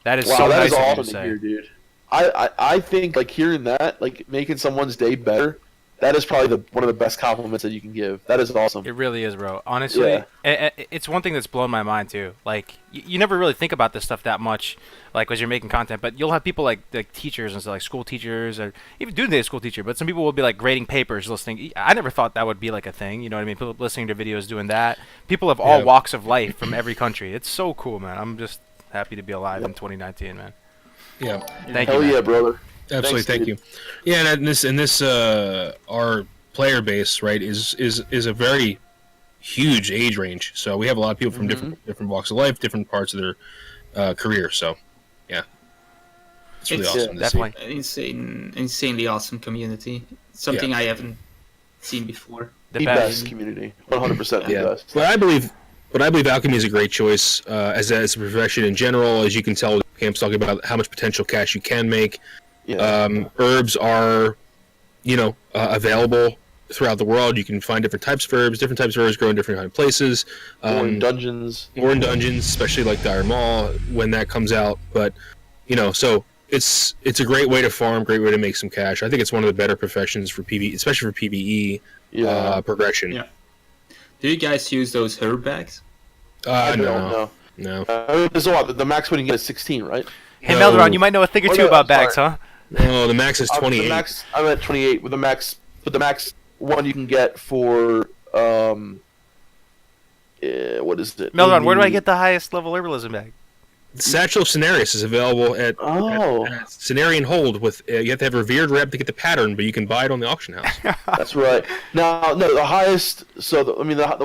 That is so that nice is of you awesome to to say. hear, dude. I think like hearing that, like making someone's day better, that is probably one of the best compliments that you can give. That is awesome. It really is, bro. Honestly, it's one thing that's blown my mind too. Like, you never really think about this stuff that much, like as you're making content. But you'll have people like teachers and stuff, like school teachers, or even do they school teacher. But some people will be like grading papers, listening. I never thought that would be like a thing. You know what I mean? People listening to videos, doing that. People of all walks of life from every country. It's so cool, man. I'm just happy to be alive in 2019, man. Yeah. Thank you. Hell Man. yeah, brother. Absolutely, thank you. Yeah, and this our player base, right, is a very huge age range. So we have a lot of people from different walks of life, different parts of their career. So yeah, it's really awesome. To Definitely. see. Insanely awesome community. Something I haven't seen before. The The best. best community. 100% the Yeah, best. but I believe alchemy is a great choice as a profession in general. As you can tell, Camp's talking about how much potential cash you can make. Yeah. Herbs are, available throughout the world. You can find different types of herbs. Different types of herbs grow in different kind of places. or in dungeons. Or in dungeons, especially like Dire Maul when that comes out. But so it's a great way to farm, great way to make some cash. I think it's one of the better professions for PvE, especially for PvE progression. Yeah. Do you guys use those herb bags? No. There's a lot. The max one you get is 16, right? Hey, No. Melderon, you might know a thing or Oh, two no, about sorry. bags, huh? No, the max is 28. I'm at 28 with the max. But the max one you can get for what is it? Melderon, where do I get the highest level herbalism bag? Satchel of Cenarius is available at Cenarian Hold. With you have to have Revered Rep to get the pattern, but you can buy it on the auction house. That's right. Now, no, the highest. So what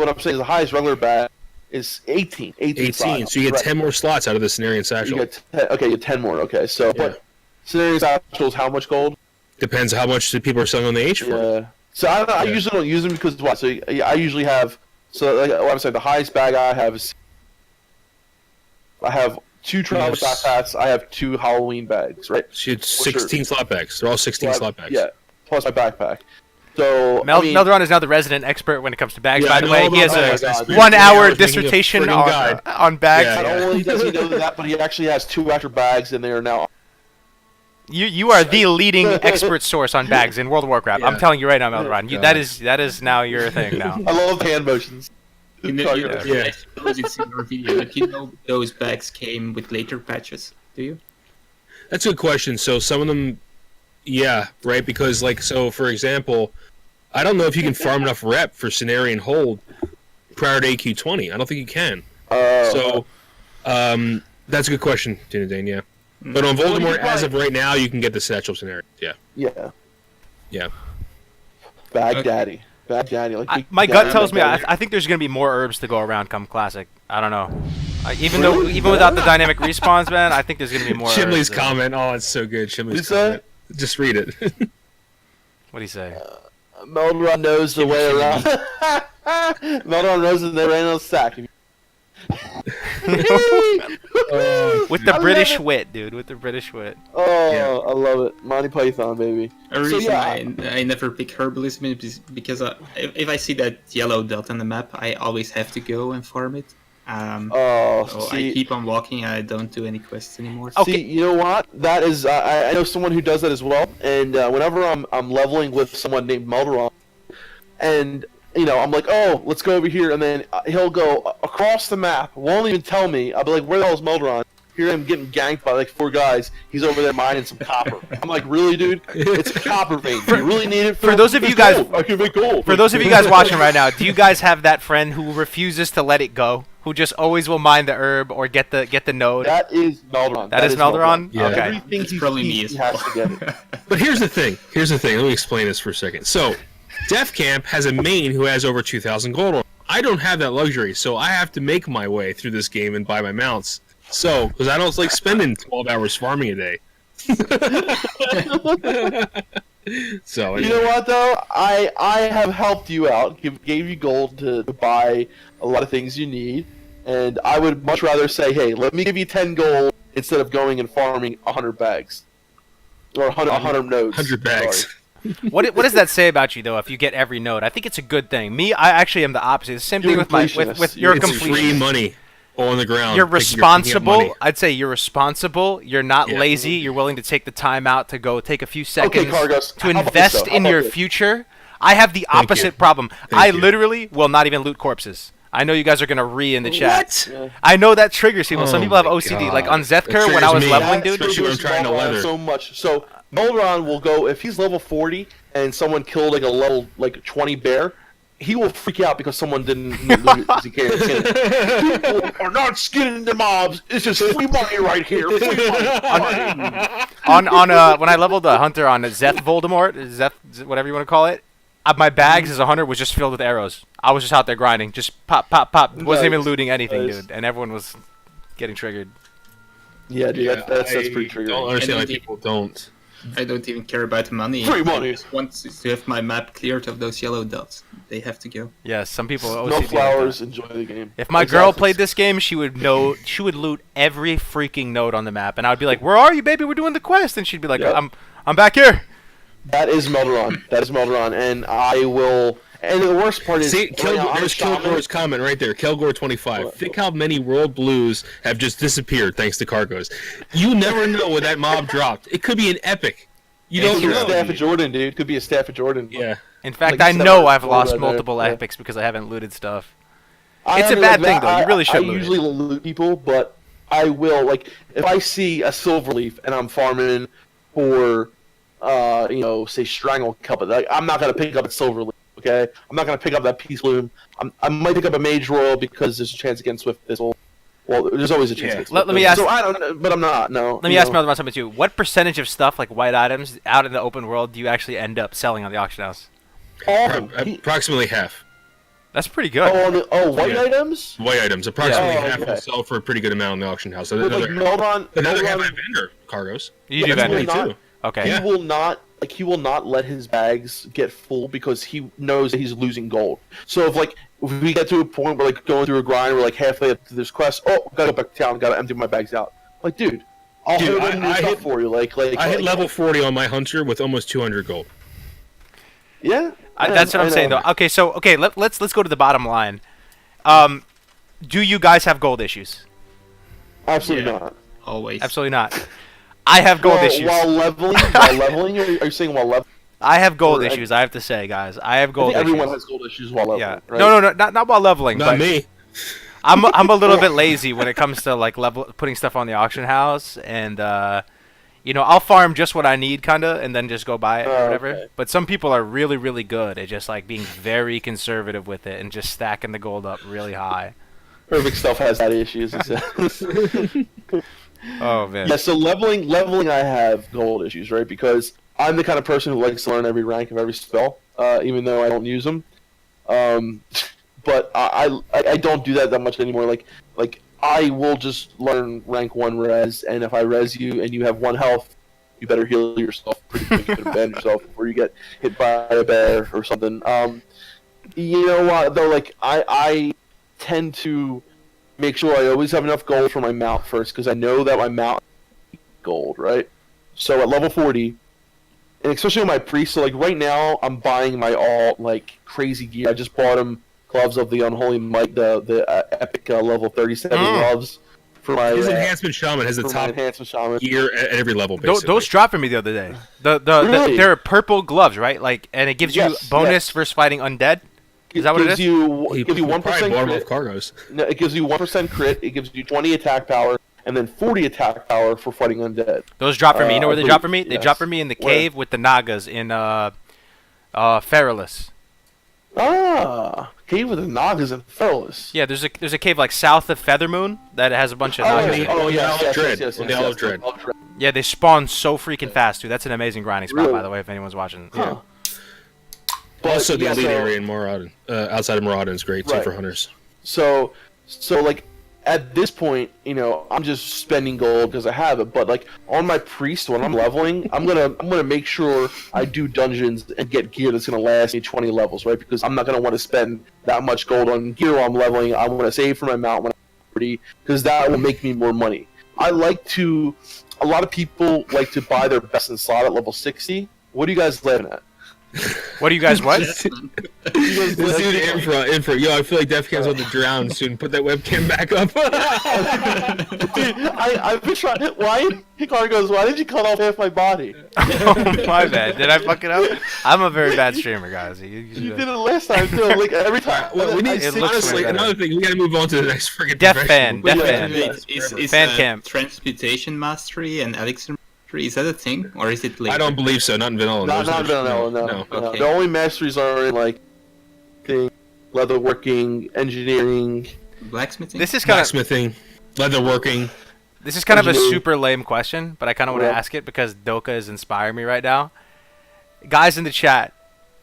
I'm saying is the highest regular bag is 18. 18 slots. So you get Right. 10 more slots out of the Cenarian Satchel. You get 10 more. Okay, so but Scenarios Satchel is how much gold? Depends how much the people are selling on the H for. Yeah. So I usually don't use them because what? So I usually have like what I'm saying. The highest bag I have is 2 travel backpacks. I have 2 Halloween bags, right? So you had 16 slot bags. They're all 16 slot bags. Yeah, plus my backpack. So Melderon is now the resident expert when it comes to bags. Yeah, by I the know way, all he has about a bags. 1 hour Making a dissertation friggin' guide. on bags. Yeah, not only does he know that, but he actually has 2 extra bags, and they are now. You are the leading expert source on bags in World of Warcraft. Yeah. I'm telling you right now, Melderon. God. That is now your thing now. I love hand motions. You know, Yeah. I suppose it's in your video, but you know those bags came with later patches, do you? That's a good question. So some of them, yeah, right? Because so for example, I don't know if you can farm enough rep for Cenarian Hold prior to AQ20. I don't think you can. So that's a good question, Dinadane, yeah. But on Well, you Voldemort, could as of right now, you can get the satchel scenario. Yeah. Yeah. Yeah. Baghdaddy. Baghdaddy. Like My Big gut Daddy, tells me Baghdaddy. I think there's gonna be more herbs to go around come Classic. I don't know. Even without the dynamic respawns, man, I think there's gonna be more. Chimley's herbs. comment. Oh, it's so good. Chimley's Who's that? comment. Just read it. What do you say? Melderon knows the way around. Melderon knows that there ain't no sack. With the I British love it. wit, dude. With the British wit. Oh, Yeah. I love it. Monty Python, baby. A reason yeah. I never pick herbalism is because if I see that yellow dot on the map, I always have to go and farm it. Oh, So see, I keep on walking. I don't do any quests anymore. Okay. see, you know what? That is, I know someone who does that as well. And whenever I'm leveling with someone named Melderon, and I'm like, oh, let's go over here, and then he'll go across the map, won't even tell me. I'll be like, where the hell is Melderon? Here I'm getting ganked by like 4 guys. He's over there mining some copper. I'm like, really, dude? It's a copper vein. Do you really need it? For those of you It's guys- gold. I can make gold. For those of you guys watching right now, do you guys have that friend who refuses to let it go? Who just always will mine the herb or get the node? That is Melderon. That is Melderon? Yeah. Okay. Everything It's he probably me sees, as he has well. to get it. But here's the thing. Let me explain this for a second. So, Def Camp has a main who has over 2,000 gold on him. I don't have that luxury, so I have to make my way through this game and buy my mounts. So, because I don't like spending 12 hours farming a day. So, You know what though? I have helped you out, gave you gold to buy a lot of things you need, and I would much rather say, hey, let me give you 10 gold instead of going and farming 100 bags or 100 nodes. 100 bags. Sorry. What does that say about you though? If you get every node, I think it's a good thing. Me, I actually am the opposite. The same thing You're with my completionist. with your It's free completion. money on the ground. You're picking up responsible. money. I'd say you're responsible. You're not Yeah. lazy. You're willing to take the time out to go take a few seconds Cargos, to how about invest this, though? How in about your this? future. I have the Thank opposite you. problem. Thank I you. literally will not even loot corpses. I know you guys are gonna in the chat. What? I know that triggers people. Some Oh people have my OCD. God. Like on That Zethker when I triggers was me. leveling, That dude. Especially when I'm triggers trying to Melderon leather. so much. So Melderon will go if he's level 40 and someone killed like a level 20 bear. He will freak out because someone didn't loot it because he can't skin it. People are not skinning the mobs. It's just free money right here. Free money. on when I leveled a hunter on Zeth Voldemort, Zeth whatever you want to call it, my bags as a hunter was just filled with arrows. I was just out there grinding, just pop, pop, pop. Wasn't even Nice. looting anything, Nice. dude, and everyone was getting triggered. Yeah, dude, Yeah, that's pretty I triggering. don't understand why And then people don't. I don't even care about the money. Free money. I just want to have my map cleared of those yellow dots. They have to go. Yes, some people OCD No like flowers. that. Enjoy the game. If my girl Exactly. played this game, she would loot every freaking node on the map, and I'd be like, "Where are you, baby? We're doing the quest," and she'd be like, Yep. "I'm back here." That is Melderon. That is Melderon, and I will. And the worst part is, See, right now, I'm there's shaman. Kilgore's comment right there. Kilgore25. What? Think how many world blues have just disappeared thanks to cargoes. You never know where that mob dropped. It could be an epic. You Could don't be a know. Staff of Jordan, dude. Could be a Staff of Jordan. Yeah. In fact, Like I seven know or I've four lost right there, multiple yeah. epics because I haven't looted stuff. I It's a mean, bad like thing, that, though. You really should I loot it. usually loot people, but I will like if I see a silver leaf and I'm farming for, say Strangle Cup. Like, I'm not gonna pick up a silver leaf. Okay, I'm not gonna pick up that peace bloom. I might pick up a mage royal because there's a chance against Swift Thistle. Well, there's always a chance. Yeah. Against Let Swift me Thistle. ask- So I don't, know, but I'm not. No. Let me ask Melvin about something too. What percentage of stuff, like white items, out in the open world, do you actually end up selling on the auction house? All of them. Approximately half. That's pretty good. White Yeah. items. White items. Approximately Yeah. half Oh, will okay. sell for a pretty good amount in the auction house. So But, like another half I Melderon, vendor cargoes. You do that's vendor really not- too. Okay. He Yeah. will not like he will not let his bags get full because he knows that he's losing gold. So if we get to a point where like going through a grind, we're like halfway up to this quest, oh, gotta go back to town, gotta empty my bags out. Like, dude, I'll hit new stuff for you. I hit level 40 on my hunter with almost 200 gold. Yeah, that's what I'm saying though. Okay, so let's go to the bottom line. Do you guys have gold issues? Absolutely Yeah. not. Always. Absolutely not. I have gold issues. While leveling, are you saying while leveling? I have gold issues. I have to say, guys, I have gold issues. Everyone has gold issues while leveling. Yeah. Right? No, not while leveling. Not but me. I'm a little bit lazy when it comes to like putting stuff on the auction house, and I'll farm just what I need, kinda, and then just go buy it or whatever. Okay. But some people are really, really good at just like being very conservative with it and just stacking the gold up really high. Perfect Stuff has that issues. Oh man. Yeah, so leveling, I have gold issues, right? Because I'm the kind of person who likes to learn every rank of every spell, even though I don't use them. But I don't do that much anymore. Like I will just learn rank 1 res, and if I res you and you have 1 health, you better heal yourself pretty quick and abandon yourself before you get hit by a bear or something. You know what though? Like I tend to make sure I always have enough gold for my mount first, because I know that my mount gold, right? So at level 40, and especially with my priest, so like right now I'm buying my all like crazy gear. I just bought him gloves of the Unholy Might, the epic level 37 gloves for my His enhancement shaman has the top enhancement shaman gear at every level. Basically. Those dropped for me the other day. Really? They're purple gloves, right? Like, and it gives you bonus versus fighting undead. Is that what it is? It gives you 1% crit. Cargos. No, it gives you 1% crit. It gives you 20 attack power, and then 40 attack power for fighting undead. Those drop for me. You know where they drop for me? They Yes. drop for me in the cave with the Nagas in Feralus. Cave with the Nagas and Feralus. Yeah, there's a cave like south of Feathermoon that has a bunch of Nagas. Dread. Yeah, they spawn so freaking fast, dude. That's an amazing grinding spot, Really? by the way, if anyone's watching. Huh. Also, the yeah, elite so- area in Moradin, outside of Moradin, is great too Right. for hunters. So like at this point, I'm just spending gold because I have it. But like on my priest, when I'm leveling, I'm gonna make sure I do dungeons and get gear that's gonna last me 20 levels, right? Because I'm not gonna want to spend that much gold on gear while I'm leveling. I want to save for my mount when I'm 40, because that will make me more money. A lot of people like to buy their best in slot at level 60. What are you guys laughing at? What do you guys what? This dude Infra. Yo, I feel like Def Cam's about to drown soon. Put that webcam back up. Dude, I've been trying. Why? Hikaru goes, why did you cut off half my body? Oh, my bad. Did I fuck it up? I'm a very bad streamer, guys. You did it last time too. Like every time. Well, we need, It looks honestly, way better. another thing. We got to move on to the next freaking Def profession. fan, Def Yeah, fan. yeah. Is Fan camp. transmutation mastery and elixir mastery, is that a thing, or is it later? I don't believe so. Not in vanilla. Not There's vanilla, no. no. Okay. The only masteries are in like leatherworking, engineering. Blacksmithing? This is kind of Blacksmithing, leatherworking. a engineering. super lame question, but I kind of want to Yeah. ask it because Doka is inspiring me right now. Guys in the chat,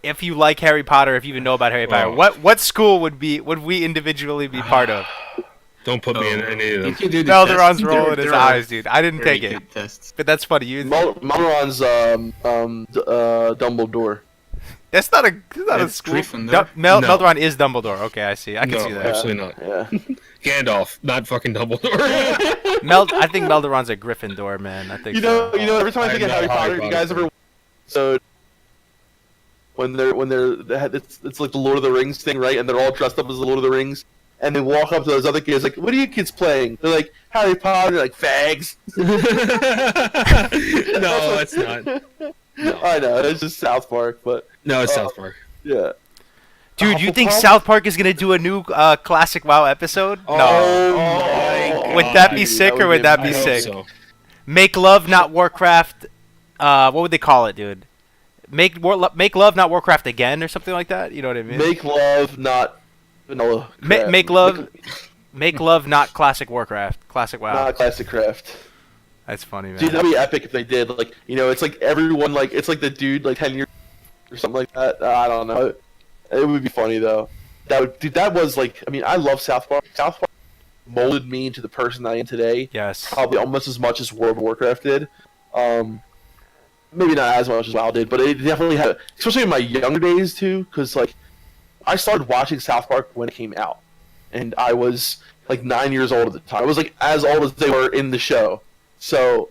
if you like Harry Potter, if you even know about Harry Potter, Oh. what school would we individually be part of? Don't put me in any of You them. can do the Melderon's tests. rolling his There are eyes, dude. I didn't very take it, good tests. but that's funny. You Malron's Dumbledore. that's not a That's school. Gryffindor. No. Melderon is Dumbledore. Okay, I see. I can No, see that. absolutely not. Yeah. Gandalf, not fucking Dumbledore. I think Melderon's a Gryffindor, man. I think You so. know. Every time I I think am of Harry not Potter, Harry you guys Potter. ever? So when it's like the Lord of the Rings thing, right? And they're all dressed up as the Lord of the Rings, and they walk up to those other kids like, "What are you kids playing?" They're like, "Harry Potter." They're like, "Fags." No, it's not. I know, it's just South Park, but No, it's South Park. yeah. Dude, you think Hufflepuff? South Park is gonna do a new Classic WoW episode? Oh No. my Would that be God, sick dude, or would that I be hope sick? so. Make love, not Warcraft. What would they call it, dude? Make love, not Warcraft again, or something like that. You know what I mean? Make love, not vanilla. Ma- make love- Make love, not Classic Warcraft. Classic WoW. not classic craft. That's funny, man. Dude, that'd be epic if they did. Like, it's like everyone, like, it's like the dude, like 10 years or something like that. I don't know. It would be funny though. That was like, I mean, I love South Park. South Park molded me into the person I am today. Yes. Probably almost as much as World of Warcraft did. maybe not as much as WoW did, but it definitely had, especially in my younger days too, because like I started watching South Park when it came out, and I was like 9 years old at the time. I was like as old as they were in the show, so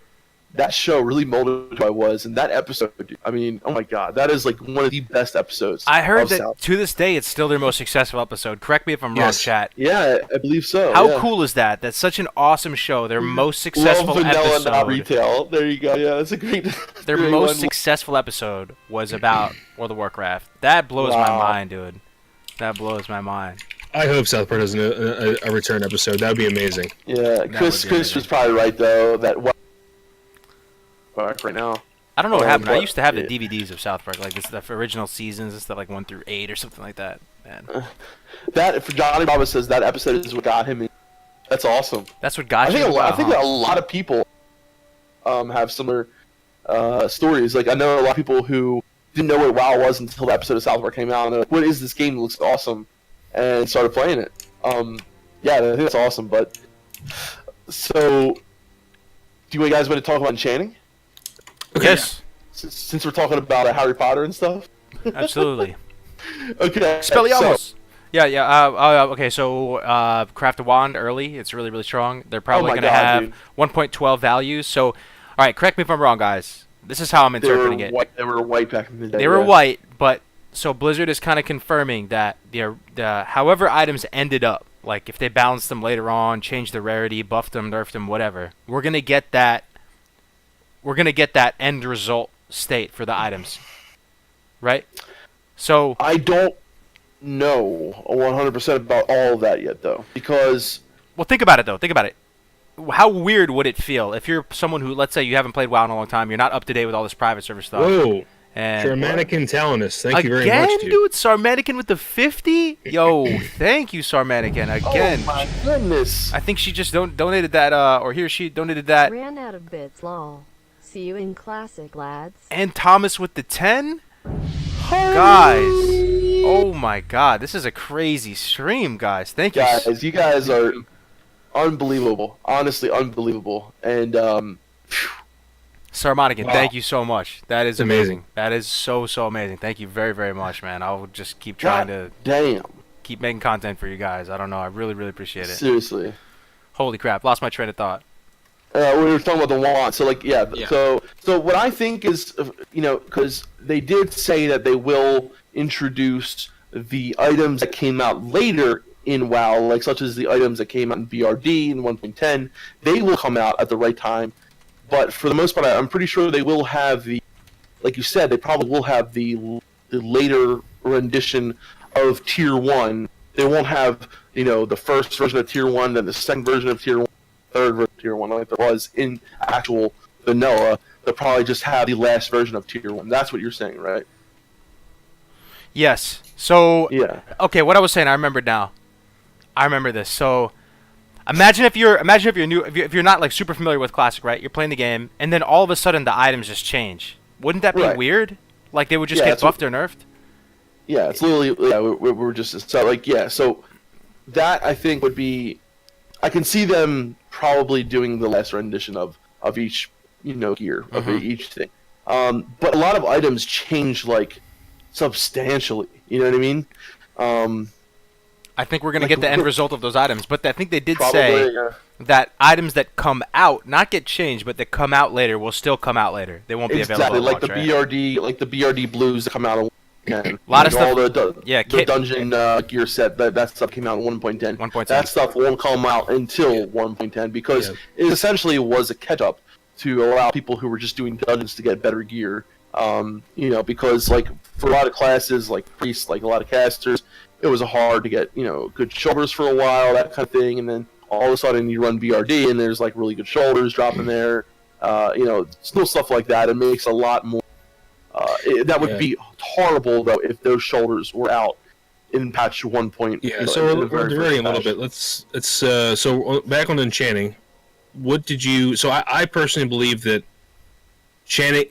that show really molded who I was. And that episode, dude, I mean, oh my god, that is like one of the best episodes. I heard of that South. to this day it's still their most successful episode. Correct me if I'm wrong, Yes. chat. Yeah, I believe so. How yeah. cool is that? That's such an awesome show. Their most successful Love vanilla, episode. not retail. There you go. Yeah, that's a great. Their great most one. successful episode was about World of Warcraft. That blows my Wow. mind, dude. That blows my mind. I hope South Park does a return episode. That would be amazing. Yeah, would Chris be amazing. was probably right though. That right now. I don't know what happened. I but- used to have the yeah. DVDs of South Park, like the original seasons and stuff, like 1 through 8 or something like that. Man, That for Johnny Bravo says that episode is what got him. That's awesome. that's what got I think you. I think a lot of people have similar stories. Like I know a lot of people who didn't know what WoW was until the episode of South Park came out, and they're like, "What is this game? It looks awesome," and started playing it. Yeah, I think that's awesome. But so, do you guys want to talk about enchanting? Yes, Since we're talking about Harry Potter and stuff. absolutely. Okay. Expelliarmus. Yeah. Okay, so craft a wand early. It's really, really strong. They're probably my going to God, have dude. 1.12 values. So, all right, correct me if I'm wrong, guys. This is how I'm They were interpreting it. white. They were white back in the day. They were yeah. white, but so Blizzard is kind of confirming that the however items ended up, like if they balanced them later on, changed the rarity, buffed them, nerfed them, whatever, we're gonna get that. We're gonna get that end result state for the items, right? So I don't know 100% about all of that yet, though, because well, think about it though. Think about it. How weird would it feel if you're someone who, let's say, you haven't played WoW in a long time, you're not up to date with all this private server stuff, Whoa. and Germanican Talenus. Thank you very again, much, dude. Sarmatican with the 50. Yo, thank you, Sarmatican. Again, oh my goodness. I think she just donated that, or he or she donated that. Ran out of bits, lol. See you in classic, lads. And Thomas with the 10. Guys, oh my God, this is a crazy stream, guys. Thank you. Guys, you guys are unbelievable. Honestly, unbelievable. And Sarmatican, Wow. thank you so much. That is Amazing. amazing. That is so amazing. Thank you very, very much, man. I'll just keep trying to damn. keep making content for you guys. I don't know. I really, really appreciate it. Seriously. Holy crap, lost my train of thought. We were talking about the wand. So, like, yeah. Yeah. So what I think is, because they did say that they will introduce the items that came out later in WoW, like such as the items that came out in BRD in 1.10, they will come out at the right time. But for the most part, I'm pretty sure they will have like you said, they probably will have the later rendition of Tier 1. They won't have, the first version of Tier 1, then the second version of Tier 1, third version of Tier 1, like there was in actual vanilla. They'll probably just have the last version of Tier 1. That's what you're saying, right? Yes. So, Yeah. okay, what I was saying, I remembered now. I remember this. So, imagine if you're new, if you're not like super familiar with Classic, right? You're playing the game, and then all of a sudden the items just change. Wouldn't that be Right. weird? Like they would just Yeah, get that's what- buffed or nerfed? Yeah, it's literally, we're just, so, like, yeah, so that I think would be, I can see them probably doing the last rendition of each, gear, of each thing. But a lot of items change, like, substantially, you know what I mean? I think we're gonna Like, get the end we're- result of those items, but I think they did Probably, say yeah. that items that come out, not get changed, but that come out later, will still come out later. They won't be Exactly, available like at the launch, right? BRD, blues that come out in 1.10. Lot of All stuff- yeah, the dungeon gear set, that stuff came out in 1.10. 1.10. That stuff won't come out until 1.10 because Yeah. it essentially was a catch-up to allow people who were just doing dungeons to get better gear. Because like for a lot of classes, like priests, like a lot of casters, it was hard to get good shoulders for a while, that kind of thing, and then all of a sudden you run BRD and there's like really good shoulders dropping there. Still stuff like that. It makes a lot more. That would Yeah. be horrible though if those shoulders were out in patch 1. Yeah, in so the we're very diverting a first little patch. bit. So back on enchanting. What did you? So I personally believe that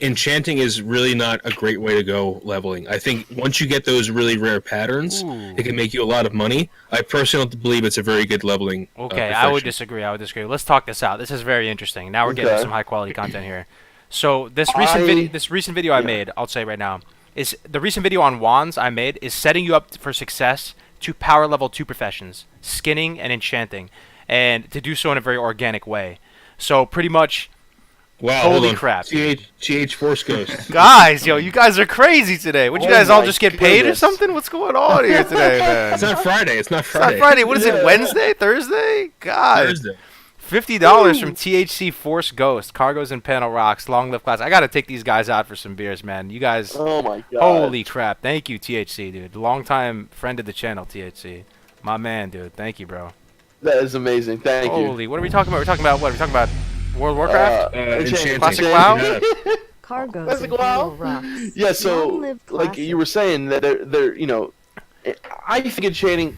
enchanting is really not a great way to go leveling. I think once you get those really rare patterns, Ooh. it can make you a lot of money. I personally don't believe it's a very good leveling. Okay, I would profession. disagree. Let's talk this out. This is very interesting. Now we're getting Okay. some high quality content here. So this recent video I made, I'll say right now, is the recent video on wands I made is setting you up for success to power level 2 professions, skinning and enchanting, and to do so in a very organic way. So pretty much, Wow, holy hold on. crap. GH Force Ghost. Guys, yo, you guys are crazy today. Would you Oh guys all my just get paid or goodness. something? What's going on here today, man? It's not Friday. It's not It's Friday. not Friday. What is Yeah. it, Wednesday? Thursday? God. Thursday. $50 from THC Force Ghost, Cargoes and Panel Rocks, Long Live Class. I got to take these guys out for some beers, man. You guys, Oh my god. holy crap. Thank you, THC, dude. Longtime friend of the channel, THC. My man, dude. Thank you, bro. That is amazing. Thank you. Holy, what are we talking about? We're talking about what? We're talking about World of Warcraft? Enchanting. Classic WoW? Yeah. Cargoes Classic and WoW? Panel Rocks. Yeah, so Long live like you were saying that they're you know, I think enchanting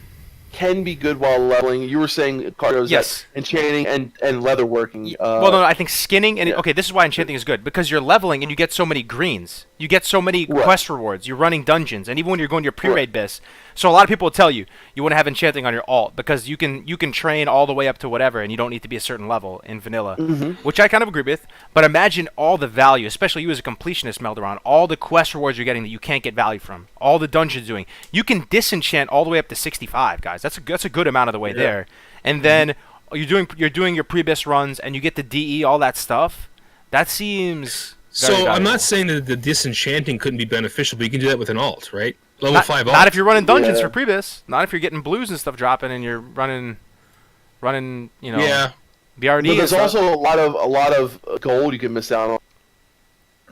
can be good while leveling. You were saying Cardos Yes. that enchanting and leatherworking. Well, no, I think skinning and yeah. okay, this is why enchanting is good because you're leveling and you get so many greens. You get so many Right. quest rewards. You're running dungeons, and even when you're going to your pre-raid bis. So a lot of people will tell you you want to have enchanting on your alt because you can train all the way up to whatever, and you don't need to be a certain level in vanilla, which I kind of agree with. But imagine all the value, especially you as a completionist, Melderon, all the quest rewards you're getting that you can't get value from, all the dungeons doing. You can disenchant all the way up to 65, guys. That's a good amount of the way there. And then you're doing your pre-bis runs, and you get the DE, all that stuff. That seems very So I'm valuable. not saying that the disenchanting couldn't be beneficial, but you can do that with an alt, right? Level Not, 5 alt. not if you're running dungeons Yeah. for pre-bis. Not if you're getting blues and stuff dropping, and you're running, you know, Yeah. BRD. But and there's stuff. also a lot of gold you can miss out on.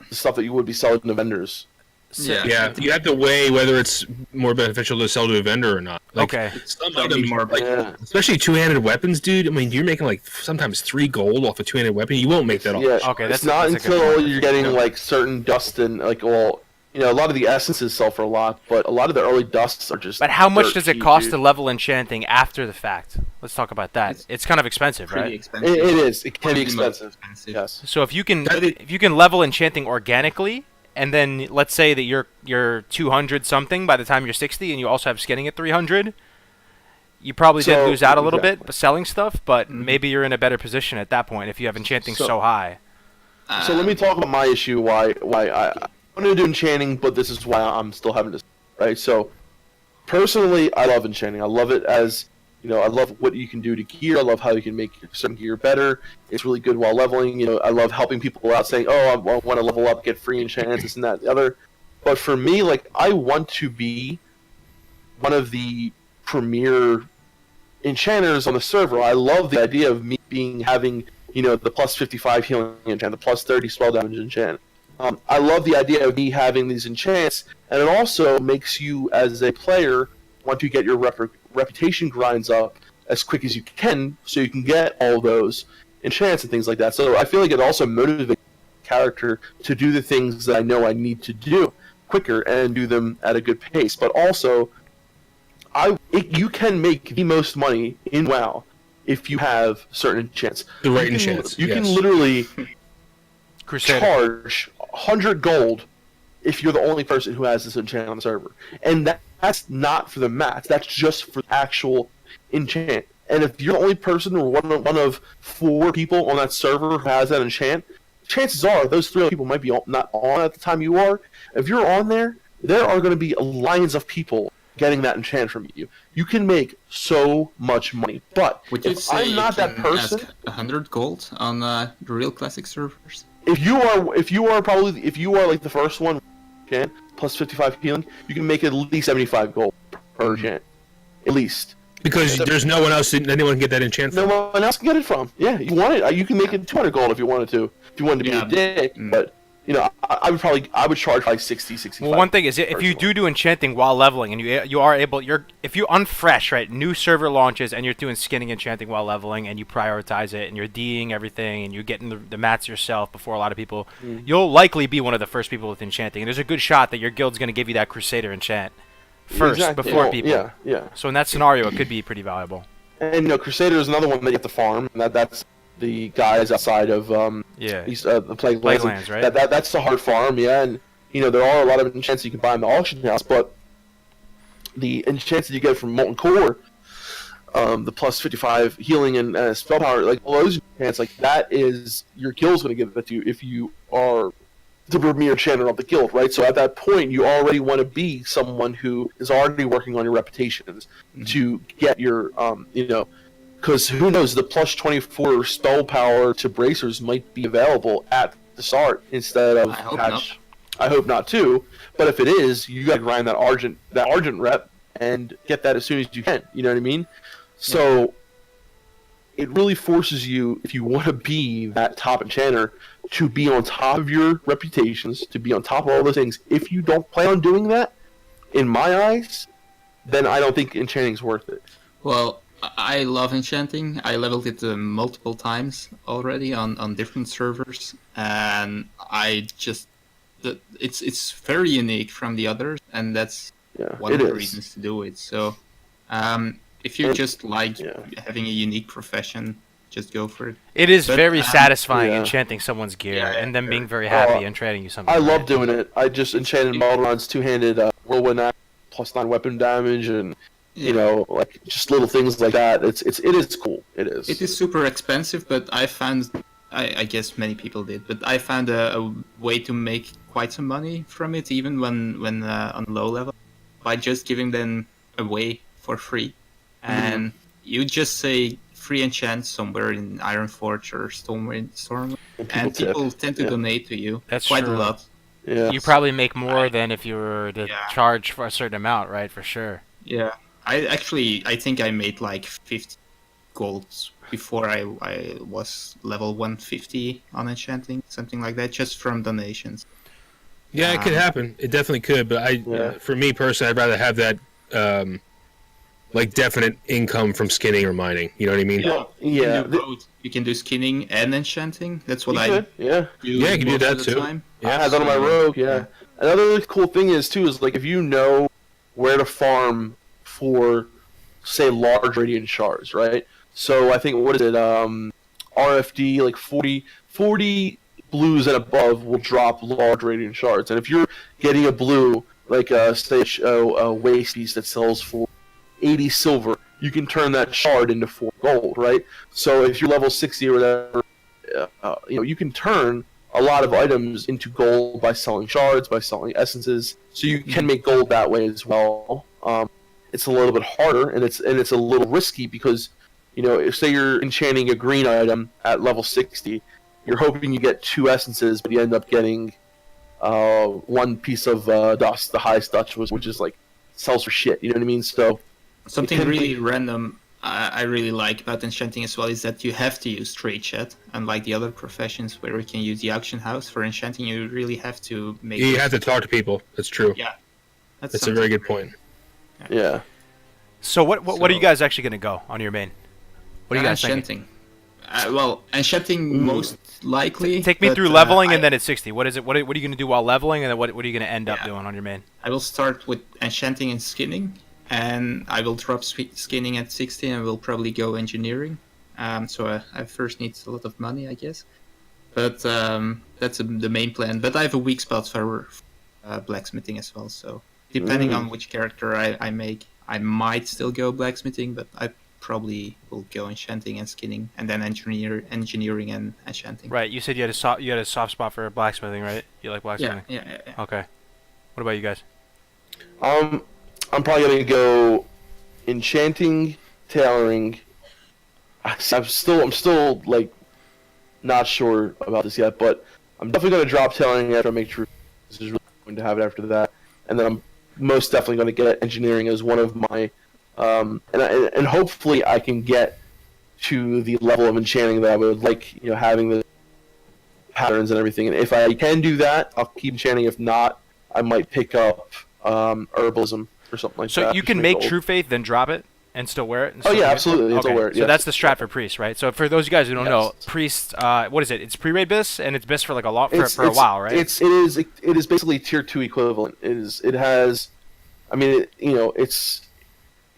The stuff that you would be selling to vendors. Yeah. Yeah, you have to weigh whether it's more beneficial to sell to a vendor or not. Like, Okay. Some That'd be items, more like, Yeah. especially two-handed weapons, dude. I mean, you're making like sometimes 3 gold off a two-handed weapon. You won't make that off. Yeah. Okay, It's that's not a good until point. you're getting like certain dust and like you know, a lot of the essences sell for a lot, but a lot of the early dusts are just. But how much dirt does it cheap, cost dude. to level enchanting after the fact? Let's talk about that. It's kind of expensive, Pretty right? expensive. It is. It can be One of the most expensive. Yes. So if you can That- level enchanting organically, and then let's say that you're 200 something by the time you're 60, and you also have skinning at 300, you probably did So, lose out a little exactly. bit by selling stuff, but maybe you're in a better position at that point if you have enchanting so high. So let me talk about my issue. Why I want to do enchanting, but this is why I'm still having to. Right. So personally, I love enchanting. I love it as you know. I love what you can do to gear. I love how you can make certain gear better. It's really good while leveling. You know, I love helping people out, saying, "Oh, I want to level up, get free enchants, this and that, and the other." But for me, like, I want to be one of the premier enchanters on the server. I love the idea of me having, you know, the plus 55 healing enchant, the plus 30 spell damage enchant. I love the idea of me having these enchants, and it also makes you, as a player, want to get your reputation grinds up as quick as you can, so you can get all those enchants and things like that. So I feel like it also motivates the character to do the things that I know I need to do quicker and do them at a good pace. But also, you can make the most money in WoW if you have certain enchants. The right You can- enchants, You can yes. literally Crusader. charge 100 gold if you're the only person who has this enchant on the server. And that's not for the mats, that's just for the actual enchant. And if you're the only person or one of 4 people on that server who has that enchant, chances are those 3 other people might be not on at the time you are. If you're on there, there are going to be lines of people getting that enchant from you. You can make so much money. But Would you if say I'm not you that can person, ask 100 gold on the real classic servers? if you are like the first one, enchant, plus 55 healing, you can make at least 75 gold per enchant, at least. Because there's no one else that anyone can get that enchant No from. one else can get it from. Yeah, you want it, you can make it 200 gold if you wanted to. If you wanted to be Yeah. a dick, but you know, I would charge like 60, 65. Well, one thing is, if you personally. do enchanting while leveling, and you are able, if you unfresh, right, new server launches, and you're doing skinning enchanting while leveling, and you prioritize it, and you're D'ing everything, and you're getting the mats yourself before a lot of people, you'll likely be one of the first people with enchanting. And there's a good shot that your guild's going to give you that Crusader enchant first Exactly. before Well, people. Yeah. So in that scenario, it could be pretty valuable. And you know, Crusader is another one that you have to farm. And that's the guys outside of Yeah. the Plague Plague Lands. Lands, right? That's the hard farm, yeah. And you know, there are a lot of enchants you can buy in the auction house, but the enchants that you get from Molten Core, the plus 55 healing and spell power, like all those enhance, like that is your guild's going to give that to you if you are the premier enchanter of the guild, right? So at that point, you already want to be someone who is already working on your reputations to get your, because who knows, the plus 24 spell power to bracers might be available at the start instead of I hope patch. I hope not too, but if it is, you got to grind that argent rep and get that as soon as you can. You know what I mean? So it really forces you, if you want to be that top enchanter, to be on top of your reputations, to be on top of all those things. If you don't plan on doing that, in my eyes, then I don't think enchanting's worth it. Well, I love enchanting. I leveled it multiple times already on different servers, and it's very unique from the others, and that's one of the reasons to do it. So, if you just like having a unique profession, just go for it. It is very satisfying enchanting someone's gear and them being very happy and trading you something. I love doing it. I just enchanted Maldron's two-handed whirlwind axe, +9 weapon damage, and like just little things like that. It is cool. It is. It is super expensive, but I found, I guess many people did, but I found a way to make quite some money from it, even when on low level, by just giving them away for free. And you just say free enchant somewhere in Ironforge or Stormwind, and people tend to donate to you. That's quite true. a lot. Yeah. You probably make more than if you were to charge for a certain amount, right? For sure. Yeah. I think I made like 50 golds before I was level 150 on enchanting, something like that, just from donations. Yeah, it could happen. It definitely could, but for me personally, I'd rather have that like definite income from skinning or mining. You know what I mean? Yeah. You can do both. You can do skinning and enchanting. That's what I do. Yeah, you can do that too. Time. I had that on my rogue. Yeah. Another really cool thing is like if you know where to farm for, say, large radiant shards, right? So I think, what is it, RFD, like 40 blues and above will drop large radiant shards. And if you're getting a blue, like say a waste piece that sells for 80 silver, you can turn that shard into 4 gold, right? So if you're level 60 or whatever, you can turn a lot of items into gold by selling shards, by selling essences. So you can make gold that way as well. It's a little bit harder, and it's a little risky because, if say you're enchanting a green item at level 60, you're hoping you get 2 essences, but you end up getting 1 piece of dust, the highest dust, which is like sells for shit. You know what I mean? So something really random I really like about enchanting as well is that you have to use trade chat, unlike the other professions where you can use the auction house. For enchanting, you really have to make. You have to talk to people. That's true. Yeah, that's a very good point. Yeah. So what are you guys actually going to go on your main? What are you guys enchanting? Enchanting most likely. Take me through leveling and then at 60. What is it? What are you going to do while leveling, and then what are you going to end up doing on your main? I will start with enchanting and skinning, and I will drop skinning at 60, and will probably go engineering. So I first need a lot of money, I guess. But that's the main plan. But I have a weak spot for blacksmithing as well. So depending on which character I make, I might still go blacksmithing, but I probably will go enchanting and skinning, and then engineering and enchanting. Right. You said you had a soft spot for blacksmithing, right? You like blacksmithing? Yeah. Okay. What about you guys? I'm probably gonna go enchanting, tailoring. I'm still like not sure about this yet, but I'm definitely gonna drop tailoring after I make true. This is really going to have it after that, and then I'm most definitely gonna get engineering as one of my. And hopefully I can get to the level of enchanting that I would like, having the patterns and everything. And if I can do that, I'll keep enchanting. If not, I might pick up herbalism or something like that. So you can make True Faith, then drop it, and still wear it? Oh yeah, absolutely. Okay. Still wear it. So that's the strat for Priest, right? So for those of you guys who don't know, Priest, what is it? It's pre-raid bis, and it's bis for like for a while, right? It is basically tier 2 equivalent. It has,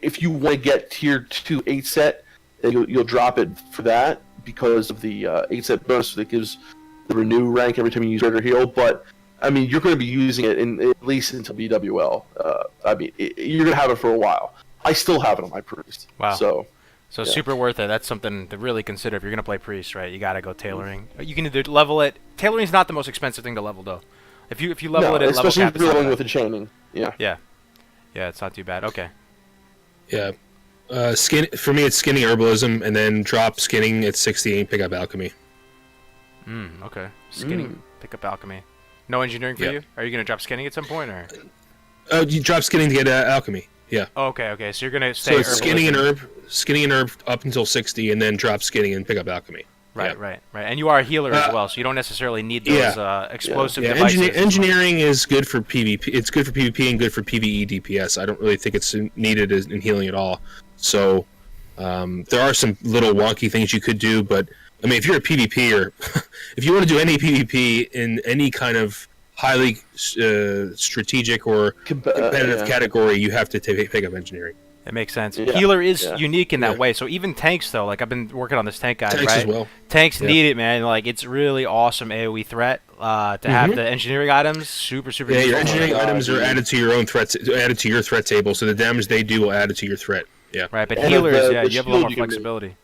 if you want to get tier 2 8 set, then you'll drop it for that because of the 8 set bonus that gives the renew rank every time you use Greater Heal. But you're going to be using it at least until BWL. You're going to have it for a while. I still have it on my Priest. Wow. So super worth it. That's something to really consider if you're gonna play priest, right? You gotta go tailoring. You can either level it. Tailoring's not the most expensive thing to level though. If you level No, it at level especially cap, if you're leveling with enchanting. Yeah. yeah, it's not too bad. Okay. Yeah. Skin for me, it's skinning herbalism, and then drop skinning at 60 and pick up alchemy. Okay. Skinning, pick up alchemy. No engineering for Yeah. you? Are you gonna drop skinning at some point or? You drop skinning to get alchemy. Yeah. Oh, okay. So you're gonna stay So it's skinning and herbalism. herb up until 60, and then drop skinning and pick up alchemy. Right, Yeah. right. And you are a healer as well, so you don't necessarily need those explosive Yeah, devices. engineering is good for PvP. It's good for PvP and good for PvE DPS. I don't really think it's needed in healing at all. So there are some little wonky things you could do, but I mean, if you're a PvPer, if you want to do any PvP in any kind of highly strategic or competitive category, you have to pick up engineering. It makes sense. Yeah, Healer is yeah. unique in that Yeah. way. So even tanks, though, like I've been working on this tank guide, Tanks right? as well. Tanks Yeah. need it, man. Like it's really awesome AOE threat to have the engineering items. Super Yeah, useful. your engineering God, items are dude. added to your own threats, added to your threat table, so the damage they do will add it to your threat. Yeah. Right, but And healers, the you have a shield lot more you can do. flexibility.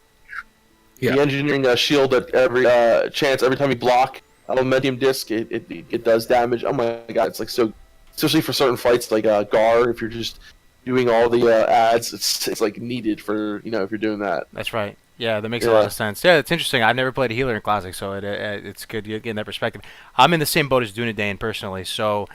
Yeah. The engineering shield at every chance, every time you block a momentum disc, it does damage. Oh my god, it's like so, especially for certain fights like Gar. If you're just doing all the ads, it's like needed for if you're doing that. That's right. Yeah, that makes a lot of sense. Yeah, it's interesting. I've never played a healer in Classic, so it's good getting that perspective. I'm in the same boat as Dunedain personally, so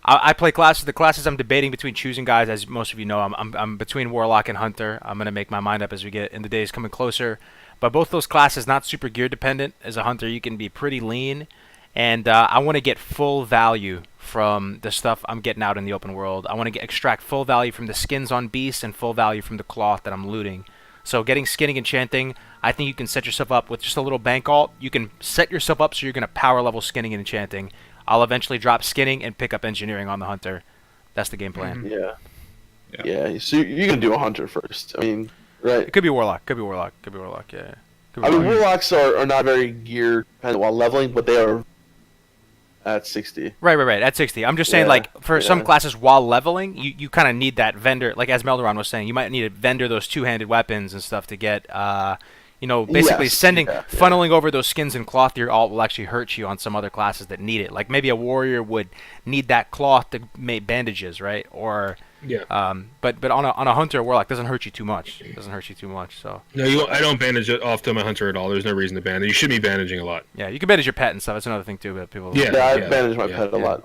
I play classes. The classes I'm debating between choosing, guys, as most of you know, I'm between Warlock and Hunter. I'm gonna make my mind up as we get in the days coming closer. But both those classes not super gear dependent. As a Hunter, you can be pretty lean, and I want to get full value from the stuff I'm getting out in the open world. I want to extract full value from the skins on beasts and full value from the cloth that I'm looting. So getting skinning enchanting, I think you can set yourself up with just a little bank alt. You can set yourself up so you're going to power level skinning and enchanting. I'll eventually drop skinning and pick up engineering on the Hunter. That's the game plan. Yeah. So you're gonna do a hunter first. I mean, right? It could be Warlock. Yeah. Could be I Warlock. mean, warlocks are not very gear dependent while leveling, but they are at 60. Right. At 60. I'm just saying, Yeah, like, for some yeah. classes while leveling, you kind of need that vendor. Like, as Meldoron was saying, you might need to vendor those two-handed weapons and stuff to get, basically Yes, funneling over those skins and cloth to your alt will actually hurt you on some other classes that need it. Like, maybe a warrior would need that cloth to make bandages, right? Or, but on a hunter or warlock doesn't hurt you too much. So, No, I don't bandage it off to my hunter at all. There's no reason to bandage. You should be bandaging a lot. yeah, you can bandage your pet and stuff. That's another thing, too, that people... Yeah. Yeah, I manage my pet a lot.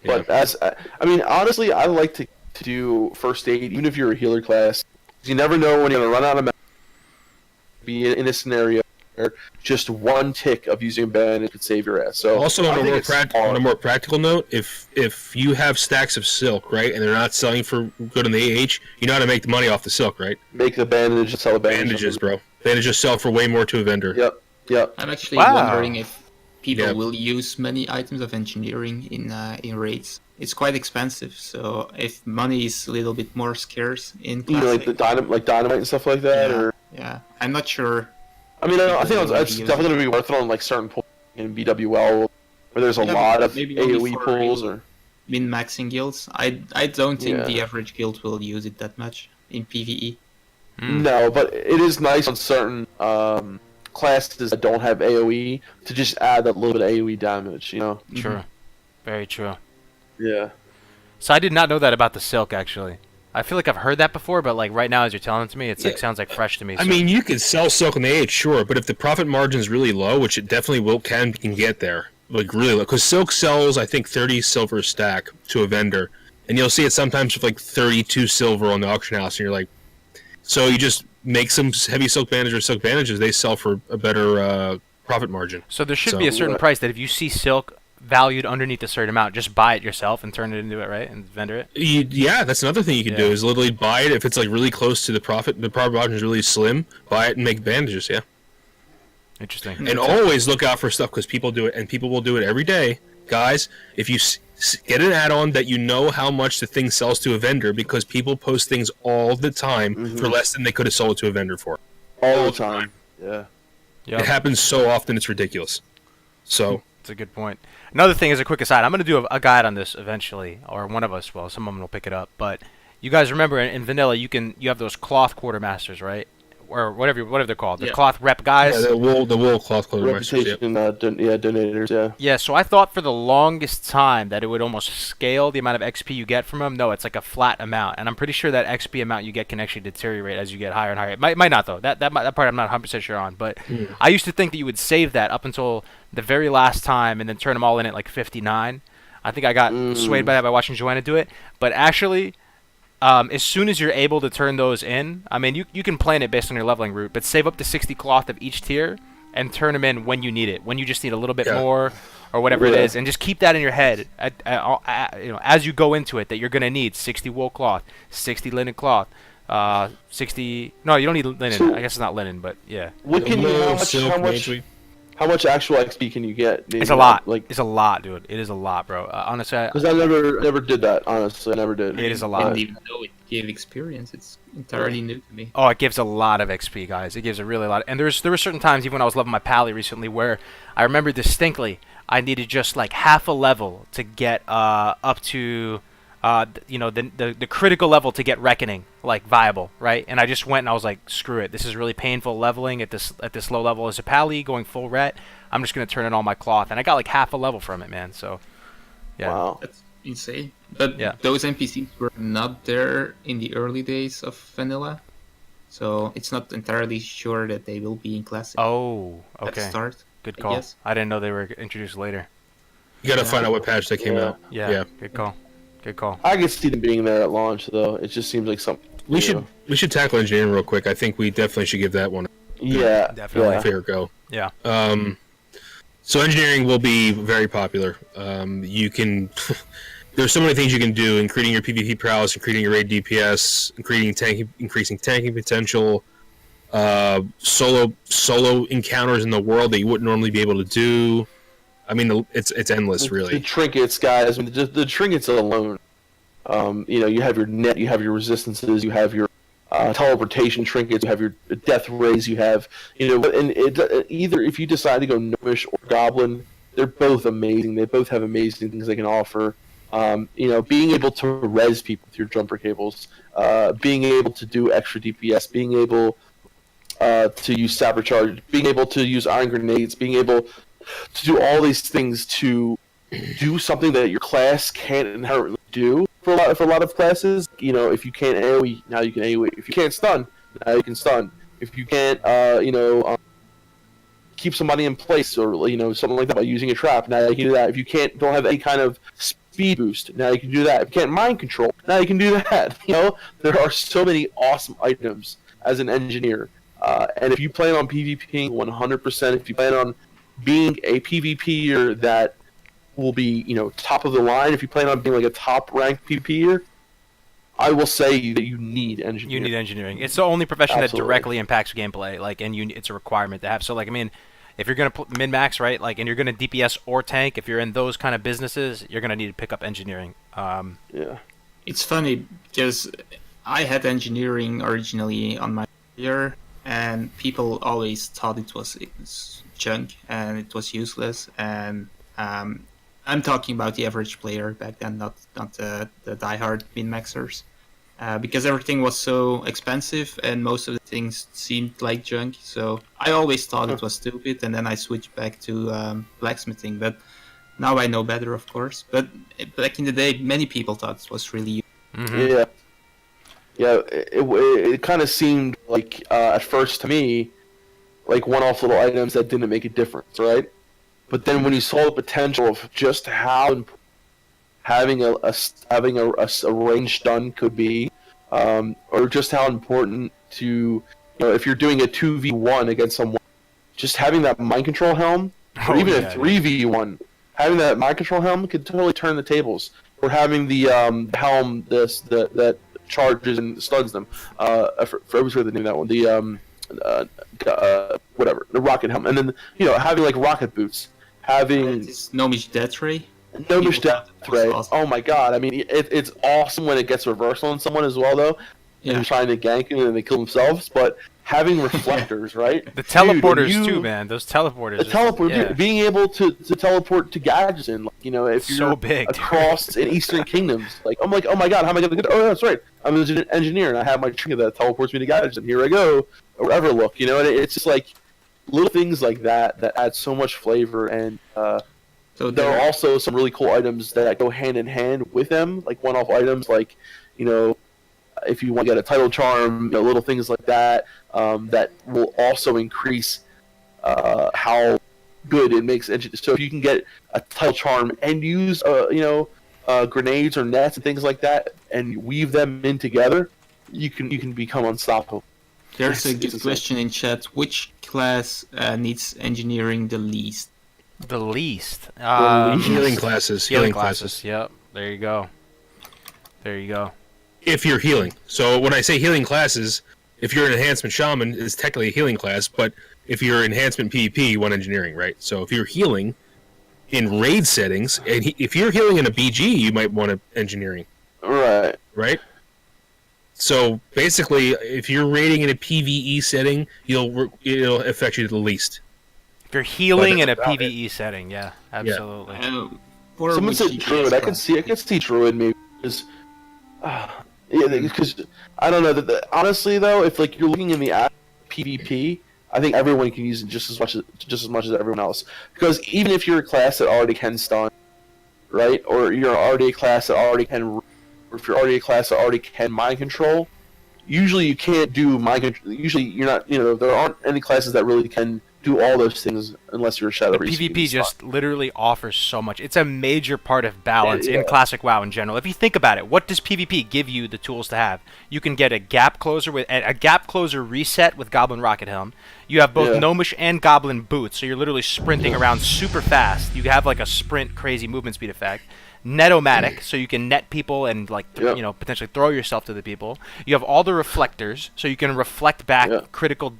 But I mean, honestly, I like to do first aid, even if you're a healer class. 'Cause you never know when you're gonna run out of mana. Be in a scenario where just one tick of using a bandage could save your ass. So Also, I on think a, it's on a smart. more practical note, if you have stacks of silk, right, and they're not selling for good on the AH, you know how to make the money off the silk, right? Make the bandage and sell the Bandages, bro. Bandages sell for way more to a vendor. Yep. I'm actually Wow. wondering if people Yeah. will use many items of engineering in raids. It's quite expensive, so if money is a little bit more scarce in You know, classic, like the dynamite and stuff like that, or I'm not sure. I mean, I think People it's use definitely it. going to be worth it on like certain pools in BWL where there's a Yeah, lot but of maybe only AOE for pools. real. Or Min-maxing guilds. I don't think Yeah. the average guild will use it that much in PvE. no, but it is nice on certain classes that don't have AOE to just add that little bit of AOE damage. You know? True. Very true. Yeah. So I did not know that about the silk, actually. I feel like I've heard that before, but like right now as you're telling it to me, sounds like fresh to me. I so- mean, you can sell silk in the AH, sure, but if the profit margin is really low, which it definitely can get there, like really low, because silk sells, I think, 30 silver a stack to a vendor, and you'll see it sometimes with like 32 silver on the auction house, and you're like, so you just make some heavy silk bandage or silk bandages, they sell for a better profit margin. So there should So- be a certain price that if you see silk valued underneath a certain amount, just buy it yourself and turn it into it, right? And vendor it. Yeah, that's another thing you can do is literally buy it if it's like really close to the profit margin is really slim. Buy it and make bandages. Yeah, Interesting. and always look out for stuff because people do it and people will do it every day, guys. If you get an add-on that you know how much the thing sells to a vendor, because people post things all the time for less than they could have sold it to a vendor for. All the time. Yeah. It happens so often, it's ridiculous. So. That's a good point. Another thing, as a quick aside, I'm going to do a guide on this eventually, or one of us will. Someone will pick it up. But you guys remember in vanilla, you have those cloth quartermasters, right? or whatever they're called, the Yeah. cloth rep guys. Yeah, the wool cloth clothing masters. Yeah. Reputation, donators, yeah. Yeah, so I thought for the longest time that it would almost scale the amount of XP you get from them. No, it's like a flat amount, and I'm pretty sure that XP amount you get can actually deteriorate as you get higher and higher. It might not though. That part I'm not 100% sure on, but I used to think that you would save that up until the very last time and then turn them all in at like 59. I think I got swayed by that by watching Joanna do it, but actually. As soon as you're able to turn those in, I mean, you can plan it based on your leveling route, but save up to 60 cloth of each tier and turn them in when you need it, when you just need a little bit more or whatever it is, and just keep that in your head as you go into it that you're going to need 60 wool cloth, 60 linen cloth, 60... No, you don't need linen. So, I guess it's not linen, but yeah. What can you... How much actual XP can you get? It's a lot. It's a lot, dude. It is a lot, bro. Honestly, because I never did that. Honestly, I never did. It is a lot. I didn't even know it gave experience. It's entirely new to me. Oh, it gives a lot of XP, guys. It gives a really lot. And there were certain times, even when I was leveling my pally recently, where I remember distinctly I needed just like half a level to get up to the critical level to get Reckoning like viable, right? And I just went and I was like, screw it. This is really painful leveling at this low level as a pally going full ret. I'm just gonna turn in all my cloth, and I got like half a level from it, man. So yeah. Wow. That's insane. But Yeah. those NPCs were not there in the early days of vanilla, so it's not entirely sure that they will be in classic Oh, at okay. start. Good I call. guess. I didn't know they were introduced later. You gotta find out what patch that came out. Yeah. Good call. Good call. I could see them being there at launch, though. It just seems like something. We should tackle engineering real quick. I think we definitely should give that one Yeah, Definitely. a fair go. Yeah. So engineering will be very popular. You can there's so many things you can do, increasing your PvP prowess, increasing your raid DPS, increasing tanking potential, solo encounters in the world that you wouldn't normally be able to do. I mean, it's endless, really. The trinkets, guys. I mean, just the trinkets alone. You have your net, you have your resistances, you have your teleportation trinkets, you have your death rays, you have, and either if you decide to go gnomish or goblin, they're both amazing. They both have amazing things they can offer. Being able to res people with your jumper cables, being able to do extra DPS, being able to use saber charge, being able to use iron grenades, being able to do all these things to do something that your class can't inherently do for a lot of classes. If you can't AoE, now you can AoE. If you can't stun, now you can stun. If you can't, keep somebody in place or something like that by using a trap, now you can do that. If you don't have any kind of speed boost, now you can do that. If you can't mind control, now you can do that. There are so many awesome items as an engineer, and if you plan on PvPing 100%, if you plan on being a PvPer that will be, top of the line, if you plan on being like a top ranked PvPer, I will say that you need engineering. You need engineering. It's the only profession Absolutely. that directly impacts gameplay, it's a requirement to have. So, if you're gonna min-max, right, and you're gonna DPS or tank, if you're in those kind of businesses, you're gonna need to pick up engineering. Yeah. It's funny because I had engineering originally on my career, and people always thought it's junk and it was useless. And I'm talking about the average player back then, not the diehard min-maxers. Because everything was so expensive and most of the things seemed like junk. So I always thought it was stupid, and then I switched back to blacksmithing. But now I know better, of course. But back in the day, many people thought it was really Yeah. Yeah, it kind of seemed like, at first to me, like one-off little items that didn't make a difference, right? But then when you saw the potential of just how having a ranged stun could be, or just how important to, if you're doing a 2v1 against someone, just having that mind control helm, or even a 3v1, having that mind control helm could totally turn the tables. Or having the helm that charges and stuns them. I always forget the name of that one. The rocket helm, and then having like rocket boots, having This Gnomish Death Ray. Gnomish Death Ray. Awesome. Oh my god! I mean, it's awesome when it gets reversal on someone as well, though. And they're trying to gank you and they kill themselves, but having reflectors, right? The teleporters too, man. Those teleporters. The teleport, yeah. dude, being able to teleport to gadgets, and if you're So big, dude. across in Eastern Kingdoms, I'm like, oh my god, how am I gonna get? Oh, that's right, I'm an engineer, and I have my trinket that teleports me to gadgets, and here I go or ever look. You know, and it's just like little things like that add so much flavor. And So there are also some really cool items that go hand in hand with them, like one-off items, like if you want to get a title charm, little things like that that will also increase how good it makes engine. So if you can get a title charm and use grenades or nets and things like that, and weave them in together, you can become unstoppable. There's a good question in chat. Which class needs engineering the least? The least. Healing classes. Healing classes. Yep. There you go. There you go. If you're healing. So when I say healing classes, if you're an enhancement shaman, it's technically a healing class, but if you're enhancement PvP, you want engineering, right? So if you're healing in raid settings, and if you're healing in a BG, you might want engineering. Right. Right? So basically, if you're raiding in a PvE setting, it'll affect you the least. If you're healing in a PvE setting, yeah, absolutely. Someone said druid. I could see druid maybe because I don't know. Honestly, though, if you're looking in the PvP, I think everyone can use it just as much as everyone else. Because even if you're a class that already can stun, right, or you're already a class that already can, or if you're already a class that already can mind control, usually you can't do mind control. Usually you're not. There aren't any classes that really can do all those things unless you're a Shadow Priest. PvP just literally offers so much. It's a major part of balance in Classic WoW in general. If you think about it, what does PvP give you the tools to have? You can get a gap closer reset with Goblin Rocket Helm. You have both Gnomish and Goblin Boots, so you're literally sprinting around super fast. You have like a sprint crazy movement speed effect. Net-o-matic, so you can net people and potentially throw yourself to the people. You have all the reflectors, so you can reflect back critical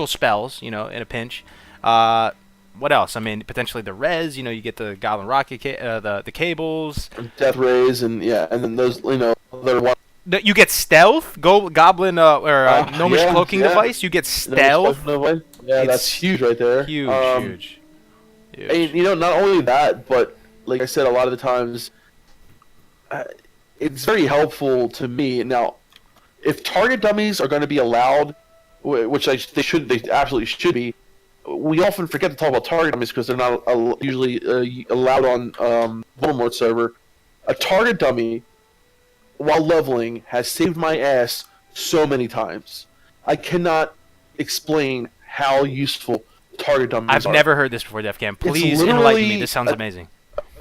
spells, in a pinch. What else? I mean, potentially the res. You get the Goblin Rocket, the cables, Death Rays, and then those, other one. You get stealth. Goblin Gnomish cloaking device. You get stealth. Yeah, that's huge right there. Huge. And not only that, but like I said, a lot of the times, it's very helpful to me. Now, if target dummies are going to be allowed, which they absolutely should be, we often forget to talk about target dummies because they're not usually allowed on Voldemort server. A target dummy, while leveling, has saved my ass so many times. I cannot explain how useful target dummies are. I've never heard this before, Defcam. Please enlighten me. This sounds amazing.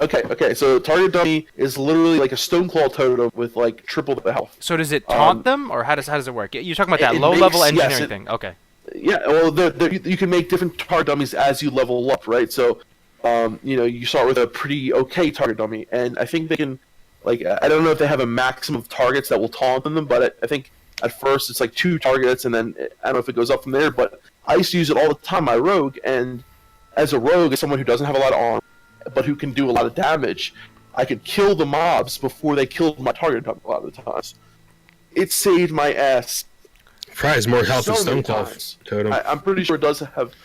Okay. So target dummy is literally like a Stoneclaw totem with triple the health. So does it taunt them, or how does it work? You're talking about that low-level engineering thing. Okay. Yeah. Well, you can make different target dummies as you level up, right? So, you start with a pretty okay target dummy, and I think they can, I don't know if they have a maximum of targets that will taunt them, but I think at first it's 2 targets, and then I don't know if it goes up from there. But I used to use it all the time, my rogue, and as a rogue, as someone who doesn't have a lot of armor, but who can do a lot of damage, I could kill the mobs before they killed my target a lot of the times. It saved my ass. Probably has more health than Stoneclaw totem. I'm pretty sure it does have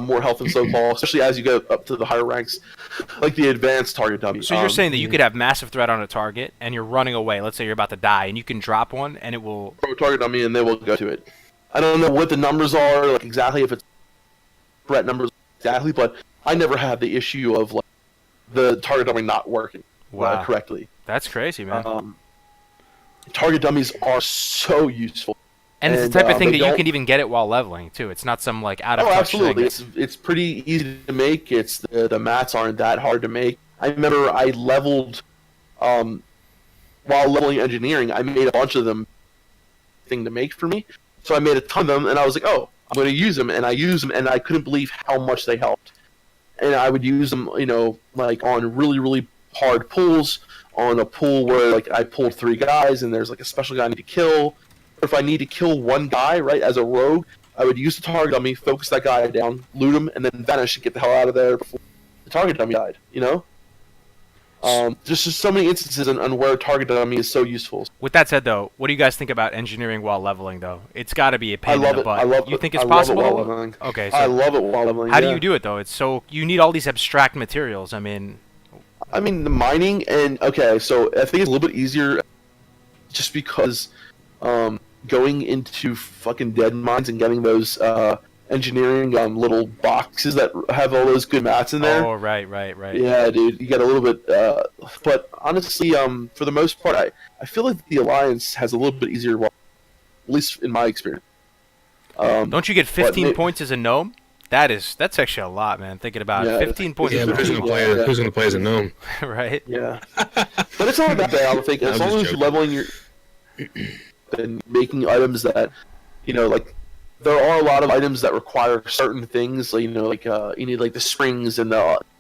more health than Stoneclaw, especially as you go up to the higher ranks, like the advanced target dummy. So you're saying that you could have massive threat on a target, and you're running away. Let's say you're about to die, and you can drop one, and it will throw a target dummy, and they will go to it. I don't know what the numbers are, exactly if it's threat numbers exactly, but I never had the issue of the target dummy not working correctly. That's crazy, man. Target dummies are so useful. And it's the type of thing that you can even get it while leveling, too. It's not some, out of touch absolutely. thing. It's pretty easy to make. The mats aren't that hard to make. I remember I leveled, while leveling engineering, I made a bunch of them thing to make for me. So I made a ton of them, and I was like, I'm going to use them. And I used them, and I couldn't believe how much they helped. And I would use them, on really, really hard pulls, on a pull where, I pulled 3 guys, and there's, a special guy I need to kill. Or if I need to kill one guy, right, as a rogue, I would use the target dummy, focus that guy down, loot him, and then vanish and get the hell out of there before the target dummy died, There's just so many instances on where target dummy is so useful. With that said, though, what do you guys think about engineering while leveling, though? It's got to be a pain in the butt. You think it's possible? While leveling. Okay, so I love it while leveling. How do you do it, though? It's so you need all these abstract materials. I mean, the mining and so I think it's a little bit easier, just because going into fucking dead mines and getting those engineering little boxes that have all those good mats in there. Oh, right. Yeah, dude, you get a little bit. But honestly, for the most part, I feel like the Alliance has a little bit easier, at least in my experience. Don't you get 15 but points as a gnome? That's actually a lot, man. Thinking about it. Yeah, 15 points. Yeah, is but who's gonna play? Yeah. Who's gonna play as a gnome? right? Yeah, but it's not that bad. I don't think as I'm long just as you're joking. leveling and making items that, like there are a lot of items that require certain things. Like, you need like the springs and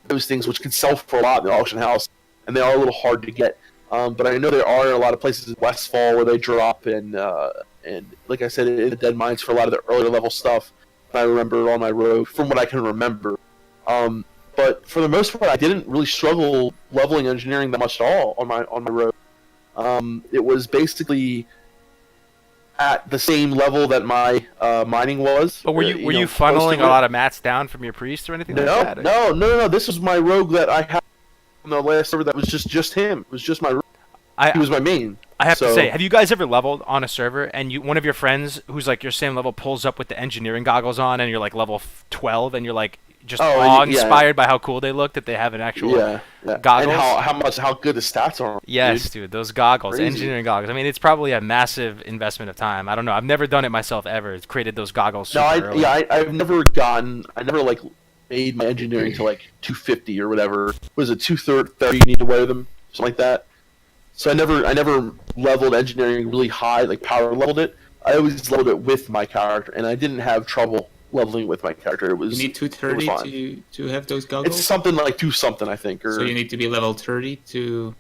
those things which can sell for a lot in the auction house, and they are a little hard to get. But I know there are a lot of places in Westfall where they drop, and like I said, in the dead mines for a lot of the earlier level stuff. I remember on my road, from what I can remember. But for the most part, I didn't really struggle leveling engineering that much at all on my road. It was basically at the same level that my mining was. But were you funneling a lot of mats down from your priest or anything like that? No. This was my rogue that I had on the last server. That was just him. It was just my rogue. He was my main. I have to say, have you guys ever leveled on a server and one of your friends who's like your same level pulls up with the engineering goggles on and you're like level 12 and you're like just awe-inspired by how cool they look that they have an actual goggles? And how good the stats are. Yes, dude, those goggles, Crazy. Engineering goggles. I mean, it's probably a massive investment of time. I don't know. I've never done it myself ever. It's created those goggles super early. I've never like made my engineering to like 250 or whatever. Was it 230? You need to wear them, something like that. So I never leveled engineering really high, like power leveled it. I always leveled it with my character, and I didn't have trouble leveling with my character. It was You need 230 to have those goggles? It's something like 2 something, I think. Or So you need to be level 30 to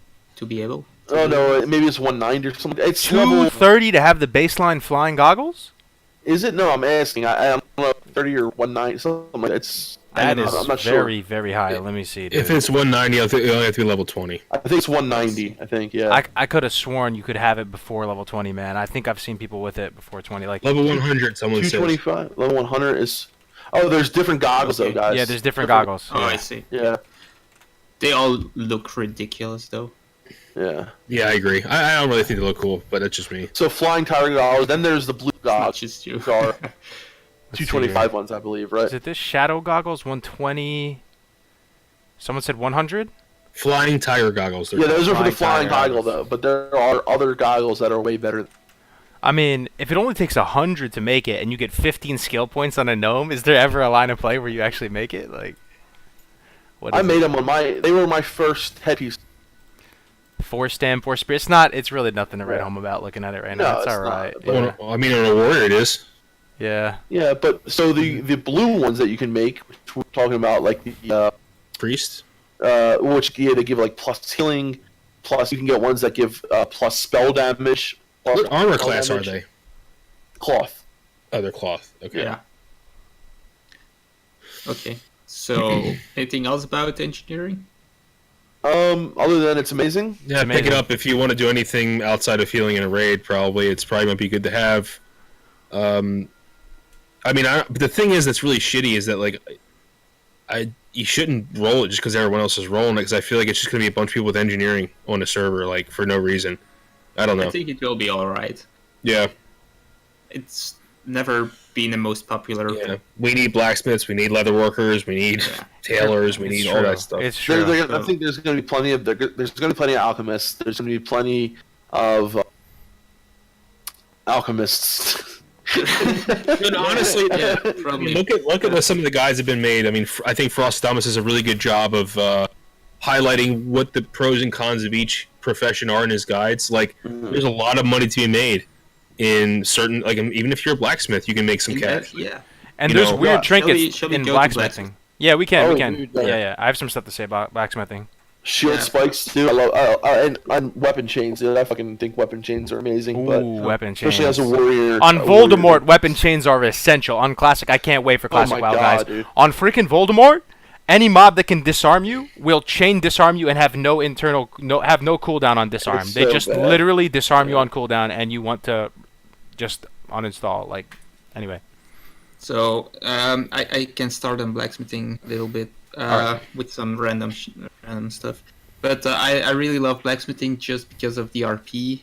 be able to oh do no, maybe it's 190 or something. It's 230 to have the baseline flying goggles? Is it? No, I'm asking. I don't know, 30 or 190, something like that. That is I'm not very, sure. very high. Let me see, dude. If it's 190, you only have to be level 20. I think it's 190. I think, yeah. I could have sworn you could have it before level 20, man. I think I've seen people with it before 20. Like Level 100, someone says. 225. Level 100 is. Oh, there's different goggles though, guys. yeah, there's different goggles. Oh, yeah. I see. Yeah, They all look ridiculous, though. yeah. Yeah, I agree. I don't really think they look cool, but that's just me. So flying tiger goggles. Then there's the blue It's not goggles. just you. Which are Let's see 225 here. ones, I believe, right? Is it this shadow goggles 120? Someone said 100? Flying tiger goggles. Yeah, those are for the Flying flying tiger goggle though. But there are other goggles that are way better. I mean, if it only takes 100 to make it and you get 15 skill points on a gnome, is there ever a line of play where you actually make it? Like, what I is made it? them on they were my first headpiece. 4 stem, 4 spear. It's really nothing to write Yeah. home about looking at it right No, now. It's it's alright. not, but- Yeah. Well, I mean, on a warrior it is. yeah. Yeah, but so the blue ones that you can make, which we're talking about, like the Priest? which they give like plus healing, plus you can get ones that give plus spell damage. Plus What armor spell class damage. are they? Cloth. Oh, they're cloth. Okay. Yeah. Okay. So, anything else about engineering? Other than it's amazing. Yeah, pick it amazing. up if you want to do anything outside of healing in a raid. Probably might be good to have. I mean, but the thing is that's really shitty is that like, you shouldn't roll it just because everyone else is rolling it because I feel like it's just gonna be a bunch of people with engineering on a server like for no reason. I don't know. I think it will be alright. Yeah, It's never been the most popular. yeah. We need blacksmiths. We need leather workers. We need Yeah. tailors. We It's need true. all that stuff. It's true. I think there's going to be plenty of alchemists. There's going to be plenty of alchemists. And honestly, Yeah, I probably. mean, look at what some of the guys have been made. I mean, I think Frostodamus does a really good job of highlighting what the pros and cons of each profession are in his guides. Like, there's a lot of money to be made in certain, like, even if you're a blacksmith, you can make some cash. Yeah. And You there's know- weird Yeah. trinkets Shall we in go to blacksmithing. Yeah, we can. Oh, we can. dude, Yeah, yeah. yeah. I have some stuff to say about blacksmithing. Shield Yeah. spikes too. I love and weapon chains. Dude. I fucking think weapon chains are amazing. But Ooh, weapon chains. especially as a warrior. On a warrior, Voldemort, weapon chains are essential. On Classic, I can't wait for Classic my WoW, God, guys. dude. On freaking Voldemort, any mob that can disarm you will chain disarm you and have no cooldown on disarm. It's They so just bad. literally disarm you on cooldown, and you want to just uninstall. Like, anyway. So, I can start on blacksmithing a little bit with some random stuff. But I really love blacksmithing just because of the RP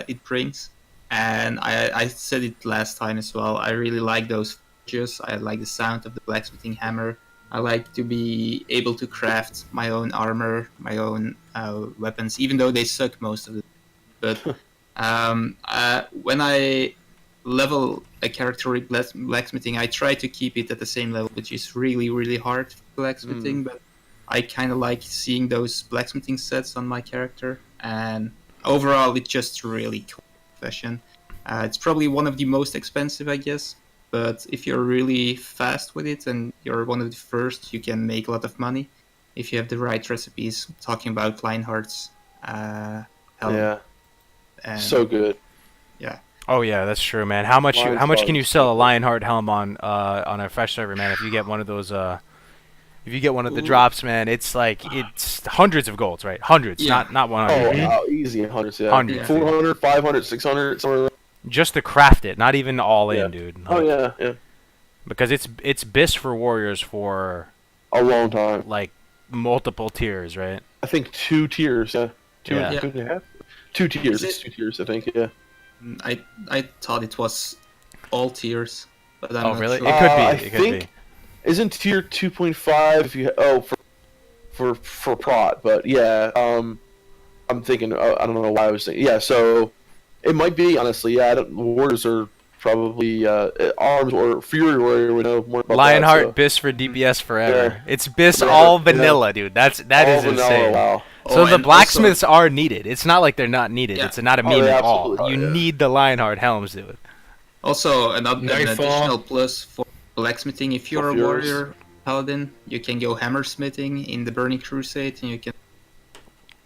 it brings. And I said it last time as well. I really like those forges. I like the sound of the blacksmithing hammer. I like to be able to craft my own armor, my own weapons, even though they suck most of the time. But when I level a character with blacksmithing, I try to keep it at the same level, which is really, really hard for blacksmithing. But I kind of like seeing those blacksmithing sets on my character, and overall, it's just really cool profession. It's probably one of the most expensive, I guess. But if you're really fast with it and you're one of the first, you can make a lot of money if you have the right recipes. Talking about Lionheart's helm. Yeah. And, So good. yeah. Oh yeah, that's true, man. How much can you sell a Lionheart helm on a fresh server, man? If you get one of those if you get one of the drops, man, it's like it's hundreds of golds, right? Hundreds, Yeah. not 100. Oh, wow, easy hundreds. Yeah. Hundreds. 400, 500, 600, somewhere around. Just to craft it, not even all Yeah. in, dude. Oh Like, yeah, yeah. Because it's BIS for warriors for A long time. like multiple tiers, right? I think 2 tiers. Yeah. Two, Yeah. 2.5. 2 tiers. Is It's it- 2 tiers. I think. Yeah. I thought it was all tiers, but I'm Oh, not really? sure. It could be. I It could think be. isn't tier 2.5 if you for prot, but yeah. I'm thinking. I don't know why I was thinking. Yeah. So it might be honestly. Yeah. Warriors are probably arms or Fury Warrior would know more about Lionheart that, so. BIS for DPS forever. Yeah. It's BIS Yeah, all yeah. vanilla, dude. That All is vanilla, insane. Wow. So Oh, the and blacksmiths are needed. It's not like they're not needed. Yeah. It's not a Oh, meme they at all. absolutely are, You yeah. need the Lionheart helms, dude. Also, an Nightfall. additional plus for blacksmithing. If you're a Of yours. warrior paladin, you can go hammersmithing in the Burning Crusade, and you can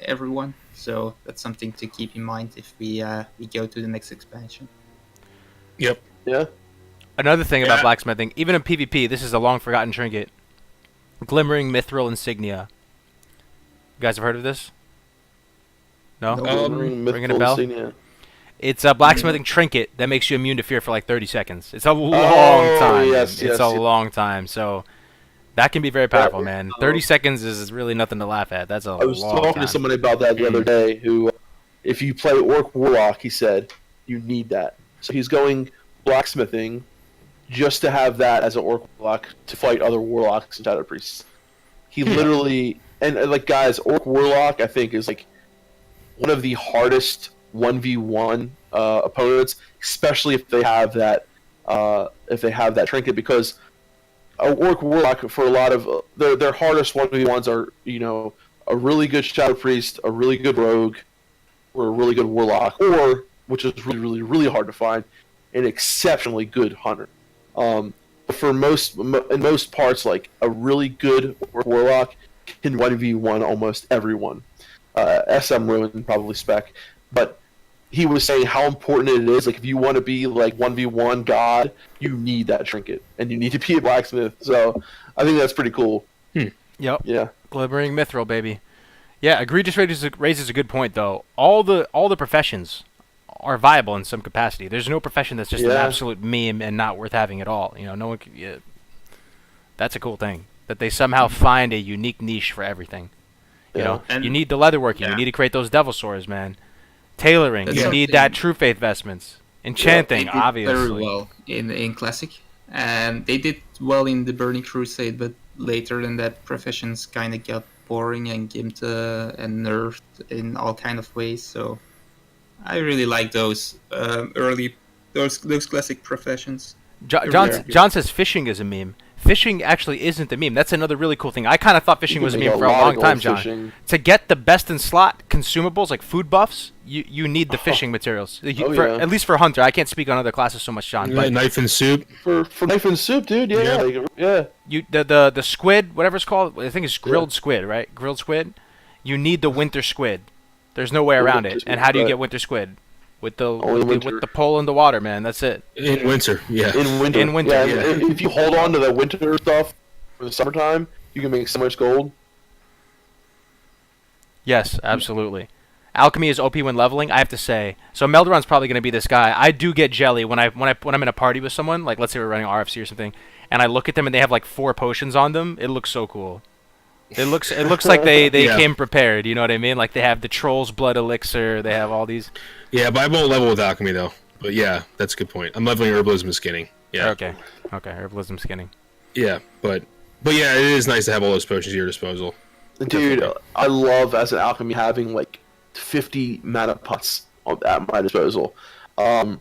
everyone. So that's something to keep in mind if we go to the next expansion. Yep. Yeah. Another thing about Yeah. blacksmithing, even in PvP, this is a long forgotten trinket. Glimmering Mithril Insignia. You guys have heard of this? No? No. ringing a bell? It's a blacksmithing trinket that makes you immune to fear for like 30 seconds. It's a long time. yes, man. It's yes, a yes. long time. So that can be very powerful, Yeah, man. 30 seconds is really nothing to laugh at. That's a I was long talking time. to somebody about that the other day. Who, if you play Orc Warlock, he said you need that. So he's going blacksmithing just to have that as an Orc Warlock to fight other Warlocks and Shadow Priests. He literally and like guys, Orc Warlock I think is like one of the hardest 1v1 opponents, especially if they have that trinket, because a Orc Warlock for a lot of their hardest 1v1s are, you know, a really good Shadow Priest, a really good Rogue, or a really good Warlock, or, which is really, really, really hard to find, an exceptionally good Hunter. For in most parts, like a really good Orc Warlock can 1v1 almost everyone. SM Ruin probably spec, but he was saying how important it is. Like if you want to be like 1v1 god, you need that trinket, and you need to be a blacksmith. So I think that's pretty cool. Yep. Yeah. Glimmering Mithril, baby. Yeah, Egregious raises a good point, though. All the professions are viable in some capacity. There's no profession that's just an Yeah. absolute meme and not worth having at all. You know, no one. Yeah, that's a cool thing that they somehow find a unique niche for everything. You Yeah. know, And- you need the leatherworking. You yeah. need to create those devil swords, man. Tailoring. That's You need something- that true faith vestments. Enchanting, They did obviously. very well in Classic, and they did well in the Burning Crusade. But later than that, professions kind of got boring and gimped and nerfed in all kind of ways. So I really like those early those Classic professions. John says fishing is a meme. Fishing actually isn't a meme. That's another really cool thing. I kind of thought fishing You was a can meme make for a lot long of time, gold John. fishing. To get the best in slot consumables like food buffs, you need the fishing materials. Oh, For, yeah. at least for Hunter. I can't speak on other classes so much, John. But Knife and soup. For knife and soup, dude. Yeah. Yeah. Like, yeah. the squid, whatever it's called, I think it's grilled squid, right? Grilled squid. You need the winter squid. There's no way The around winter it. And squid, how do you right. get winter squid? With the Only with winter. the pole in the water, man. That's it. In winter, yeah. In winter. In winter, Yeah. yeah. and If you hold on to the winter stuff for the summertime, you can make so much gold. Yes, absolutely. Alchemy is OP when leveling. I have to say. So Melderon's probably going to be this guy. I do get jelly when I'm in a party with someone. Like let's say we're running RFC or something, and I look at them and they have like 4 potions on them. It looks so cool. It looks like they Yeah. came prepared. You know what I mean? Like they have the Troll's Blood Elixir. They have all these. Yeah, but I won't level with alchemy though. But yeah, that's a good point. I'm leveling herbalism and skinning. Yeah. Okay. Herbalism skinning. Yeah, but yeah, it is nice to have all those potions at your disposal. Dude, Definitely. I love as an alchemy having like 50 mana pots at my disposal. And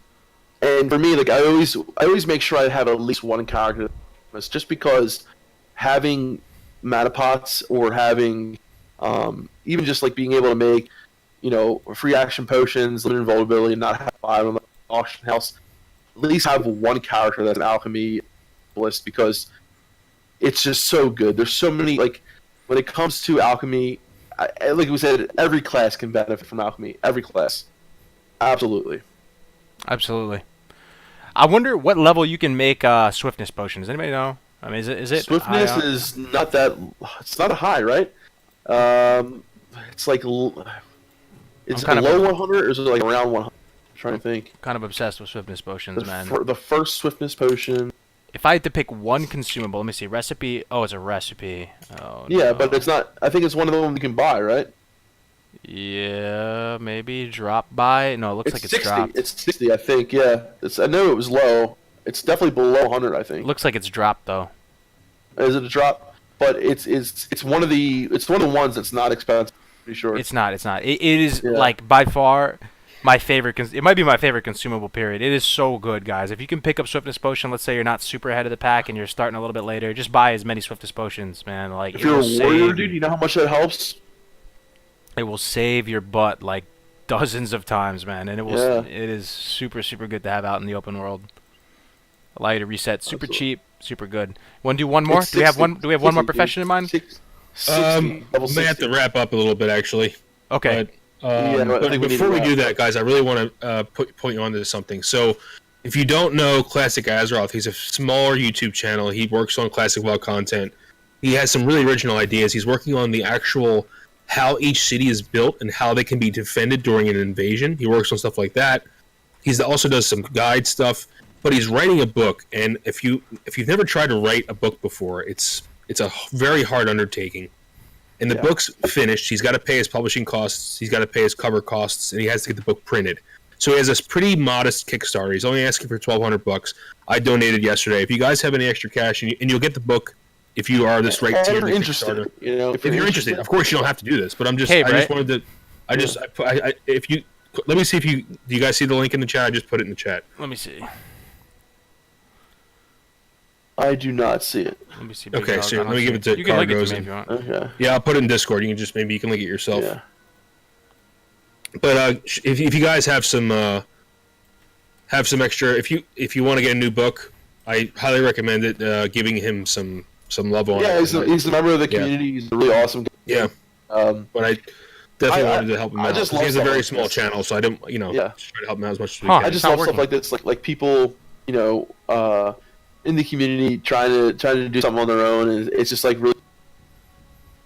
for me, like I always make sure I have at least one character. Just because having mana pots or having even just like being able to make free action potions, limited vulnerability, and not have 5 on the auction house. At least have one character that's an alchemy list because it's just so good. There's so many like when it comes to alchemy, like we said, every class can benefit from alchemy. Every class, absolutely. Absolutely. I wonder what level you can make swiftness potions. Anybody know? I mean, is it Swiftness high, is not that. It's not a high, right? It's like it's kind of below 100 or is it like around 100? I'm trying to think. kind of obsessed with swiftness potions, man. The first swiftness potion. If I had to pick one consumable, let me see. Recipe. Oh, it's a recipe. Oh, Yeah, no. but it's not. I think it's one of them you can buy, right? Yeah, maybe drop by. No, it looks like it's 60. dropped. It's 60, I think. Yeah, I know it was low. It's definitely below 100, I think. Looks like it's dropped though. Is it a drop? But it's one of the ones that's not expensive. Pretty sure. It's not. It's not. It is Yeah. like by far my favorite. It might be my favorite consumable. Period. It is so good, guys. If you can pick up swiftness potion, let's say you're not super ahead of the pack and you're starting a little bit later, just buy as many swiftness potions, man. Like If it you're a will warrior, save. dude, you know how much that helps. It will save your butt like dozens of times, man. And it will. Yeah. It is super good to have out in the open world. Allow you to reset. Super Absolutely. cheap. Super good. Want to do one more? It's Do we have 60, one? Do we have one more 60, profession in mind? 60, level May have 60. to wrap up a little bit actually. Okay. But, Yeah, I but think we need before to we do wrap that, guys, I really want to point you onto something. So, if you don't know Classic Azeroth, he's a smaller YouTube channel. He works on Classic WoW content. He has some really original ideas. He's working on the actual how each city is built and how they can be defended during an invasion. He works on stuff like that. He also does some guide stuff, but he's writing a book. And if you've never tried to write a book before, it's a very hard undertaking. And the book's finished. He's got to pay his publishing costs. He's got to pay his cover costs, and he has to get the book printed. So he has this pretty modest Kickstarter. He's only asking for $1,200. I donated yesterday. If you guys have any extra cash, and you'll get the book if you are this right If tier of you're the interested, Kickstarter. If you're interested, of course you don't have to do this. But I'm just, Hey, I just Brett. wanted to, if you, let me see if do you guys see the link in the chat? I just put it in the chat. Let me see. I do not see it. Let me see. Big Okay, dog. so I don't let me see give it to You can link it Cargos to me and- if you want. Okay. Yeah, I'll put it in Discord. You can link it yourself. Yeah. But if you guys have some extra, if you want to get a new book, I highly recommend it. Giving him some love on Yeah, it. he's a member of the Yeah. community. He's a really awesome guy. Yeah, Um, but I definitely I- wanted to help him I out. just 'cause he love has a very stuff small like this. channel, so I didn't, Yeah. just try to help him out as much as we Huh. can. I just not love working. stuff like this, like people, in the community trying to do something on their own, and it's just like really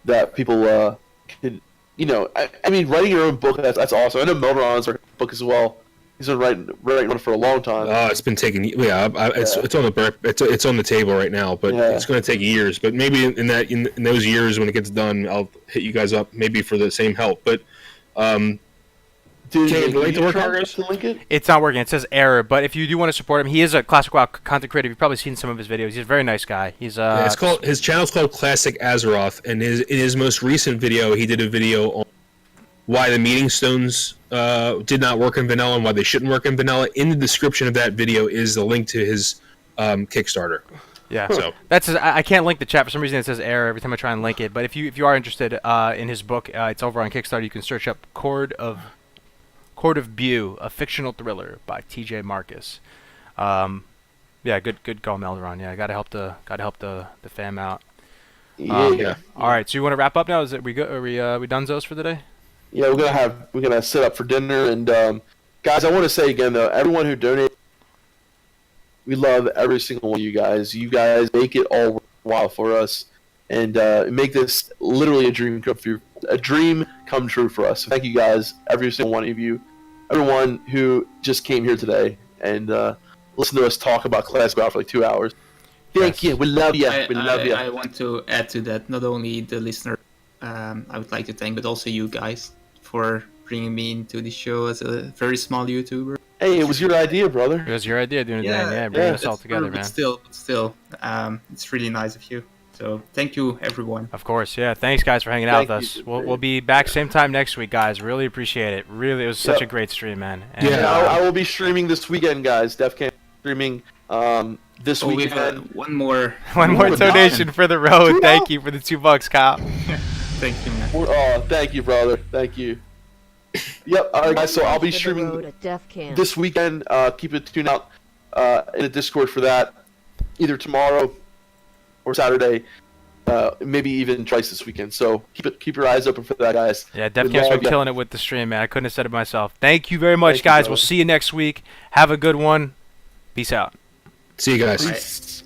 that people can, I mean, writing your own book that's awesome. I know Melron's writing a book as well. He's been writing one for a long time. It's been taking. It's on it's on the table right now, but Yeah. it's going to take years. But maybe in those years when it gets done, I'll hit you guys up maybe for the same help. But Dude, can the link to work, try Argos? to link it? It's not working. It says error. But if you do want to support him, he is a Classic WoW content creator. You've probably seen some of his videos. He's a very nice guy. He's it's called his channel's called Classic Azeroth, and in his most recent video, he did a video on why the meeting stones did not work in vanilla and why they shouldn't work in vanilla. In the description of that video is the link to his Kickstarter. Yeah. So That's I can't link the chat for some reason. It says error every time I try and link it. But if you are interested in his book, it's over on Kickstarter. You can search up Chord of Bew, a fictional thriller by T.J. Marcus. Yeah, good call, Melderon. Yeah, gotta help the fam out. Yeah. All right, so you want to wrap up now? Is it we go? Are we done's for the day? Yeah, we're gonna sit up for dinner, and guys, I want to say again though, everyone who donated, we love every single one of you guys. You guys make it all worthwhile for us, and make this literally a dream come true. A dream come true for us. So thank you guys, every single one of you, everyone who just came here today and listened to us talk about Classic WoW for like 2 hours. Thank you. We love you. We love you. I want to add to that, not only the listener I would like to thank, but also you guys for bringing me into the show as a very small YouTuber. Hey, it was your idea, It brother. was your idea doing it then. Yeah, yeah, bringing us that's all together, but man. still, it's really nice of you. So thank you, everyone. Of course, yeah. Thanks, guys, for hanging out with Thank us. you. We'll be back same time next week, guys. Really appreciate it. Really, it was such a Yep. great stream, man. And, Yeah. I will be streaming this weekend, guys. DefCam streaming this Oh, we have weekend. one more. one more Ooh, donation for the road. Thank you for the $2, Kyle. Thank you, man. Oh, thank you, brother. Thank you. Yep. All right, guys. So I'll be For the streaming road at Def Camp. this weekend. Keep it tuned out in the Discord for that, either tomorrow or Saturday. Maybe even twice this weekend. So keep your eyes open for that, guys. Yeah, We DefCamp's love been ya. killing it with the stream, man. I couldn't have said it myself. Thank you very much, Thank you, guys. brother. We'll see you next week. Have a good one. Peace out. See you guys. Peace.